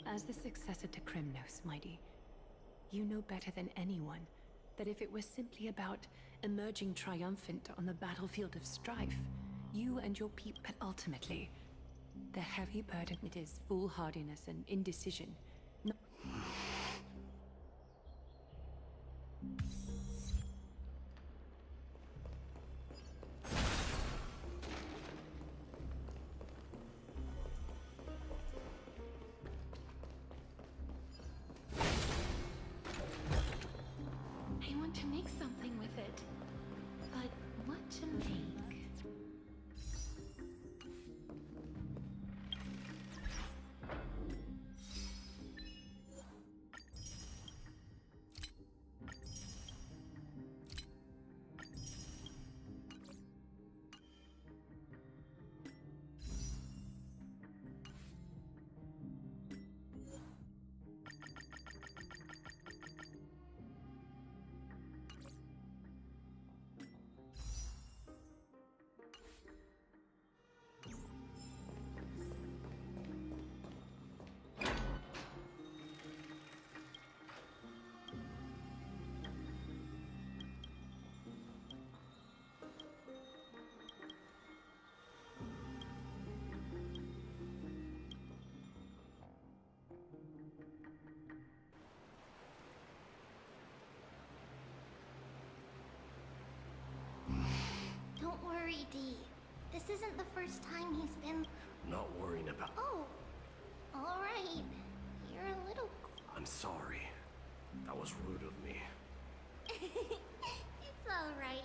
As the successor to Kremnos, Mighty, you know better than anyone that if it was simply about emerging triumphant on the battlefield of strife, you and your people, but ultimately, the heavy burden it is foolhardiness and indecision. No. I want to make something with it. But what to make? Don't worry, Dee. This isn't the first time he's been... Not worrying about... Oh, all right. You're a little... I'm sorry. That was rude of me. It's all right.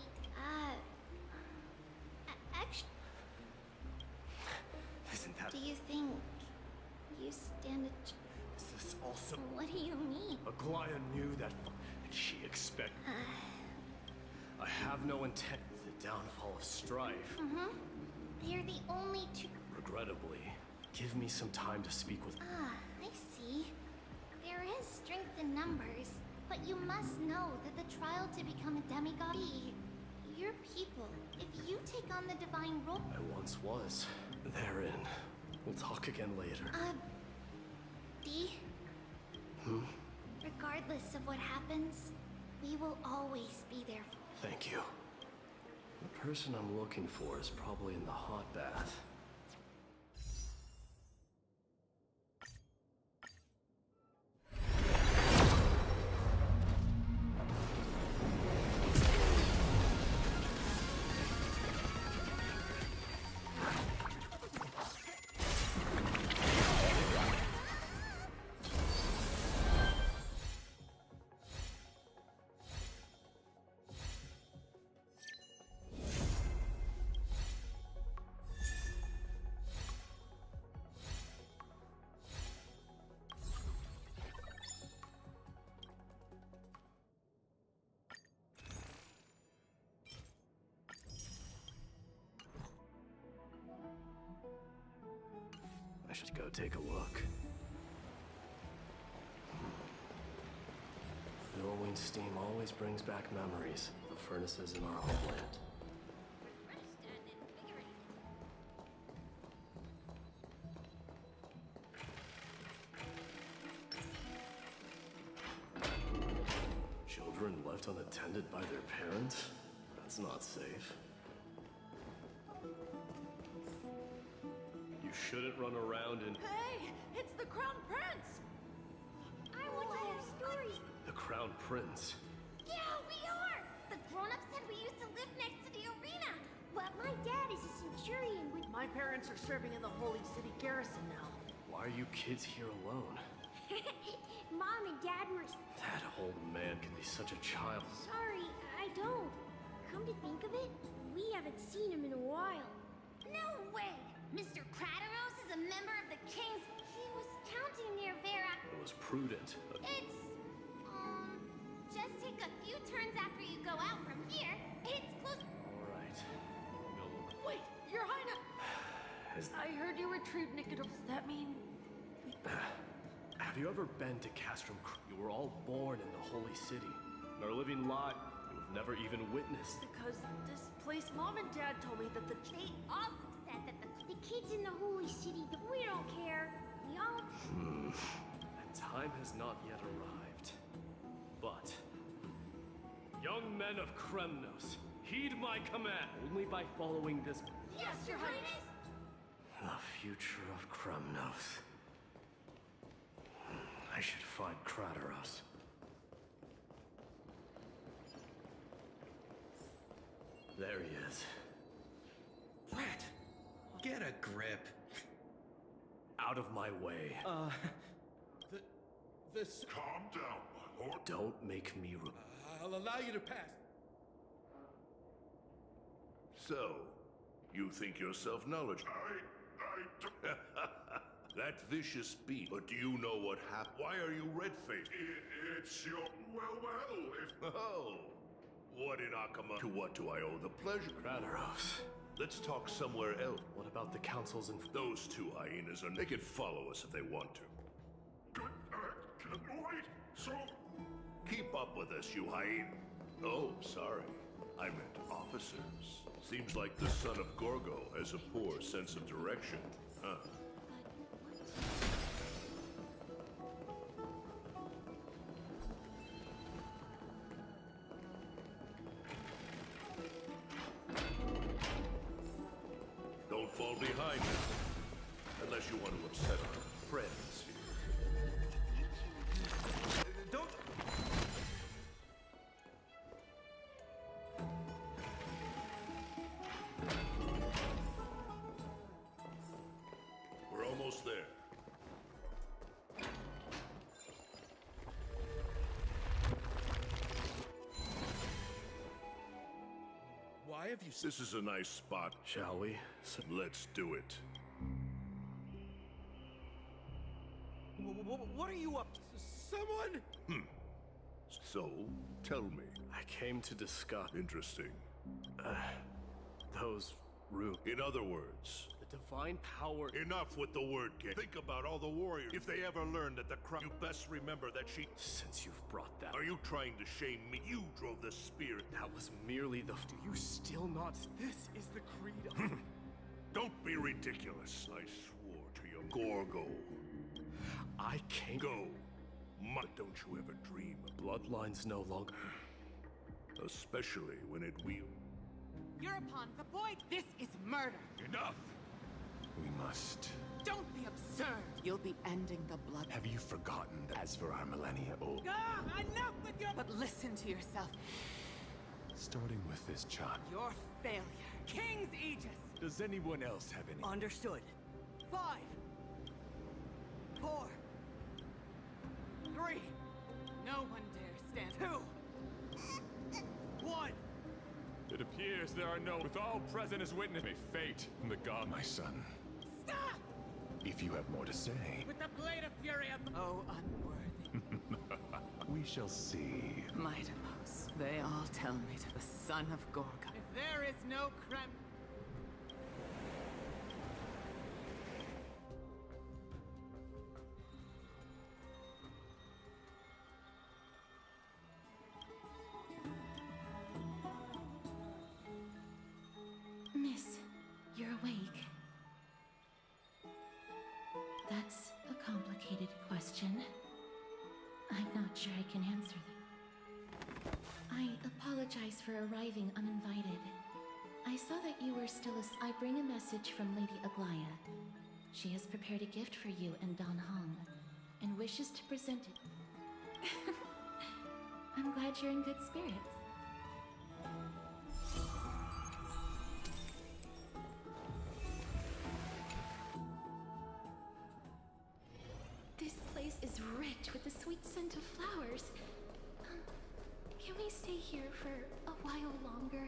Actually... Isn't that... Do you think you stand a... Is this also... What do you mean? Aglaya knew that... And she expected... I have no intent with the downfall of strife. Mm-hmm. They're the only two... Regrettably, give me some time to speak with... I see. There is strength in numbers, but you must know that the trial to become a demigod... Your people, if you take on the divine role... I once was. Therein. We'll talk again later. Dee? Regardless of what happens, we will always be there for... Thank you. The person I'm looking for is probably in the hot bath. I should go take a look. Billowing steam always brings back memories of the furnaces in our homeland. Children left unattended by their parents? That's not safe. You shouldn't run around and... Hey! It's the Crown Prince! I want to hear stories. The Crown Prince? Yeah, we are! The grown-ups said we used to live next to the arena. But my dad is a centurion with... My parents are serving in the Holy City garrison now. Why are you kids here alone? Mom and Dad were... That old man can be such a child. Sorry, I don't. Come to think of it, we haven't seen him in a while. No way! Mr. Crateros is a member of the King's... He was counting near Vera. It was prudent. It's... just take a few turns after you go out from here. It's close... All right. We'll look. Wait, Your Highness! I heard you retrieved Nicodemus. Does that mean... Have you ever been to Castrum? You were all born in the Holy City. In our living lot, you have never even witnessed. Because this place, Mom and Dad told me that the... They also said that the kids in the Holy City, we don't care. We all... And time has not yet arrived. But... young men of Kremnos, heed my command. Only by following this... Yes, Your Highness! The future of Kremnos. I should find Crateros. There he is. Rat! Get a grip. Out of my way. This... Calm down, my lord. Don't make me... I'll allow you to pass. So, you think yourself knowledgeable? That vicious beast. But do you know what happened? Why are you red-faced? It's your... well, if... Oh. What in Akama? To what do I owe the pleasure? Crateros. Let's talk somewhere else. What about the councils and... Those two hyenas are... They can follow us if they want to. Wait, so... Keep up with us, you hyena. Oh, sorry. I meant officers. Seems like the son of Gorgo has a poor sense of direction, huh? Don't fall behind now. Unless you want to upset our friends here. Don't... We're almost there. Why have you... This is a nice spot. Shall we? Let's do it. What are you up to? Someone? So, tell me. I came to discuss... Interesting. Those runes. In other words... The divine power... Enough with the word game. Think about all the warriors. If they ever learn that the crown... You best remember that she... Since you've brought that... Are you trying to shame me? You drove the spear. That was merely the... Do you still not... This is the creed of... Don't be ridiculous. I swore to your Gorgo. I can't... Go. But don't you ever dream of... Bloodlines no longer... Especially when it wields... You're upon the point. This is murder. Enough! We must... Don't be absurd. You'll be ending the blood. Have you forgotten that as for our millennia old... Enough with your... But listen to yourself. Starting with this child. Your failure. King's Aegis. Does anyone else have any... Understood. 5. 4. 3. No one dare stand. 2. 1. It appears there are no... With all present as witness, may fate and the god, my son. Stop! If you have more to say... With the blade of fury of... Oh, unworthy. We shall see. Mightimos. They all tell me to the son of Gorgon. If there is no Krem... Miss, you're awake. That's a complicated question. I'm not sure I can answer them. I apologize for arriving uninvited. I saw that you were still I bring a message from Lady Aglaya. She has prepared a gift for you and Don Hong, and wishes to present it. I'm glad you're in good spirits. This place is rich with the sweet I may stay here for a while longer.